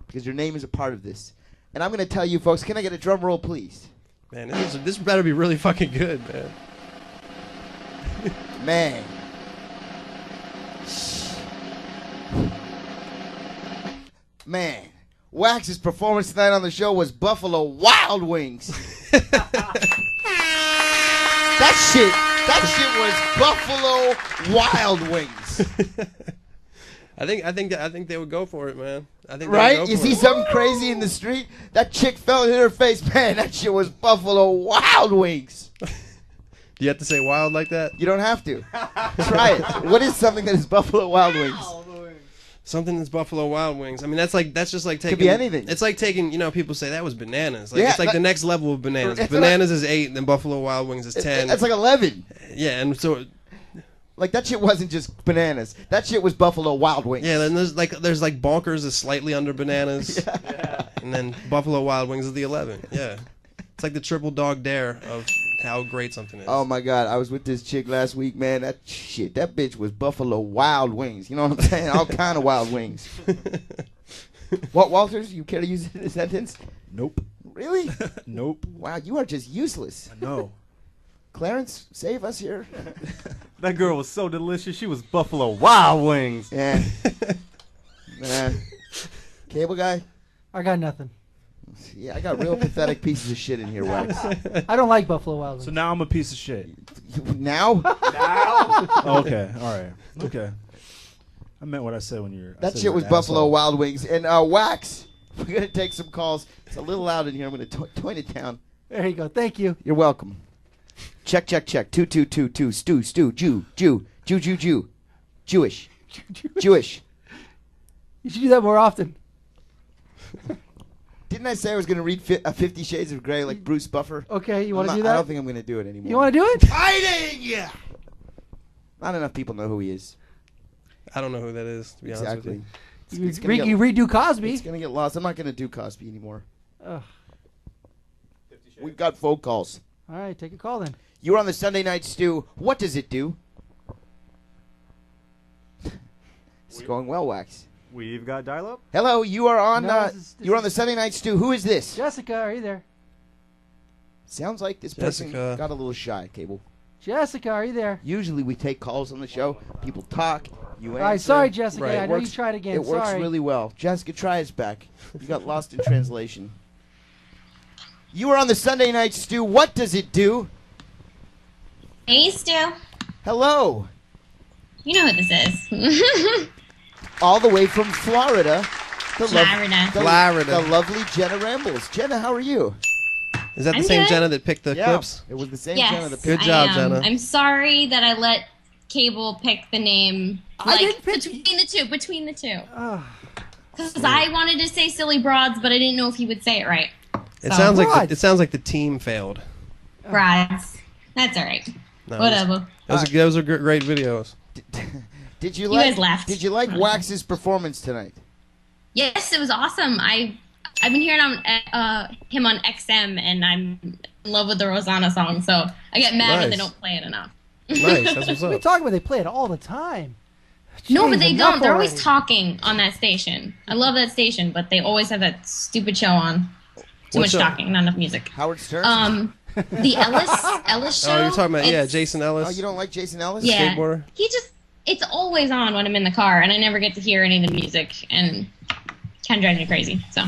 [SPEAKER 3] because your name is a part of this. And I'm going to tell you, folks. Can I get a drum roll, please?
[SPEAKER 9] Man, this better be really fucking good, man.
[SPEAKER 3] Man, Wax's performance tonight on the show was Buffalo Wild Wings. That shit was Buffalo Wild Wings.
[SPEAKER 9] I think they would go for it, man. I think
[SPEAKER 3] right? You see something crazy in the street? That chick fell in her face. Man, that shit was Buffalo Wild Wings.
[SPEAKER 9] Do you have to say wild like that?
[SPEAKER 3] You don't have to. Try it. What is something that is Buffalo Wild Wings?
[SPEAKER 9] Something that's Buffalo Wild Wings. I mean, that's just like taking.
[SPEAKER 3] Could be anything.
[SPEAKER 9] It's like taking. People say that was bananas. Like
[SPEAKER 3] Yeah,
[SPEAKER 9] it's like the next level of bananas.
[SPEAKER 3] It's
[SPEAKER 9] Bananas is 8, then Buffalo Wild Wings is 10.
[SPEAKER 3] That's like 11.
[SPEAKER 9] Yeah, and so.
[SPEAKER 3] Like that shit wasn't just bananas. That shit was Buffalo Wild Wings.
[SPEAKER 9] Yeah, then there's like Bonkers is slightly under bananas, and then Buffalo Wild Wings is the 11. Yeah, it's like the triple dog dare of how great something is.
[SPEAKER 3] Oh my God, I was with this chick last week, man. That bitch was Buffalo Wild Wings. You know what I'm saying? All kind of wild wings. What, Walters? You care to use it in a sentence?
[SPEAKER 6] Nope.
[SPEAKER 3] Really?
[SPEAKER 6] Nope.
[SPEAKER 3] Wow, you are just useless.
[SPEAKER 6] No.
[SPEAKER 3] Clarence, save us here.
[SPEAKER 5] That girl was so delicious. She was Buffalo Wild Wings.
[SPEAKER 3] Yeah. Man. Cable guy?
[SPEAKER 4] I got nothing.
[SPEAKER 3] Yeah, I got real pathetic pieces of shit in here, Wax.
[SPEAKER 4] I don't like Buffalo Wild Wings.
[SPEAKER 6] So now I'm a piece of shit.
[SPEAKER 3] Now?
[SPEAKER 6] Oh, okay. All right. Okay. I meant what I said when you're.
[SPEAKER 3] That shit was Buffalo Wild Wings. And Wax, we're going to take some calls. It's a little loud in here. I'm going to tone it down.
[SPEAKER 4] There you go. Thank you.
[SPEAKER 3] You're welcome. Check. 2222. Stu. Jew. Jewish.
[SPEAKER 4] You should do that more often.
[SPEAKER 3] Didn't I say I was going to read 50 Shades of Grey like Bruce Buffer?
[SPEAKER 4] Okay, you want to do that?
[SPEAKER 3] I don't think I'm going to do it anymore.
[SPEAKER 4] You want to do it?
[SPEAKER 3] Fighting! Yeah. Not enough people know who he is.
[SPEAKER 9] I don't know who that is, to be honest with you.
[SPEAKER 3] Exactly.
[SPEAKER 4] You redo Cosby.
[SPEAKER 3] It's going to get lost. I'm not going to do Cosby anymore.
[SPEAKER 4] Ugh.
[SPEAKER 3] We've got phone calls.
[SPEAKER 4] All right, take a call then.
[SPEAKER 3] You're on the Sunday Night Stu. What does it do? It's going well, Wax.
[SPEAKER 5] We've got dial-up.
[SPEAKER 3] Hello, you are on.
[SPEAKER 4] No,
[SPEAKER 3] you're on the Sunday Night Stu. Who is this?
[SPEAKER 4] Jessica, are you there?
[SPEAKER 3] Sounds like this person
[SPEAKER 9] Jessica.
[SPEAKER 3] got a little shy, Cable.
[SPEAKER 4] Jessica, are you there?
[SPEAKER 3] Usually we take calls on the show. People talk. You answer.
[SPEAKER 4] All right, sorry, Jessica.
[SPEAKER 3] Right.
[SPEAKER 4] I know you tried again.
[SPEAKER 3] It works
[SPEAKER 4] Sorry.
[SPEAKER 3] really well. Jessica, try us back. You got lost in translation. You are on the Sunday Night Stu. What does it do?
[SPEAKER 13] Hey, Stu.
[SPEAKER 3] Hello.
[SPEAKER 13] You know who this is.
[SPEAKER 3] All the way from Florida.
[SPEAKER 13] Florida.
[SPEAKER 3] The lovely Jenna Rambles. Jenna, how are you?
[SPEAKER 9] Is that the
[SPEAKER 13] I'm
[SPEAKER 9] same
[SPEAKER 13] good.
[SPEAKER 9] Jenna that picked the clips?
[SPEAKER 3] It was the same
[SPEAKER 13] Yes,
[SPEAKER 3] Jenna that
[SPEAKER 9] Good
[SPEAKER 3] picked
[SPEAKER 9] job,
[SPEAKER 13] I am.
[SPEAKER 9] Jenna.
[SPEAKER 13] I'm sorry that I let Cable pick the name. Between the two. Because I wanted to say Silly Broads, but I didn't know if he would say it right.
[SPEAKER 9] It sounds like the team failed.
[SPEAKER 13] Broads. That's all right.
[SPEAKER 9] No,
[SPEAKER 13] Whatever.
[SPEAKER 9] Those are great videos.
[SPEAKER 3] Did you
[SPEAKER 13] guys laughed.
[SPEAKER 3] Did you like Wax's performance tonight?
[SPEAKER 13] Yes, it was awesome. I've been hearing him on XM, and I'm in love with the Rosanna song, so I get mad when they
[SPEAKER 9] Nice.
[SPEAKER 13] don't play it enough.
[SPEAKER 9] Nice, that's what's
[SPEAKER 4] What are you
[SPEAKER 9] up.
[SPEAKER 4] talking about? They play it all the time.
[SPEAKER 13] No,
[SPEAKER 4] Jeez,
[SPEAKER 13] but they
[SPEAKER 4] enough
[SPEAKER 13] don't. They're always
[SPEAKER 4] already.
[SPEAKER 13] talking on that station. I love that station, but they always have that stupid show on. Too
[SPEAKER 9] What's
[SPEAKER 13] much
[SPEAKER 9] up?
[SPEAKER 13] talking, not enough music.
[SPEAKER 3] Howard Stern?
[SPEAKER 13] The Ellis show.
[SPEAKER 9] Oh, you're talking about
[SPEAKER 13] It's-
[SPEAKER 9] Jason Ellis.
[SPEAKER 3] Oh, you don't like Jason Ellis?
[SPEAKER 13] Yeah.
[SPEAKER 9] Skateboarder?
[SPEAKER 13] It's always on when I'm in the car, and I never get to hear any of the music, and it kind of drives me crazy. So.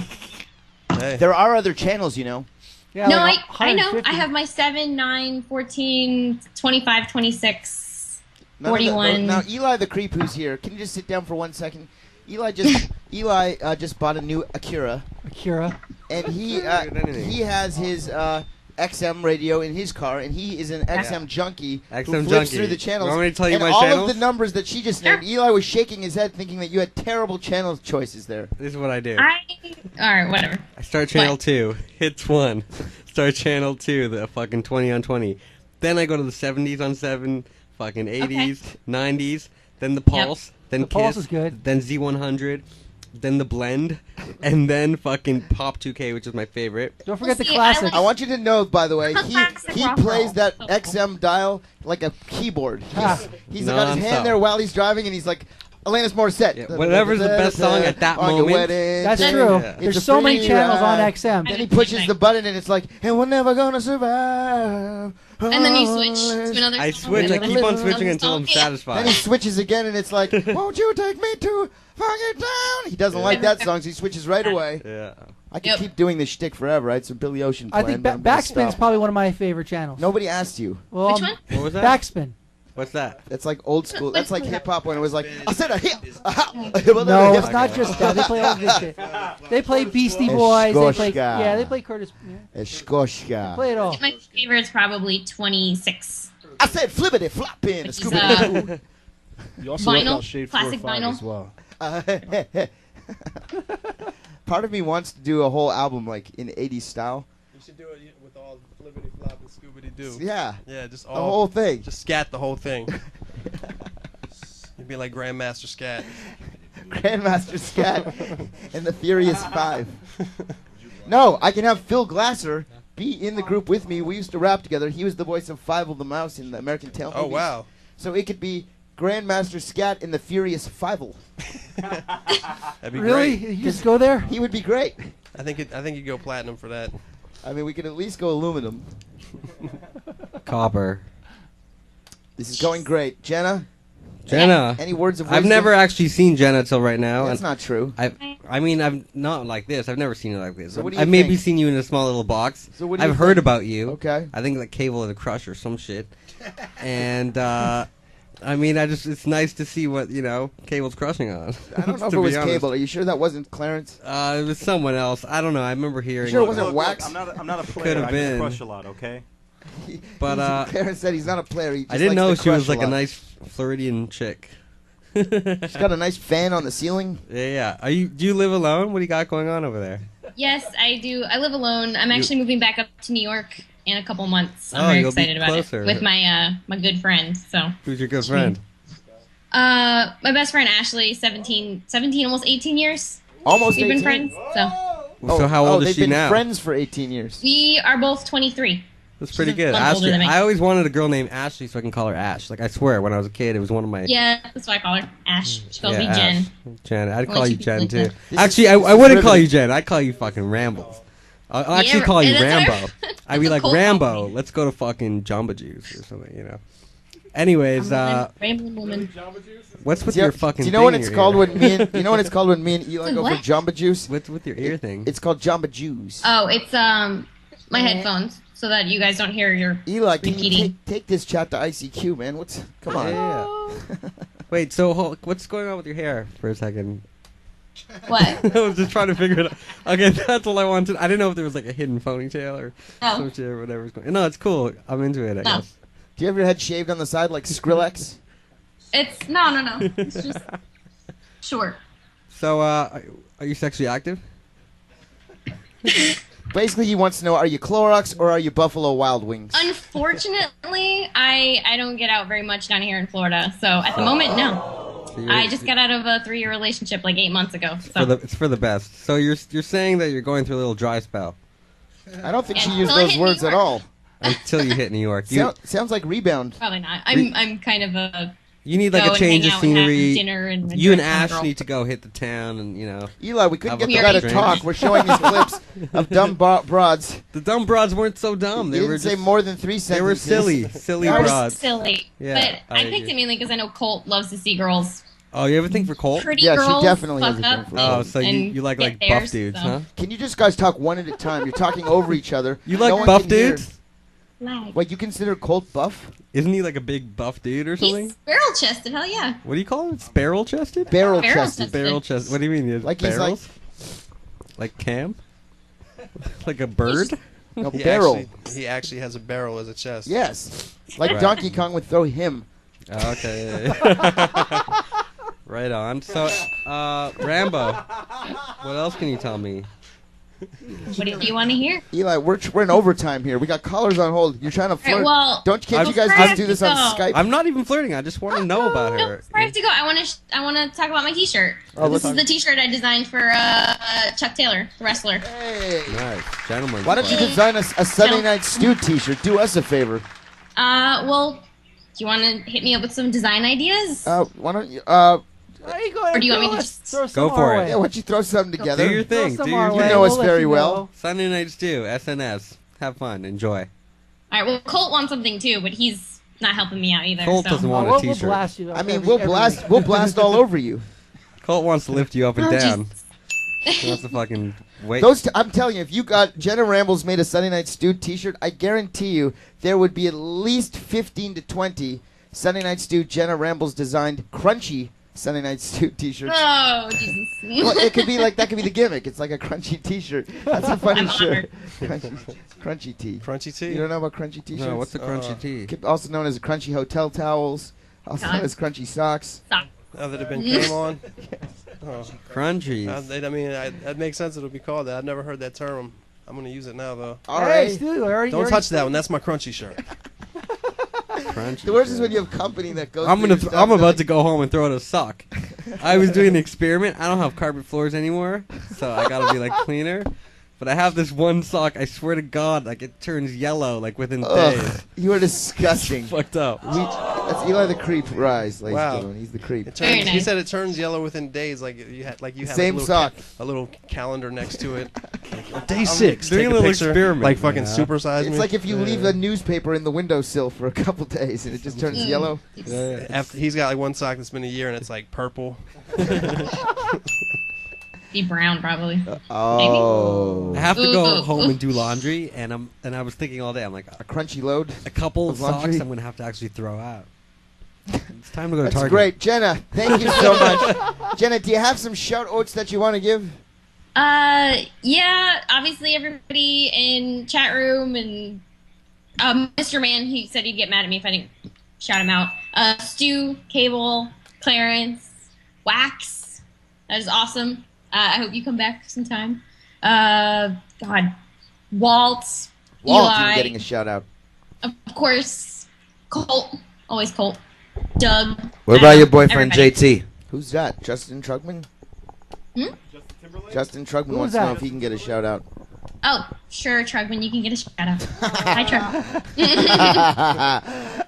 [SPEAKER 9] Hey.
[SPEAKER 3] There are other channels, you know.
[SPEAKER 4] Yeah,
[SPEAKER 13] No,
[SPEAKER 4] like
[SPEAKER 13] I know.
[SPEAKER 4] 150.
[SPEAKER 13] I have my 7, 9, 14, 25, 26,
[SPEAKER 3] None of the-
[SPEAKER 13] 41.
[SPEAKER 3] now, Eli the creep who's here, can you just sit down for 1 second? Eli just bought a new Acura, and he has his XM radio in his car, and he is an XM junkie who
[SPEAKER 10] XM
[SPEAKER 3] flips
[SPEAKER 10] junkie.
[SPEAKER 3] through the channels.
[SPEAKER 10] You want me to tell you
[SPEAKER 3] and
[SPEAKER 10] my
[SPEAKER 3] all
[SPEAKER 10] channels?
[SPEAKER 3] of the numbers that she just named, Eli was shaking his head thinking that you had terrible channel choices there.
[SPEAKER 10] This is what I do.
[SPEAKER 13] All right, whatever.
[SPEAKER 10] I start channel 2, hits 1. Start channel 2, the fucking 20 on 20. Then I go to the 70s on 7, fucking 80s, 90s, then the Pulse, then
[SPEAKER 4] The
[SPEAKER 10] Kiss,
[SPEAKER 4] Pulse is good.
[SPEAKER 10] then Z100, then the Blend, and then fucking Pop 2K, which is my favorite.
[SPEAKER 4] Don't forget the
[SPEAKER 13] See,
[SPEAKER 4] classic.
[SPEAKER 3] I want you to know, by the way,
[SPEAKER 13] Classic
[SPEAKER 3] he
[SPEAKER 13] rock
[SPEAKER 3] plays
[SPEAKER 13] roll.
[SPEAKER 3] that XM dial like a keyboard. He's got his
[SPEAKER 10] Non-stop.
[SPEAKER 3] hand there while he's driving, and he's like, Alanis Morissette.
[SPEAKER 10] Yeah, whatever's the best song at that
[SPEAKER 3] On your
[SPEAKER 10] moment.
[SPEAKER 3] wedding
[SPEAKER 4] That's
[SPEAKER 3] day,
[SPEAKER 4] true.
[SPEAKER 10] Yeah.
[SPEAKER 4] There's
[SPEAKER 3] it's a
[SPEAKER 4] so many
[SPEAKER 3] free
[SPEAKER 4] channels on
[SPEAKER 3] ride.
[SPEAKER 4] XM.
[SPEAKER 3] Then he pushes the button, and it's like, and we're never gonna survive.
[SPEAKER 13] And then you switch to another
[SPEAKER 10] I
[SPEAKER 13] song,
[SPEAKER 10] switch. I
[SPEAKER 13] and
[SPEAKER 10] keep
[SPEAKER 13] then
[SPEAKER 10] on
[SPEAKER 13] another
[SPEAKER 10] switching until I'm
[SPEAKER 13] song. Yeah.
[SPEAKER 3] Then
[SPEAKER 10] satisfied.
[SPEAKER 3] he switches again, and it's like, won't you take me to Funky Town? He doesn't like that song, so he switches right away.
[SPEAKER 10] Yeah.
[SPEAKER 3] I could keep doing this shtick forever, right? So Billy Ocean
[SPEAKER 4] I
[SPEAKER 3] playing,
[SPEAKER 4] think
[SPEAKER 3] but I'm gonna
[SPEAKER 4] Backspin's
[SPEAKER 3] stop.
[SPEAKER 4] probably one of my favorite channels.
[SPEAKER 3] Nobody asked you.
[SPEAKER 4] Well,
[SPEAKER 13] Which one?
[SPEAKER 10] What was that?
[SPEAKER 4] Backspin.
[SPEAKER 10] What's that?
[SPEAKER 3] That's like old school. That's like hip hop when it was like, I said a hip.
[SPEAKER 4] No, it's not just that. They play all this shit. They play Beastie Boys. They play,
[SPEAKER 3] Eshkoshka.
[SPEAKER 4] yeah, they play Curtis. Yeah.
[SPEAKER 3] Eshkoshka.
[SPEAKER 4] Play it all.
[SPEAKER 13] My favorite is probably 26.
[SPEAKER 3] I said flippity flopping.
[SPEAKER 13] Which is,
[SPEAKER 3] Scooby
[SPEAKER 6] You also left
[SPEAKER 13] Vinyl,
[SPEAKER 6] out Shade 4 or
[SPEAKER 13] classic
[SPEAKER 6] 5
[SPEAKER 13] vinyl.
[SPEAKER 6] as well.
[SPEAKER 3] Part of me wants to do a whole album like in 80s style.
[SPEAKER 9] You should do it with all flippity flop and Scooby Doo.
[SPEAKER 3] Yeah.
[SPEAKER 9] Yeah, just
[SPEAKER 3] The whole thing.
[SPEAKER 9] Just scat the whole thing. You'd be like Grandmaster Scat.
[SPEAKER 3] Grandmaster Scat and the Furious Five. No, I can have Phil Glasser be in the group with me. We used to rap together. He was the voice of Fievel the Mouse in the American Tail
[SPEAKER 9] Oh,
[SPEAKER 3] movies.
[SPEAKER 9] wow.
[SPEAKER 3] So it could be Grandmaster Scat in the Furious Fievel.
[SPEAKER 9] That'd be
[SPEAKER 4] Really?
[SPEAKER 9] great.
[SPEAKER 4] You just go there?
[SPEAKER 3] He would be great.
[SPEAKER 9] I think you'd go platinum for that.
[SPEAKER 3] I mean, we could at least go aluminum.
[SPEAKER 10] Copper.
[SPEAKER 3] This is going great. Jenna?
[SPEAKER 10] Jenna.
[SPEAKER 3] Any words of
[SPEAKER 10] I've
[SPEAKER 3] wisdom?
[SPEAKER 10] never actually seen Jenna till right now.
[SPEAKER 3] That's
[SPEAKER 10] and
[SPEAKER 3] not true.
[SPEAKER 10] I mean, I've not like this. I've never seen it like this.
[SPEAKER 3] So what do you
[SPEAKER 10] I've maybe
[SPEAKER 3] think?
[SPEAKER 10] seen you in a small little box.
[SPEAKER 3] So what do you
[SPEAKER 10] I've heard
[SPEAKER 3] think?
[SPEAKER 10] about you.
[SPEAKER 3] Okay.
[SPEAKER 10] I think like Cable had a crush or some shit. And I mean, it's nice to see what Cable's crushing on.
[SPEAKER 3] I don't know if
[SPEAKER 10] to
[SPEAKER 3] it was
[SPEAKER 10] be honest.
[SPEAKER 3] Cable. Are you sure that wasn't Clarence?
[SPEAKER 10] It was someone else. I don't know. I remember hearing.
[SPEAKER 3] Sure it wasn't
[SPEAKER 5] Look,
[SPEAKER 3] Wax?
[SPEAKER 5] I'm not a player.
[SPEAKER 10] Could have
[SPEAKER 5] I
[SPEAKER 10] been.
[SPEAKER 5] just crush a lot. Okay.
[SPEAKER 10] But
[SPEAKER 3] Clarence said he's not a player. He just
[SPEAKER 10] I didn't
[SPEAKER 3] likes
[SPEAKER 10] know
[SPEAKER 3] to
[SPEAKER 10] she was
[SPEAKER 3] crush
[SPEAKER 10] like a
[SPEAKER 3] lot.
[SPEAKER 10] nice Floridian chick.
[SPEAKER 3] She's got a nice fan on the ceiling.
[SPEAKER 10] Yeah. Do you live alone? What do you got going on over there?
[SPEAKER 13] Yes, I do. I live alone. I'm actually moving back up to New York in a couple months. I'm
[SPEAKER 10] Oh,
[SPEAKER 13] very
[SPEAKER 10] you'll be
[SPEAKER 13] excited about
[SPEAKER 10] closer.
[SPEAKER 13] it with my good friend. So
[SPEAKER 10] Who's your good friend?
[SPEAKER 13] my best friend Ashley, 17 almost 18 years.
[SPEAKER 3] Almost
[SPEAKER 13] We've
[SPEAKER 3] 18?
[SPEAKER 13] been friends. So
[SPEAKER 10] So how old is
[SPEAKER 3] they've
[SPEAKER 10] she
[SPEAKER 3] been
[SPEAKER 10] now?
[SPEAKER 3] friends for 18 years.
[SPEAKER 13] we are both 23.
[SPEAKER 10] That's pretty
[SPEAKER 13] She's
[SPEAKER 10] good.
[SPEAKER 13] a month older
[SPEAKER 10] Ashley,
[SPEAKER 13] than me.
[SPEAKER 10] I always wanted a girl named Ashley so I can call her Ash. Like I swear, when I was a kid, it was one of my.
[SPEAKER 13] Yeah, that's why I call her Ash. She calls me
[SPEAKER 10] Ash.
[SPEAKER 13] Jen.
[SPEAKER 10] Jen. I'd
[SPEAKER 13] Only
[SPEAKER 10] call
[SPEAKER 13] two
[SPEAKER 10] you
[SPEAKER 13] people
[SPEAKER 10] Jen
[SPEAKER 13] like
[SPEAKER 10] too.
[SPEAKER 13] that.
[SPEAKER 3] This
[SPEAKER 10] Actually,
[SPEAKER 3] is
[SPEAKER 10] I wouldn't call
[SPEAKER 3] riveting.
[SPEAKER 10] you Jen. I'd call you fucking Rambles. I'll
[SPEAKER 13] Yeah,
[SPEAKER 10] actually call you
[SPEAKER 13] that's
[SPEAKER 10] Rambo.
[SPEAKER 13] what I-
[SPEAKER 10] I'd be
[SPEAKER 13] that's
[SPEAKER 10] like
[SPEAKER 13] a cold
[SPEAKER 10] Rambo.
[SPEAKER 13] call.
[SPEAKER 10] Let's go to fucking Jamba Juice or something. Anyways,
[SPEAKER 13] Rambling woman.
[SPEAKER 10] what's with
[SPEAKER 3] Do you-
[SPEAKER 10] your fucking?
[SPEAKER 3] Do you know what
[SPEAKER 10] thing in
[SPEAKER 3] it's
[SPEAKER 10] your
[SPEAKER 3] called
[SPEAKER 10] ear?
[SPEAKER 3] when me and you know what it's called when me and Eli go for
[SPEAKER 13] What?
[SPEAKER 3] Jamba Juice?
[SPEAKER 10] What's with your ear thing?
[SPEAKER 3] It's called Jamba Juice.
[SPEAKER 13] Oh, it's my headphones, so that you guys don't hear your
[SPEAKER 3] Eli, can you
[SPEAKER 13] repeating.
[SPEAKER 3] take this chat to ICQ, man? Come on.
[SPEAKER 10] Yeah. Wait, so what's going on with your hair for a second?
[SPEAKER 13] What?
[SPEAKER 10] I was just trying to figure it out. Okay, that's all I wanted. I didn't know if there was like a hidden ponytail or
[SPEAKER 13] No.
[SPEAKER 10] some shit or whatever's going. No, it's cool. I'm into it. I
[SPEAKER 13] No.
[SPEAKER 10] guess.
[SPEAKER 3] Do you have your head shaved on the side like Skrillex?
[SPEAKER 13] It's no. It's just short.
[SPEAKER 10] So, are you sexually active?
[SPEAKER 3] Basically, he wants to know: are you Clorox or are you Buffalo Wild Wings?
[SPEAKER 13] Unfortunately, I don't get out very much down here in Florida. So at the moment, no.
[SPEAKER 10] So you're-
[SPEAKER 13] I just got out of a 3-year relationship like 8 months ago. So
[SPEAKER 10] It's for the best. So you're saying that you're going through a little dry spell
[SPEAKER 3] I don't think
[SPEAKER 13] Yeah,
[SPEAKER 3] she used
[SPEAKER 13] until I
[SPEAKER 3] those
[SPEAKER 13] hit
[SPEAKER 3] words
[SPEAKER 13] New
[SPEAKER 3] at
[SPEAKER 13] York.
[SPEAKER 3] all.
[SPEAKER 10] until you hit New York. You
[SPEAKER 3] Sounds like rebound.
[SPEAKER 13] probably not. I'm kind of a
[SPEAKER 10] you need like
[SPEAKER 13] go
[SPEAKER 10] a
[SPEAKER 13] and
[SPEAKER 10] change
[SPEAKER 13] hang
[SPEAKER 10] of
[SPEAKER 13] out and have
[SPEAKER 10] scenery.
[SPEAKER 13] dinner and
[SPEAKER 10] You and
[SPEAKER 13] enjoy some
[SPEAKER 10] Ash
[SPEAKER 13] girl.
[SPEAKER 10] need to go hit the town and
[SPEAKER 3] Eli, we couldn't
[SPEAKER 10] Have
[SPEAKER 3] get
[SPEAKER 10] a
[SPEAKER 3] the guy to
[SPEAKER 10] drink.
[SPEAKER 3] talk. We're showing these clips of dumb broads.
[SPEAKER 10] The dumb broads weren't so dumb.
[SPEAKER 3] You
[SPEAKER 10] They
[SPEAKER 3] didn't
[SPEAKER 10] were
[SPEAKER 3] say
[SPEAKER 10] just
[SPEAKER 3] more than 3
[SPEAKER 10] they were
[SPEAKER 3] sentences.
[SPEAKER 10] silly
[SPEAKER 13] That was
[SPEAKER 10] broads.
[SPEAKER 13] silly.
[SPEAKER 10] Yeah,
[SPEAKER 13] but I
[SPEAKER 10] I
[SPEAKER 13] picked
[SPEAKER 10] agree.
[SPEAKER 13] it mainly because I know Colt loves to see girls.
[SPEAKER 10] Oh, you ever think for Colt?
[SPEAKER 13] Pretty
[SPEAKER 3] Yeah, she
[SPEAKER 13] girls
[SPEAKER 3] definitely has
[SPEAKER 13] fuck
[SPEAKER 3] a
[SPEAKER 13] up
[SPEAKER 3] thing for
[SPEAKER 10] Oh,
[SPEAKER 13] and-
[SPEAKER 10] so
[SPEAKER 13] and
[SPEAKER 10] you like
[SPEAKER 13] get
[SPEAKER 10] buff
[SPEAKER 13] theirs,
[SPEAKER 10] dudes,
[SPEAKER 13] so.
[SPEAKER 10] huh?
[SPEAKER 3] Can you just guys talk one at a time? You're talking over each other.
[SPEAKER 10] You like
[SPEAKER 3] No one
[SPEAKER 10] buff
[SPEAKER 3] can hear.
[SPEAKER 10] dudes?
[SPEAKER 13] Lag.
[SPEAKER 3] Wait, you consider Colt buff?
[SPEAKER 10] Isn't he like a big buff dude or something?
[SPEAKER 13] He's barrel chested, hell yeah.
[SPEAKER 10] What do you call him? Barrel chested?
[SPEAKER 3] Barrel
[SPEAKER 13] Barrel
[SPEAKER 3] chested.
[SPEAKER 13] chested.
[SPEAKER 10] Barrel chest. What do you mean? He has
[SPEAKER 3] Like he's
[SPEAKER 10] barrels? Like Cam? Like a bird?
[SPEAKER 3] No,
[SPEAKER 14] He
[SPEAKER 3] barrel.
[SPEAKER 14] He actually has a barrel as a chest.
[SPEAKER 3] Yes. Like
[SPEAKER 10] Right.
[SPEAKER 3] Donkey Kong would throw him.
[SPEAKER 10] Oh, okay. Yeah. Right on. So, Rambo, what else can you tell me?
[SPEAKER 13] What do you want to hear?
[SPEAKER 3] Eli, we're in overtime here. We got callers on hold. You're trying to flirt.
[SPEAKER 13] well,
[SPEAKER 3] Can't you guys
[SPEAKER 13] before I
[SPEAKER 3] just do this on
[SPEAKER 13] have to
[SPEAKER 3] Skype?
[SPEAKER 10] I'm not even flirting. I just want to know about
[SPEAKER 13] No,
[SPEAKER 10] her.
[SPEAKER 13] before I have to go, I want to talk about my T-shirt.
[SPEAKER 3] Oh,
[SPEAKER 13] This
[SPEAKER 3] let's-
[SPEAKER 13] is the T-shirt I designed for Chuck Taylor, the wrestler.
[SPEAKER 3] Hey.
[SPEAKER 10] Nice. Gentlemen.
[SPEAKER 3] Why don't you design a Sunday Night Stu t-shirt? Do us a favor.
[SPEAKER 13] Well, do you want to hit me up with some design ideas?
[SPEAKER 3] Why don't you,
[SPEAKER 13] Or do you want me to just
[SPEAKER 4] throw
[SPEAKER 10] Go
[SPEAKER 4] some
[SPEAKER 10] for
[SPEAKER 4] our
[SPEAKER 10] it.
[SPEAKER 4] way?
[SPEAKER 3] yeah, why don't you throw something together?
[SPEAKER 10] Do your thing.
[SPEAKER 4] Throw
[SPEAKER 10] Do
[SPEAKER 4] some our
[SPEAKER 10] your
[SPEAKER 4] way.
[SPEAKER 3] You
[SPEAKER 10] thing.
[SPEAKER 3] know us
[SPEAKER 4] We'll let
[SPEAKER 3] very
[SPEAKER 4] you
[SPEAKER 3] well.
[SPEAKER 4] know.
[SPEAKER 10] Sunday Nite Stu, SNS. Have fun. Enjoy.
[SPEAKER 13] All right. Well, Colt wants something too, but he's not helping me out either.
[SPEAKER 10] Colt
[SPEAKER 13] so.
[SPEAKER 10] doesn't want a
[SPEAKER 4] We'll
[SPEAKER 10] t-shirt.
[SPEAKER 4] blast you.
[SPEAKER 3] I mean,
[SPEAKER 4] every-
[SPEAKER 3] we'll
[SPEAKER 4] every
[SPEAKER 3] blast
[SPEAKER 4] week.
[SPEAKER 3] we'll blast all over you.
[SPEAKER 10] Colt wants to lift you up and
[SPEAKER 13] Oh,
[SPEAKER 10] down. He wants to fucking wait.
[SPEAKER 3] I'm telling you, if you got Jenna Rambles made a Sunday Night Stu t-shirt, I guarantee you there would be at least 15 to 20 Sunday Night Stu Jenna Rambles designed crunchy Sunday Night Stu t-shirts.
[SPEAKER 13] Oh Jesus!
[SPEAKER 3] Well, it could be like that. Could be the gimmick. It's like a crunchy T-shirt. That's a funny
[SPEAKER 13] I'm
[SPEAKER 3] shirt. Crunchy tea.
[SPEAKER 14] Crunchy tea?
[SPEAKER 3] You don't know about crunchy T-shirts?
[SPEAKER 10] No, what's a crunchy tea?
[SPEAKER 3] Also known as crunchy hotel towels. Also known as crunchy socks.
[SPEAKER 13] Stop.
[SPEAKER 14] Now that have been came on. Oh.
[SPEAKER 10] Crunchies.
[SPEAKER 14] That makes sense. It'll be called that. I've never heard that term. I'm gonna use it now though.
[SPEAKER 3] All
[SPEAKER 4] Hey,
[SPEAKER 3] right.
[SPEAKER 4] Stu, you already-
[SPEAKER 14] Don't
[SPEAKER 4] you
[SPEAKER 14] touch
[SPEAKER 4] already-
[SPEAKER 14] that one. That's my crunchy shirt.
[SPEAKER 10] Crunchy.
[SPEAKER 3] The worst is when you have company that goes.
[SPEAKER 10] I'm
[SPEAKER 3] through
[SPEAKER 10] gonna.
[SPEAKER 3] your stuff,
[SPEAKER 10] I'm
[SPEAKER 3] they're
[SPEAKER 10] about
[SPEAKER 3] like,
[SPEAKER 10] to go home and throw out a sock. I was doing an experiment. I don't have carpet floors anymore, so I gotta be like cleaner. But I have this one sock. I swear to God, like it turns yellow like within days.
[SPEAKER 3] Ugh, you are disgusting.
[SPEAKER 10] Fucked up.
[SPEAKER 3] That's Eli the Creep. Rise, ladies and
[SPEAKER 14] Wow.
[SPEAKER 3] gentlemen. He's the creep.
[SPEAKER 14] It
[SPEAKER 13] Very
[SPEAKER 14] turns, He
[SPEAKER 13] nice.
[SPEAKER 14] said it turns yellow within days. Like you had
[SPEAKER 3] Same
[SPEAKER 14] a little
[SPEAKER 3] sock.
[SPEAKER 14] a little calendar next to it. Like, day 6.
[SPEAKER 10] doing
[SPEAKER 14] Take
[SPEAKER 10] a
[SPEAKER 14] a
[SPEAKER 10] little
[SPEAKER 14] picture,
[SPEAKER 10] experiment,
[SPEAKER 14] like fucking
[SPEAKER 10] you know?
[SPEAKER 14] supersize me.
[SPEAKER 3] It's like if you leave a newspaper in the windowsill for a couple days and it just turns yellow.
[SPEAKER 14] After, he's got like one sock that's been a year and it's like purple.
[SPEAKER 13] Be brown probably.
[SPEAKER 3] Oh.
[SPEAKER 10] I have to go
[SPEAKER 13] Ooh.
[SPEAKER 10] home and do laundry, and I was thinking all day. I'm like,
[SPEAKER 3] a crunchy load.
[SPEAKER 10] A couple
[SPEAKER 3] of
[SPEAKER 10] of socks
[SPEAKER 3] laundry?
[SPEAKER 10] I'm gonna have to actually throw out. It's time to go to
[SPEAKER 3] That's
[SPEAKER 10] Target.
[SPEAKER 3] great, Jenna. Thank you so much. Jenna, do you have some shout outs that you want to give?
[SPEAKER 13] Yeah, obviously everybody in chat room and Mr. Man, he said he'd get mad at me if I didn't shout him out. Stu, Cable, Clarence, Wax. That is awesome. I hope you come back sometime. God. Walt,
[SPEAKER 3] Walt,
[SPEAKER 13] Eli,
[SPEAKER 3] you're getting a shout out.
[SPEAKER 13] of course, Colt, always Colt, Doug.
[SPEAKER 2] What about your boyfriend,
[SPEAKER 13] everybody.
[SPEAKER 2] JT?
[SPEAKER 3] Who's that? Justin Trugman?
[SPEAKER 13] Hmm?
[SPEAKER 3] Justin Trugman
[SPEAKER 13] Who's
[SPEAKER 3] wants to know
[SPEAKER 13] that?
[SPEAKER 3] if he can get a shout out.
[SPEAKER 13] Oh, sure, Trugman, you can get a shout out. Hi, Trug.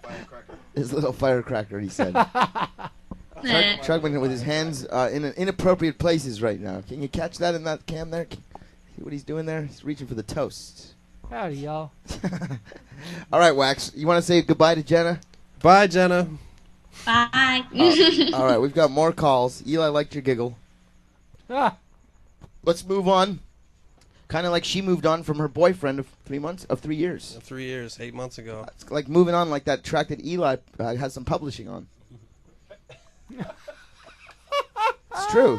[SPEAKER 3] His little firecracker, he said. Trugman with his hands in inappropriate places right now. Can you catch that in that cam there? See what he's doing there? He's reaching for the toast.
[SPEAKER 4] Howdy, y'all.
[SPEAKER 3] All right, Wax. You want to say goodbye to Jenna?
[SPEAKER 14] Bye, Jenna.
[SPEAKER 13] Bye.
[SPEAKER 3] All right, we've got more calls. Eli liked your giggle.
[SPEAKER 4] Ah.
[SPEAKER 3] Let's move on. Kind of like she moved on from her boyfriend of 3 years.
[SPEAKER 14] 3 years, 8 months ago.
[SPEAKER 3] It's like moving on like that track that Eli has some publishing on. It's true.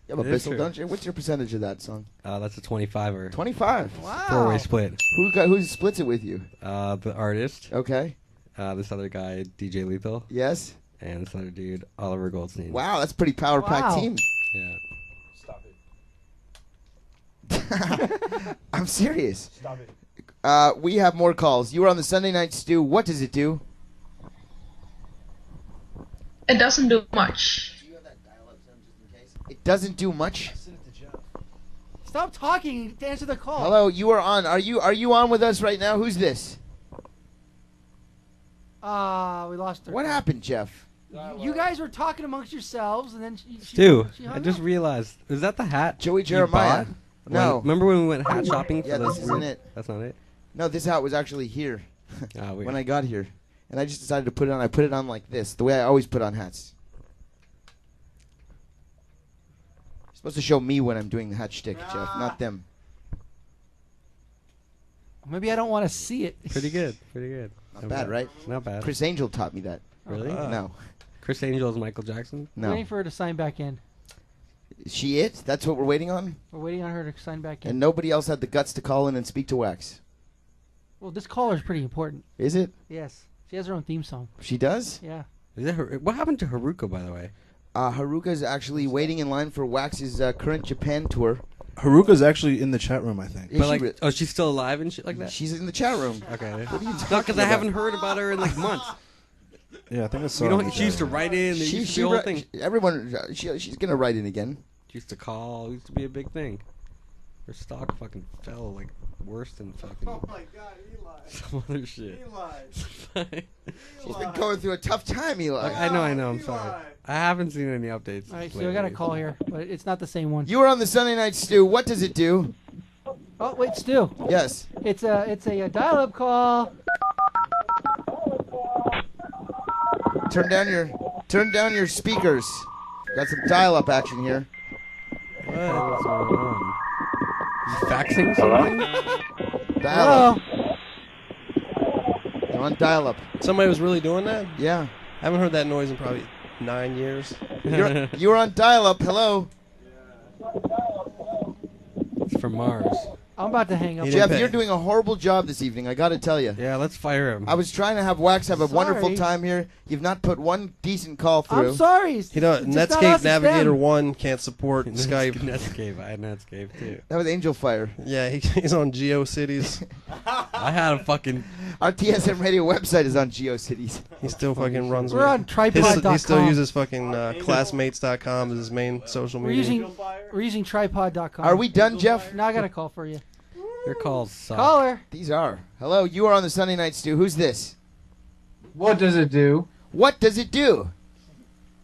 [SPEAKER 3] You have a
[SPEAKER 10] It is
[SPEAKER 3] Bissell,
[SPEAKER 10] true.
[SPEAKER 3] don't you? What's your percentage of that song?
[SPEAKER 10] That's a 25er.
[SPEAKER 3] 25.
[SPEAKER 10] Four-way split.
[SPEAKER 3] Who splits it with you?
[SPEAKER 10] The artist.
[SPEAKER 3] Okay.
[SPEAKER 10] This other guy, DJ Lethal.
[SPEAKER 3] Yes.
[SPEAKER 10] And this other dude, Oliver Goldstein.
[SPEAKER 3] Wow, that's a pretty power-packed team.
[SPEAKER 10] Yeah.
[SPEAKER 3] I'm serious.
[SPEAKER 11] Stop it.
[SPEAKER 3] We have more calls. You were on the Sunday Night Stu. What does it do?
[SPEAKER 15] It doesn't do much.
[SPEAKER 3] It doesn't do much.
[SPEAKER 4] Stop talking to answer the call.
[SPEAKER 3] Hello, you are on. Are you on with us right now? Who's this?
[SPEAKER 4] We lost her.
[SPEAKER 3] What happened, Jeff?
[SPEAKER 4] You guys were talking amongst yourselves, and then she
[SPEAKER 10] Stu,
[SPEAKER 4] she
[SPEAKER 10] I
[SPEAKER 4] hung
[SPEAKER 10] just
[SPEAKER 4] up.
[SPEAKER 10] realized. Is that the hat?
[SPEAKER 3] Joey
[SPEAKER 10] you
[SPEAKER 3] Jeremiah.
[SPEAKER 10] bought?
[SPEAKER 3] No.
[SPEAKER 10] Remember when we went hat shopping?
[SPEAKER 3] Yeah,
[SPEAKER 10] for
[SPEAKER 3] this
[SPEAKER 10] those
[SPEAKER 3] isn't it.
[SPEAKER 10] That's not it?
[SPEAKER 3] No, this hat was actually here
[SPEAKER 10] Weird.
[SPEAKER 3] when I got here. And I just decided to put it on. I put it on like this, the way I always put on hats. You're supposed to show me when I'm doing the hat shtick, Jeff, not them.
[SPEAKER 4] Maybe I don't want to see it.
[SPEAKER 10] Pretty good. Pretty good.
[SPEAKER 3] Not bad, right?
[SPEAKER 10] Not bad.
[SPEAKER 3] Chris Angel taught me that.
[SPEAKER 10] Really?
[SPEAKER 3] No.
[SPEAKER 10] Chris Angel is Michael Jackson?
[SPEAKER 3] No.
[SPEAKER 4] Waiting for her to sign back in.
[SPEAKER 3] Is she it? That's what we're waiting on?
[SPEAKER 4] We're waiting on her to sign back in.
[SPEAKER 3] And nobody else had the guts to call in and speak to Wax.
[SPEAKER 4] Well, this caller is pretty important.
[SPEAKER 3] Is it?
[SPEAKER 4] Yes. She has her own theme song.
[SPEAKER 3] She does?
[SPEAKER 4] Yeah.
[SPEAKER 10] Is that what happened to Haruka, by the way?
[SPEAKER 3] Haruka's actually waiting in line for Wax's current Japan tour.
[SPEAKER 6] Haruka's actually in the chat room, I think.
[SPEAKER 3] Yeah,
[SPEAKER 10] But like, oh, she's still alive and shit like that?
[SPEAKER 3] She's in the chat room.
[SPEAKER 10] Okay.
[SPEAKER 3] What are you
[SPEAKER 10] No,
[SPEAKER 3] talking
[SPEAKER 10] because I
[SPEAKER 3] about?
[SPEAKER 10] haven't heard about her in like months.
[SPEAKER 6] Yeah, I think I saw.
[SPEAKER 10] You
[SPEAKER 6] it
[SPEAKER 10] know,
[SPEAKER 6] in the
[SPEAKER 10] she used to
[SPEAKER 6] chat room.
[SPEAKER 10] write in. There
[SPEAKER 3] She,
[SPEAKER 10] used to
[SPEAKER 3] she
[SPEAKER 10] be a whole
[SPEAKER 3] ri-
[SPEAKER 10] thing.
[SPEAKER 3] everyone, she's gonna write in again.
[SPEAKER 10] She used to call. It used to be a big thing. Her stock fucking fell like worse than fucking.
[SPEAKER 11] Oh my God, Eli.
[SPEAKER 10] Some other shit.
[SPEAKER 11] Eli.
[SPEAKER 3] She's been going through a tough time, Eli.
[SPEAKER 10] I know. I'm sorry. I haven't seen any updates.
[SPEAKER 4] All right, so I got a call here, but it's not the same one.
[SPEAKER 3] You were on the Sunday Night Stu. What does it do?
[SPEAKER 4] Oh wait, Stu.
[SPEAKER 3] Yes.
[SPEAKER 4] It's a dial-up call.
[SPEAKER 3] Turn down your speakers. Got some dial-up action here.
[SPEAKER 10] What is going on? You faxing something?
[SPEAKER 3] Dial-up. You're on dial-up.
[SPEAKER 14] Somebody was really doing that?
[SPEAKER 3] Yeah.
[SPEAKER 14] I haven't heard that noise in probably 9 years.
[SPEAKER 3] You're on dial-up. Hello.
[SPEAKER 10] It's from Mars.
[SPEAKER 4] I'm about to hang up.
[SPEAKER 3] Jeff, you're doing a horrible job this evening. I got to tell you.
[SPEAKER 10] Yeah, let's fire him.
[SPEAKER 3] I was trying to have Wax have a wonderful
[SPEAKER 4] Sorry.
[SPEAKER 3] time here. You've not put one decent call through.
[SPEAKER 4] I'm sorry.
[SPEAKER 14] You know,
[SPEAKER 4] It's just not us,
[SPEAKER 14] Netscape
[SPEAKER 4] it's
[SPEAKER 14] Navigator
[SPEAKER 4] them.
[SPEAKER 14] 1 can't support Skype.
[SPEAKER 10] Netscape. I had Netscape too.
[SPEAKER 3] That was Angel Fire.
[SPEAKER 14] Yeah, he's on GeoCities.
[SPEAKER 10] I had a fucking.
[SPEAKER 3] Our TSM radio website is on GeoCities.
[SPEAKER 14] He still fucking runs.
[SPEAKER 4] We're on tripod.com.
[SPEAKER 14] He still uses fucking classmates.com as his main social
[SPEAKER 4] We're
[SPEAKER 14] media.
[SPEAKER 4] using tripod.com.
[SPEAKER 3] Are we done, Jeff?
[SPEAKER 4] Now I got a call for you.
[SPEAKER 10] Your calls suck.
[SPEAKER 4] Caller.
[SPEAKER 3] These are. Hello, you are on the Sunday Night Stu. Who's this?
[SPEAKER 16] What does it do?
[SPEAKER 3] What does it do?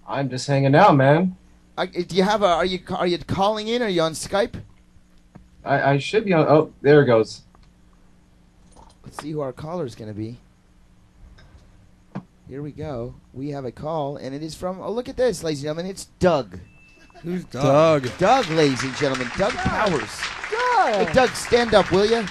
[SPEAKER 16] I'm just hanging out, man.
[SPEAKER 3] Do you have a? Are you calling in? Are you on Skype?
[SPEAKER 16] I should be on. Oh, there it goes.
[SPEAKER 3] Let's see who our caller is going to be. Here we go. We have a call, and it is from. Oh, look at this, ladies and gentlemen. It's Doug.
[SPEAKER 10] Who's Doug?
[SPEAKER 3] Doug, ladies and gentlemen. Doug Powers.
[SPEAKER 4] Doug.
[SPEAKER 3] Hey, Doug, stand up, will you?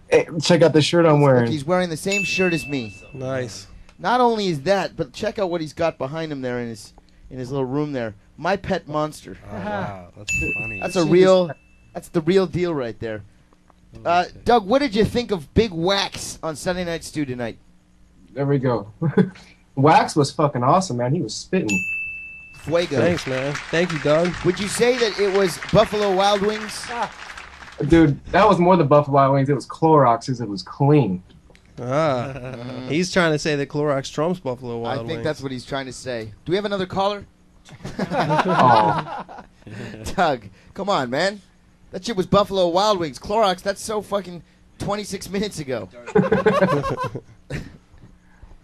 [SPEAKER 16] Hey, check out the shirt I'm
[SPEAKER 3] Look,
[SPEAKER 16] wearing.
[SPEAKER 3] he's wearing the same shirt as me.
[SPEAKER 14] Nice.
[SPEAKER 3] Not only is that, but check out what he's got behind him there in his little room there. My pet monster.
[SPEAKER 10] Oh, wow, that's funny.
[SPEAKER 3] That's the real deal right there. Doug, what did you think of Big Wax on Sunday Night Stu tonight?
[SPEAKER 16] There we go. Wax was fucking awesome, man. He was spitting.
[SPEAKER 3] Fuego.
[SPEAKER 14] Thanks, man. Thank you, Doug.
[SPEAKER 3] Would you say that it was Buffalo Wild Wings?
[SPEAKER 16] Dude, that was more than Buffalo Wild Wings. It was Clorox's. It was clean.
[SPEAKER 14] He's trying to say that Clorox trumps Buffalo Wild Wings.
[SPEAKER 3] I think that's what he's trying to say. Do we have another caller?
[SPEAKER 16] Oh.
[SPEAKER 3] Doug, come on, man. That shit was Buffalo Wild Wings. Clorox, that's so fucking 26 minutes ago.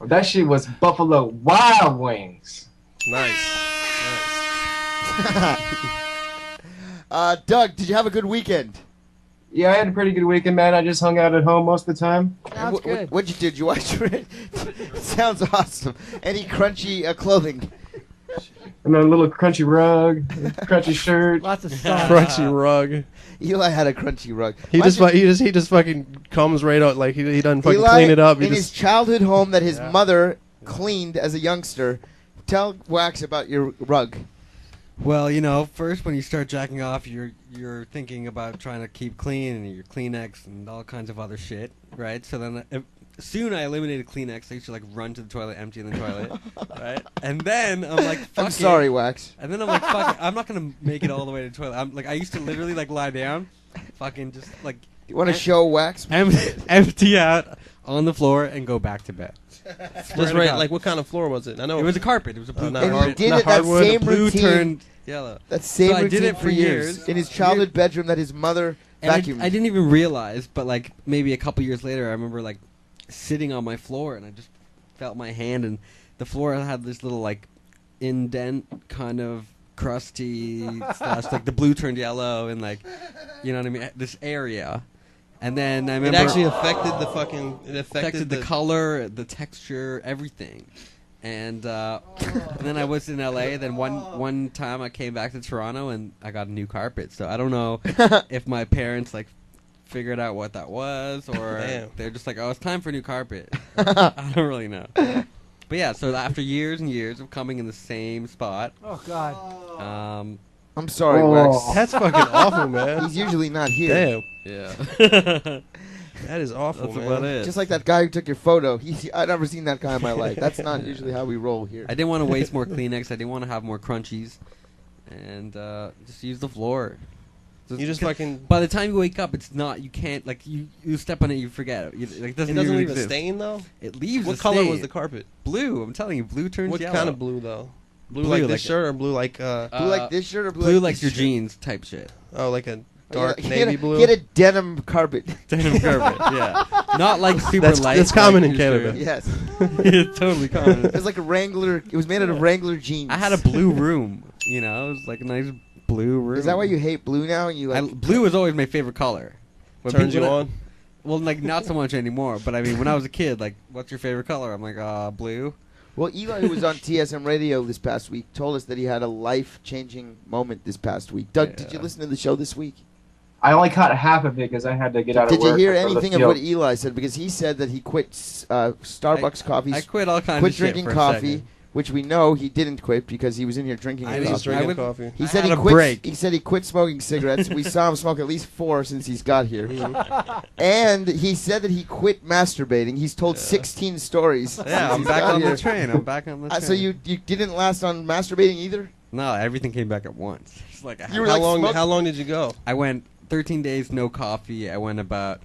[SPEAKER 16] That shit was Buffalo Wild Wings.
[SPEAKER 14] Nice.
[SPEAKER 3] Doug, did you have a good weekend?
[SPEAKER 16] Yeah, I had a pretty good weekend, man. I just hung out at home most of the time.
[SPEAKER 4] Sounds good.
[SPEAKER 3] What'd you do? Did you watch it? Sounds awesome. Any crunchy clothing?
[SPEAKER 16] And a little crunchy rug, crunchy shirt.
[SPEAKER 4] Lots of stuff.
[SPEAKER 14] Crunchy rug.
[SPEAKER 3] Eli had a crunchy rug.
[SPEAKER 14] He just fucking comes right out, like he doesn't fucking
[SPEAKER 3] Eli,
[SPEAKER 14] clean it up.
[SPEAKER 3] In his childhood home that his mother cleaned as a youngster. Tell Wax about your rug.
[SPEAKER 10] Well, you know, first when you start jacking off, you're thinking about trying to keep clean and your Kleenex and all kinds of other shit, right? So then soon I eliminated Kleenex. I used to like run to the toilet, empty in the toilet, right? And then I'm like, fuck
[SPEAKER 3] I'm sorry, Wax.
[SPEAKER 10] And then I'm like, fuck it, I'm not gonna make it all the way to the toilet. I'm like, I used to literally like lie down, fucking just like.
[SPEAKER 3] You want to show Wax?
[SPEAKER 10] Empty out on the floor and go back to bed.
[SPEAKER 14] Just right, like what kind of floor was it? I know
[SPEAKER 10] it was a carpet. It was a blue
[SPEAKER 3] And
[SPEAKER 10] carpet.
[SPEAKER 3] he did it that same
[SPEAKER 10] blue
[SPEAKER 3] routine.
[SPEAKER 10] turned yellow.
[SPEAKER 3] That same
[SPEAKER 10] So I
[SPEAKER 3] routine
[SPEAKER 10] did it
[SPEAKER 3] for years in his childhood bedroom that his mother
[SPEAKER 10] And
[SPEAKER 3] vacuumed.
[SPEAKER 10] I didn't even realize, but like maybe a couple years later, I remember like sitting on my floor and I just felt my hand, and the floor had this little like indent, kind of crusty slash like the blue turned yellow, and like, you know what I mean, this area. And then I remember
[SPEAKER 14] it actually affected the fucking. It affected
[SPEAKER 10] the color, the texture, everything. And then I was in LA. Then one time I came back to Toronto and I got a new carpet. So I don't know if my parents like figured out what that was, or they're just like, oh, it's time for a new carpet. I don't really know. But yeah, so after years and years of coming in the same spot.
[SPEAKER 4] Oh God.
[SPEAKER 3] I'm sorry, Wax.
[SPEAKER 14] That's fucking awful, man.
[SPEAKER 3] He's usually not here.
[SPEAKER 14] Damn.
[SPEAKER 10] Yeah.
[SPEAKER 14] That is awful,
[SPEAKER 10] That's
[SPEAKER 14] man.
[SPEAKER 10] about it.
[SPEAKER 3] Just like that guy who took your photo. I've never seen that guy in my life. That's not usually how we roll here.
[SPEAKER 10] I didn't want to waste more Kleenex. I didn't want to have more crunchies, and just use the floor.
[SPEAKER 14] You just fucking.
[SPEAKER 10] By the time you wake up, it's not. You can't like you step on it, you forget it. Like,
[SPEAKER 14] It doesn't
[SPEAKER 10] even
[SPEAKER 14] leave a
[SPEAKER 10] exist.
[SPEAKER 14] stain though.
[SPEAKER 10] It leaves.
[SPEAKER 14] What
[SPEAKER 10] a
[SPEAKER 14] color
[SPEAKER 10] stain.
[SPEAKER 14] was the carpet?
[SPEAKER 10] Blue. I'm telling you, blue turns
[SPEAKER 14] What
[SPEAKER 10] yellow.
[SPEAKER 14] kind of blue though? Blue
[SPEAKER 10] Blue,
[SPEAKER 14] like
[SPEAKER 10] like
[SPEAKER 14] this shirt, or blue like
[SPEAKER 3] blue like this shirt, or blue,
[SPEAKER 10] blue
[SPEAKER 3] like
[SPEAKER 10] like
[SPEAKER 3] this
[SPEAKER 10] your
[SPEAKER 3] shirt?
[SPEAKER 10] jeans type shit.
[SPEAKER 14] Oh, like a dark
[SPEAKER 3] He
[SPEAKER 14] navy
[SPEAKER 3] had
[SPEAKER 14] blue.
[SPEAKER 3] He had a denim carpet.
[SPEAKER 10] Denim carpet. Yeah. Not like super
[SPEAKER 14] That's-
[SPEAKER 10] light.
[SPEAKER 14] that's common
[SPEAKER 10] like
[SPEAKER 14] in
[SPEAKER 10] your
[SPEAKER 14] Canada.
[SPEAKER 10] shirt.
[SPEAKER 3] Yes.
[SPEAKER 10] It's totally common.
[SPEAKER 3] It was like a Wrangler. It was made out of Wrangler jeans.
[SPEAKER 10] I had a blue room. You know, it was like a nice blue room.
[SPEAKER 3] Is that why you hate blue now? And you like
[SPEAKER 10] blue was always my favorite color. When
[SPEAKER 14] Turns
[SPEAKER 10] people-
[SPEAKER 14] you on?
[SPEAKER 10] Well, like not so much anymore. But I mean, when I was a kid, like, what's your favorite color? I'm like, blue.
[SPEAKER 3] Well, Eli, who was on TSM Radio this past week, told us that he had a life-changing moment this past week. Doug, did you listen to the show this week?
[SPEAKER 16] I only caught half of it because I had to get out of
[SPEAKER 3] Did
[SPEAKER 16] work.
[SPEAKER 3] you hear
[SPEAKER 16] for the
[SPEAKER 3] anything of
[SPEAKER 16] field.
[SPEAKER 3] what Eli said? Because he said that he quit Starbucks coffee.
[SPEAKER 10] I quit all kinds
[SPEAKER 3] quit
[SPEAKER 10] of shit
[SPEAKER 3] drinking
[SPEAKER 10] for a
[SPEAKER 3] coffee,
[SPEAKER 10] second.
[SPEAKER 3] which we know he didn't quit because he was in here drinking
[SPEAKER 14] I
[SPEAKER 3] his
[SPEAKER 14] was
[SPEAKER 3] coffee.
[SPEAKER 14] drinking coffee.
[SPEAKER 3] He
[SPEAKER 10] I
[SPEAKER 3] said
[SPEAKER 10] had
[SPEAKER 3] he
[SPEAKER 10] a
[SPEAKER 3] quit.
[SPEAKER 10] break.
[SPEAKER 3] He said he quit smoking cigarettes. We saw him smoke at least 4 since he's got here. And he said that he quit masturbating. He's told 16 stories.
[SPEAKER 10] Yeah,
[SPEAKER 3] since
[SPEAKER 10] I'm
[SPEAKER 3] he's
[SPEAKER 10] back
[SPEAKER 3] got
[SPEAKER 10] on
[SPEAKER 3] here.
[SPEAKER 10] the train. I'm back on the train.
[SPEAKER 3] So you didn't last on masturbating either?
[SPEAKER 10] No, everything came back at once. It's like
[SPEAKER 3] You were
[SPEAKER 14] how
[SPEAKER 3] like
[SPEAKER 14] long?
[SPEAKER 3] smoke-
[SPEAKER 14] How long did you go?
[SPEAKER 10] I went 13 days no coffee. I went about.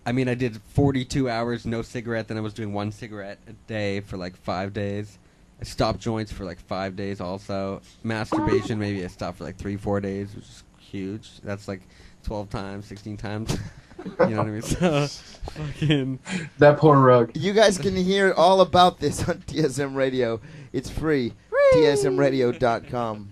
[SPEAKER 10] I mean, I did 42 hours no cigarette. Then I was doing 1 cigarette a day for like 5 days. I stopped joints for like 5 days also. Masturbation, maybe I stopped for like 3-4 days, which is huge. That's like 12 times, 16 times. You know what I mean? So, fucking.
[SPEAKER 16] That poor rug.
[SPEAKER 3] You guys can hear all about this on TSM Radio. It's free. TSMradio.com.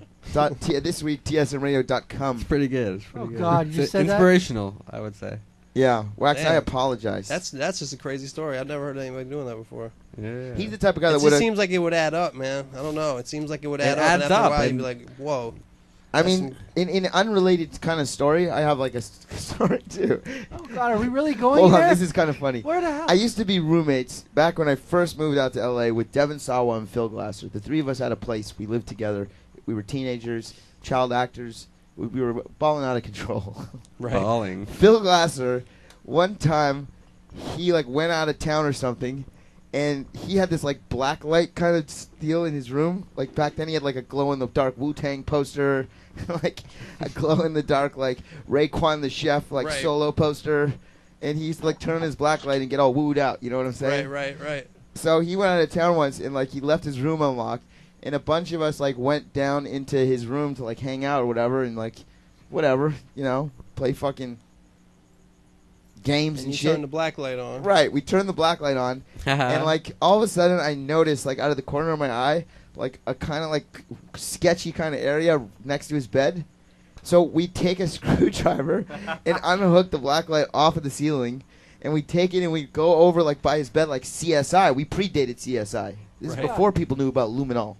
[SPEAKER 3] This week, TSMradio.com.
[SPEAKER 10] It's pretty good. It's pretty
[SPEAKER 4] Oh,
[SPEAKER 10] good.
[SPEAKER 4] God, you
[SPEAKER 10] It's
[SPEAKER 4] said that?
[SPEAKER 10] inspirational, I would say.
[SPEAKER 3] Yeah, Wax, I
[SPEAKER 9] Damn.
[SPEAKER 3] apologize.
[SPEAKER 9] That's just a crazy story. I've never heard anybody doing that before.
[SPEAKER 10] Yeah.
[SPEAKER 3] He's the type of guy that
[SPEAKER 9] It
[SPEAKER 3] would
[SPEAKER 9] just
[SPEAKER 3] have.
[SPEAKER 9] seems like it would add up, man. I don't know. It seems like it would add
[SPEAKER 10] It
[SPEAKER 9] up. And
[SPEAKER 10] adds
[SPEAKER 9] after a
[SPEAKER 10] up,
[SPEAKER 9] while, you'd
[SPEAKER 10] and-
[SPEAKER 9] be like, whoa.
[SPEAKER 3] I
[SPEAKER 9] That's
[SPEAKER 3] mean, in an unrelated kind of story, I have like a story too.
[SPEAKER 4] Oh God, are we really going
[SPEAKER 3] Hold
[SPEAKER 4] there?
[SPEAKER 3] on, this is kind of funny.
[SPEAKER 4] Where the hell?
[SPEAKER 3] I used to be roommates back when I first moved out to LA with Devin Sawa and Phil Glasser. The three of us had a place. We lived together. We were teenagers, child actors. We were balling out of control.
[SPEAKER 9] Right.
[SPEAKER 10] Balling.
[SPEAKER 3] Phil Glasser, one time, he like went out of town or something, and he had this like black light kind of deal in his room. Like back then, he had like a glow in the dark Wu-Tang poster, like a glow in the dark like Raekwon the Chef like
[SPEAKER 9] Right.
[SPEAKER 3] solo poster, and he used to like turn on his black light and get all wooed out. You know what I'm saying?
[SPEAKER 9] Right.
[SPEAKER 3] So he went out of town once, and like he left his room unlocked, and a bunch of us like went down into his room to like hang out or whatever, and like whatever, you know, play fucking games
[SPEAKER 9] And
[SPEAKER 3] and
[SPEAKER 9] you
[SPEAKER 3] shit.
[SPEAKER 9] turn the black light on.
[SPEAKER 3] Right, we turned the black light on, and like all of a sudden I noticed like out of the corner of my eye, like a kind of like sketchy kind of area next to his bed. So we take a screwdriver and unhook the black light off of the ceiling, and we take it and we go over like by his bed like CSI. We predated CSI. This is
[SPEAKER 9] Right.
[SPEAKER 3] before people knew about luminol.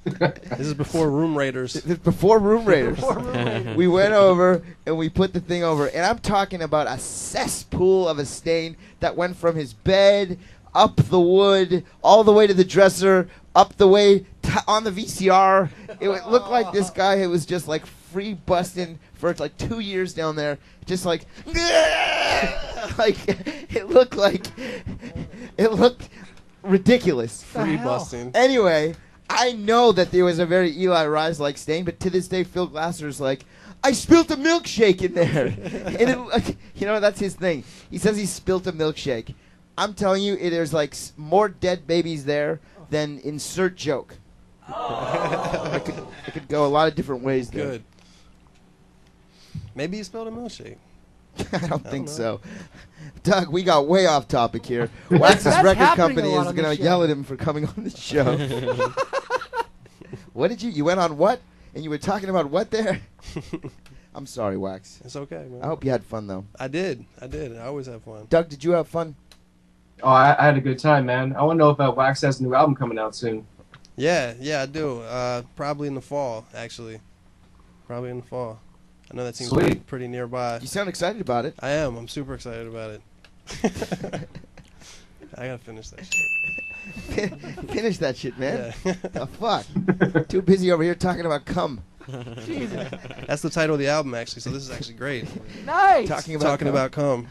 [SPEAKER 9] This is before Room Raiders.
[SPEAKER 3] This is before Room Raiders.
[SPEAKER 4] Before Room Raiders.
[SPEAKER 3] We went over and we put the thing over, and I'm talking about a cesspool of a stain that went from his bed up the wood all the way to the dresser, up the way on the VCR. It would look like this guy was just like free busting for like 2 years down there, just like like it looked ridiculous.
[SPEAKER 9] Free busting.
[SPEAKER 3] Anyway, I know that there was a very Eli Rise-like stain, but to this day, Phil Glasser's like, I spilt a milkshake in there. And it, like, you know, that's his thing. He says he spilt a milkshake. I'm telling you, there's like more dead babies there than insert joke. It could go a lot of different ways there.
[SPEAKER 9] Good. Maybe you spilled a milkshake.
[SPEAKER 3] I don't think
[SPEAKER 9] know.
[SPEAKER 3] so. Doug, we got way off topic here. Wax's
[SPEAKER 4] That's
[SPEAKER 3] record
[SPEAKER 4] happening
[SPEAKER 3] company
[SPEAKER 4] a lot
[SPEAKER 3] is
[SPEAKER 4] on
[SPEAKER 3] going
[SPEAKER 4] this
[SPEAKER 3] to
[SPEAKER 4] show.
[SPEAKER 3] yell at him for coming on the show. What did you went on what? And you were talking about what there? I'm sorry, Wax.
[SPEAKER 9] It's okay, man.
[SPEAKER 3] I hope you had fun, though.
[SPEAKER 9] I did. I always have fun.
[SPEAKER 3] Doug, did you have fun?
[SPEAKER 16] Oh, I had a good time, man. I want to know if Wax has a new album coming out soon.
[SPEAKER 9] Yeah, I do. Probably in the fall, actually. Probably in the fall. I know that seems
[SPEAKER 16] Sweet.
[SPEAKER 9] pretty nearby.
[SPEAKER 3] You sound excited about it.
[SPEAKER 9] I am. I'm super excited about it. I gotta finish that shit.
[SPEAKER 3] Finish that shit, man.
[SPEAKER 9] Yeah.
[SPEAKER 3] The fuck? Too busy over here talking about cum.
[SPEAKER 4] Jesus.
[SPEAKER 9] That's the title of the album, actually. So this is actually great.
[SPEAKER 4] Nice.
[SPEAKER 3] Talking about cum.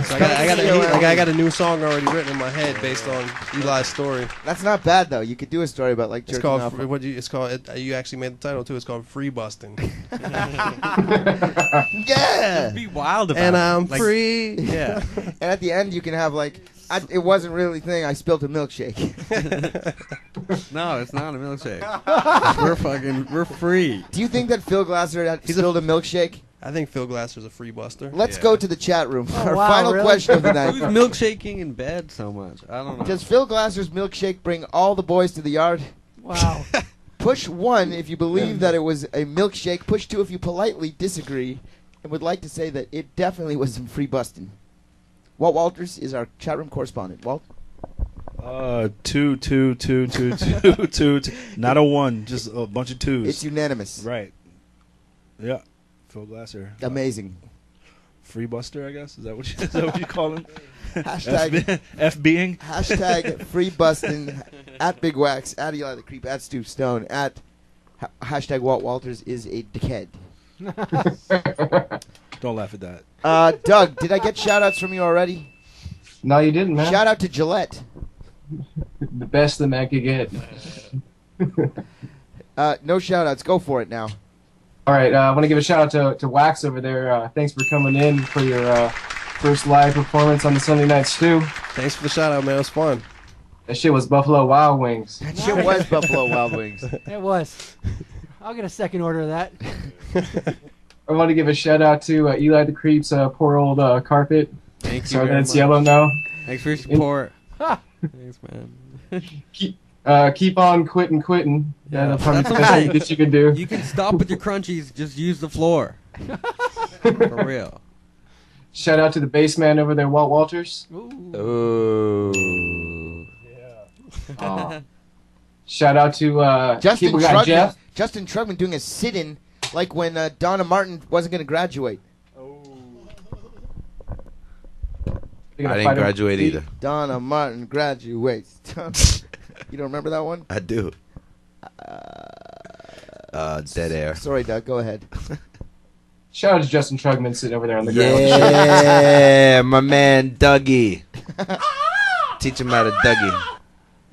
[SPEAKER 9] So I got a new song already written in my head based on Eli's story.
[SPEAKER 3] That's not bad, though. You could do a story about like
[SPEAKER 9] It's
[SPEAKER 3] jerking
[SPEAKER 9] called.
[SPEAKER 3] off.
[SPEAKER 9] It's called. You actually made the title too. It's called Free Busting.
[SPEAKER 3] Yeah.
[SPEAKER 10] Be wild about
[SPEAKER 9] And
[SPEAKER 10] it.
[SPEAKER 9] I'm
[SPEAKER 10] Like,
[SPEAKER 9] free.
[SPEAKER 10] Yeah.
[SPEAKER 3] And at the end, you can have like, it wasn't really a thing. I spilled a milkshake.
[SPEAKER 10] No, it's not a milkshake. We're free.
[SPEAKER 3] Do you think that Phil Glasser had spilled a milkshake?
[SPEAKER 9] I think Phil Glasser's a free buster.
[SPEAKER 3] Let's go to the chat room.
[SPEAKER 4] Oh,
[SPEAKER 3] Our
[SPEAKER 4] wow,
[SPEAKER 3] final
[SPEAKER 4] really?
[SPEAKER 3] question of the night.
[SPEAKER 10] Who's milkshaking in bed so much? I don't know.
[SPEAKER 3] Does Phil Glasser's milkshake bring all the boys to the yard?
[SPEAKER 4] Wow.
[SPEAKER 3] Push 1 if you believe that it was a milkshake. Push 2 if you politely disagree and would like to say that it definitely was some free busting. Walt Walters is our chat room correspondent. Walt?
[SPEAKER 6] 2. Not a 1, just a bunch of 2s.
[SPEAKER 3] It's unanimous.
[SPEAKER 6] Right. Yeah. Phil Glasser.
[SPEAKER 3] Amazing.
[SPEAKER 6] Free buster, I guess. Is that what you call him?
[SPEAKER 3] Hashtag
[SPEAKER 6] FBing.
[SPEAKER 3] Hashtag free busting at Big Wax, at Eli the Creep, at Stu Stone, at hashtag Walt Walters is a dickhead.
[SPEAKER 6] Don't laugh at that.
[SPEAKER 3] Doug, did I get shout outs from you already?
[SPEAKER 16] No, you didn't, man.
[SPEAKER 3] Shout out to Gillette.
[SPEAKER 16] The best the man could get.
[SPEAKER 3] No shout outs. Go for it now.
[SPEAKER 16] All right, I want to give a shout out to Wax over there. Thanks for coming in for your first live performance on the Sunday Nite Stu.
[SPEAKER 9] Thanks for the shout out, man. It was fun.
[SPEAKER 16] That shit was Buffalo Wild Wings.
[SPEAKER 3] That shit was Buffalo Wild Wings.
[SPEAKER 4] It was. I'll get a second order of that.
[SPEAKER 16] I want to give a shout out to Eli the Creep's poor old carpet.
[SPEAKER 10] Thank you
[SPEAKER 16] Sorry
[SPEAKER 10] very
[SPEAKER 16] that it's
[SPEAKER 10] much.
[SPEAKER 16] yellow now.
[SPEAKER 10] Thanks for your support. Thanks, man.
[SPEAKER 16] Keep on quitting.
[SPEAKER 10] Yeah,
[SPEAKER 16] That's probably
[SPEAKER 10] that's
[SPEAKER 16] the
[SPEAKER 10] what
[SPEAKER 16] best
[SPEAKER 10] I'm
[SPEAKER 16] thing
[SPEAKER 10] saying.
[SPEAKER 16] that you can do.
[SPEAKER 10] You can stop with your crunchies. Just use the floor. For real.
[SPEAKER 16] Shout out to the bass man over there, Walt Walters.
[SPEAKER 3] Ooh.
[SPEAKER 16] Shout out to
[SPEAKER 3] Justin
[SPEAKER 16] Cable Guy Jeff.
[SPEAKER 3] Trugman doing a sit-in like when Donna Martin wasn't going to graduate.
[SPEAKER 2] I didn't graduate either.
[SPEAKER 3] Donna Martin graduates. You don't remember that one?
[SPEAKER 2] I do. Dead air.
[SPEAKER 3] Sorry, Doug. Go ahead.
[SPEAKER 16] Shout out to Justin Trugman sitting over there on the ground.
[SPEAKER 2] Yeah, my man Dougie. Teach him how to Dougie.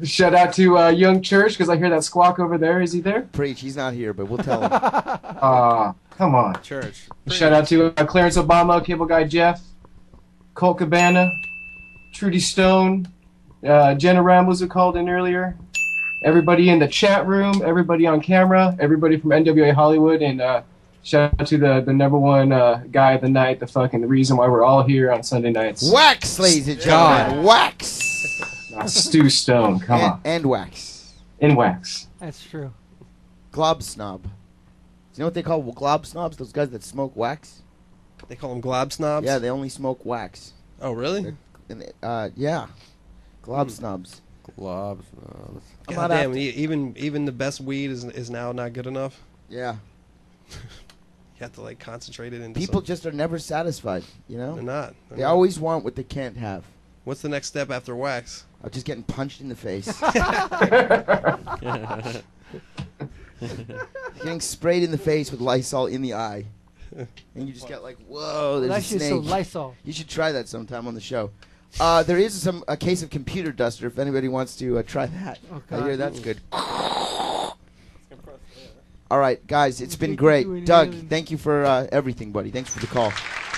[SPEAKER 16] Shout out to Young Church, because I hear that squawk over there. Is he there?
[SPEAKER 3] Preach. He's not here, but we'll tell him.
[SPEAKER 16] Come on.
[SPEAKER 10] Church.
[SPEAKER 16] Shout out to Clarence Obama, Cable Guy Jeff, Colt Cabana, Trudy Stone, Jenna Rambles who called in earlier, everybody in the chat room, everybody on camera, everybody from NWA Hollywood, and shout out to the number one guy of the night, the reason why we're all here on Sunday nights.
[SPEAKER 3] Wax, ladies and gentlemen. Wax.
[SPEAKER 16] Stu Stone, come on.
[SPEAKER 3] And wax.
[SPEAKER 16] In wax.
[SPEAKER 4] That's true.
[SPEAKER 3] Glob snob. Do you know what they call glob snobs? Those guys that smoke wax?
[SPEAKER 14] They call them glob snobs?
[SPEAKER 3] Yeah, they only smoke wax.
[SPEAKER 14] Oh, really?
[SPEAKER 3] Yeah. Glob snobs.
[SPEAKER 10] Glob snobs.
[SPEAKER 14] God damn, even the best weed is now not good enough?
[SPEAKER 3] Yeah.
[SPEAKER 14] You have to, like, concentrate it into
[SPEAKER 3] People just are never satisfied, you know?
[SPEAKER 14] They're not.
[SPEAKER 3] They always want what they can't have.
[SPEAKER 14] What's the next step after wax?
[SPEAKER 3] Just getting punched in the face. Getting sprayed in the face with Lysol in the eye. And you just get like, whoa, there's
[SPEAKER 4] That
[SPEAKER 3] a
[SPEAKER 4] shit's
[SPEAKER 3] snake.
[SPEAKER 4] so Lysol.
[SPEAKER 3] You should try that sometime on the show. There is a case of computer duster if anybody wants to try that. I hear that's good. All right, guys, it's been great. Doug, thank you for everything, buddy. Thanks for the call.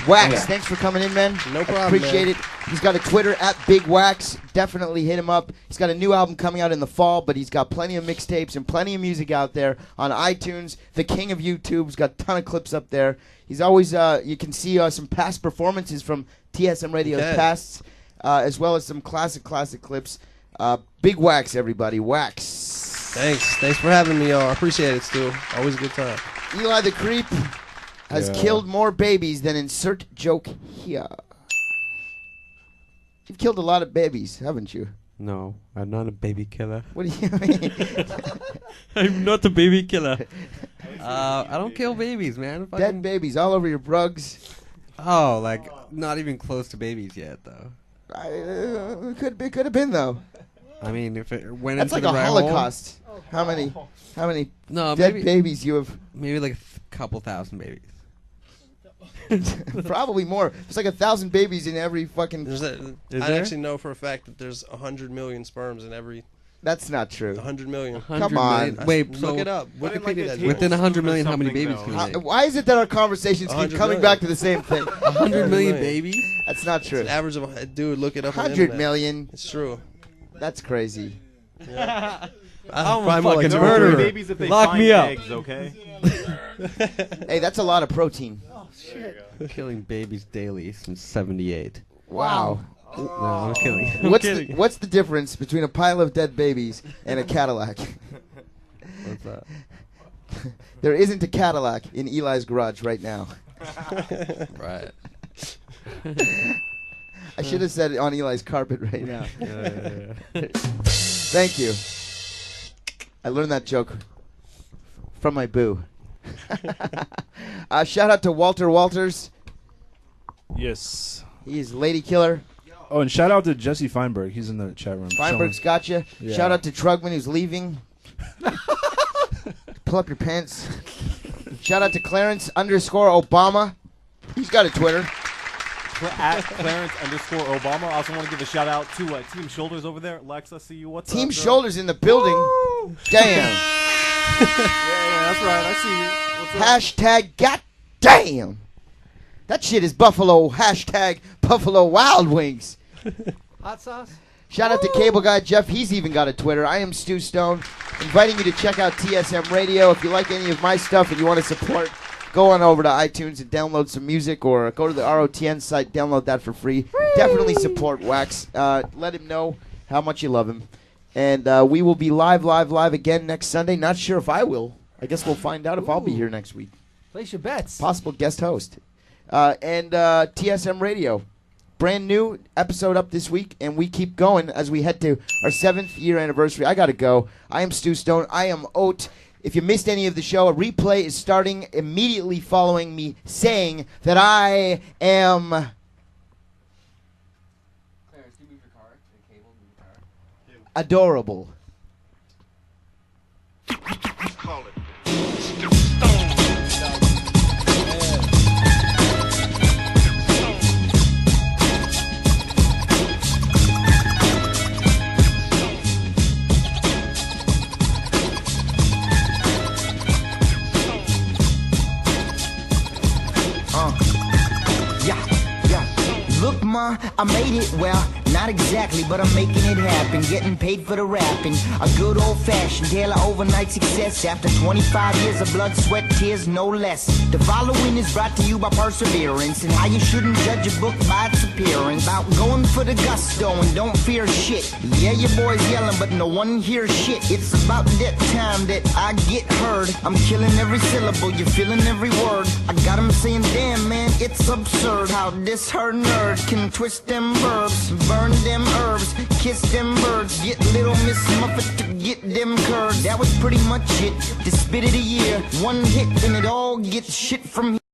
[SPEAKER 3] Wax, thanks for coming in, man.
[SPEAKER 14] No problem,
[SPEAKER 3] Appreciate
[SPEAKER 14] man.
[SPEAKER 3] it. He's got a Twitter at Big Wax. Definitely hit him up. He's got a new album coming out in the fall, but he's got plenty of mixtapes and plenty of music out there on iTunes. The king of YouTube's got a ton of clips up there. He's always, you can see some past performances from TSM Radio's pasts, as well as some classic clips. Big Wax, everybody. Wax.
[SPEAKER 14] Thanks for having me, y'all. I appreciate it, Stu. Always a good time.
[SPEAKER 3] Eli the Creep has killed more babies than insert joke here. You've killed a lot of babies, haven't you?
[SPEAKER 10] No, I'm not a baby killer.
[SPEAKER 3] What do you mean?
[SPEAKER 10] I'm not a baby killer. I don't kill babies, man.
[SPEAKER 3] Dead babies all over your brugs.
[SPEAKER 10] Oh, like not even close to babies yet, though.
[SPEAKER 3] Could have been though.
[SPEAKER 10] I mean, if it went
[SPEAKER 3] That's
[SPEAKER 10] into
[SPEAKER 3] like
[SPEAKER 10] the
[SPEAKER 3] a
[SPEAKER 10] right
[SPEAKER 3] Holocaust. How many dead babies you have?
[SPEAKER 10] Maybe like a couple thousand babies.
[SPEAKER 3] Probably more. There's like 1,000 babies in every fucking.
[SPEAKER 14] I actually know for a fact that there's 100 million sperms in every.
[SPEAKER 3] That's not true.
[SPEAKER 14] 100 million.
[SPEAKER 3] Come on.
[SPEAKER 10] Wait,
[SPEAKER 14] look it up. Wikipedia.
[SPEAKER 10] Within 100 million, how many babies can you make?
[SPEAKER 3] Why is it that our conversations keep
[SPEAKER 14] 100
[SPEAKER 3] coming back to the same thing?
[SPEAKER 10] 100 million babies?
[SPEAKER 3] That's not true.
[SPEAKER 14] It's an average of dude. Look it up.
[SPEAKER 3] 100 million.
[SPEAKER 14] It's true.
[SPEAKER 3] That's crazy.
[SPEAKER 14] Yeah.
[SPEAKER 10] I'm
[SPEAKER 14] a
[SPEAKER 10] fucking murderer.
[SPEAKER 5] Babies if they
[SPEAKER 10] Lock
[SPEAKER 5] find
[SPEAKER 10] me up.
[SPEAKER 5] eggs, okay?
[SPEAKER 3] Hey, that's a lot of protein.
[SPEAKER 4] Oh, shit.
[SPEAKER 10] Killing babies daily since '78.
[SPEAKER 3] Wow.
[SPEAKER 10] No, I'm kidding.
[SPEAKER 3] What's the difference between a pile of dead babies and a Cadillac?
[SPEAKER 10] What's that?
[SPEAKER 3] There isn't a Cadillac in Eli's garage right now.
[SPEAKER 10] Right.
[SPEAKER 3] I should have said it on Eli's carpet right now.
[SPEAKER 10] Yeah.
[SPEAKER 3] Thank you. I learned that joke from my boo. Shout out to Walter Walters.
[SPEAKER 6] Yes.
[SPEAKER 3] He is Lady Killer.
[SPEAKER 6] Oh, and shout out to Jesse Feinberg. He's in the chat room.
[SPEAKER 3] Feinberg's got you.
[SPEAKER 6] Yeah.
[SPEAKER 3] Shout out to Trugman who's leaving. Pull up your pants. Shout out to Clarence_Obama. He's got a Twitter.
[SPEAKER 5] At Clarence_Obama. I also want to give a shout out to Team Shoulders over there. Lex, I see you. What's
[SPEAKER 3] Team
[SPEAKER 5] up,
[SPEAKER 3] Shoulders in the building. Damn.
[SPEAKER 5] yeah, that's right. I see you. What's up?
[SPEAKER 3] Hashtag goddamn. That shit is Buffalo. Hashtag Buffalo Wild Wings.
[SPEAKER 4] Hot sauce?
[SPEAKER 3] Shout out to Cable Guy Jeff. He's even got a Twitter. I am Stu Stone. Inviting you to check out TSM Radio. If you like any of my stuff and you want to support, go on over to iTunes and download some music, or go to the ROTN site, download that for free. Definitely support Wax. Let him know how much you love him. And we will be live again next Sunday. Not sure if I will. I guess we'll find out if I'll be here next week.
[SPEAKER 4] Place your bets.
[SPEAKER 3] Possible guest host. and TSM Radio. Brand new episode up this week, and we keep going as we head to our 7th year anniversary. I gotta go. I am Stu Stone. I am Oat. If you missed any of the show, a replay is starting immediately following me saying that I am... adorable.
[SPEAKER 11] Call it.
[SPEAKER 17] Look, Ma, I made it, well, not exactly, but I'm making it happen, getting paid for the rapping. A good old-fashioned tale of overnight success after 25 years of blood, sweat, tears, no less. The following is brought to you by perseverance and how you shouldn't judge a book by its appearance. About going for the gusto and don't fear shit. Yeah, your boy's yelling, but no one hears shit. It's about that time that I get heard. I'm killing every syllable, you're feeling every word. I got 'em saying, damn, man, it's absurd how this her nerd can twist them verbs, burn them herbs, kiss them birds, get Little Miss Muffet to get them curds. That was pretty much it. The spit of the year, one hit and it all gets shit from here.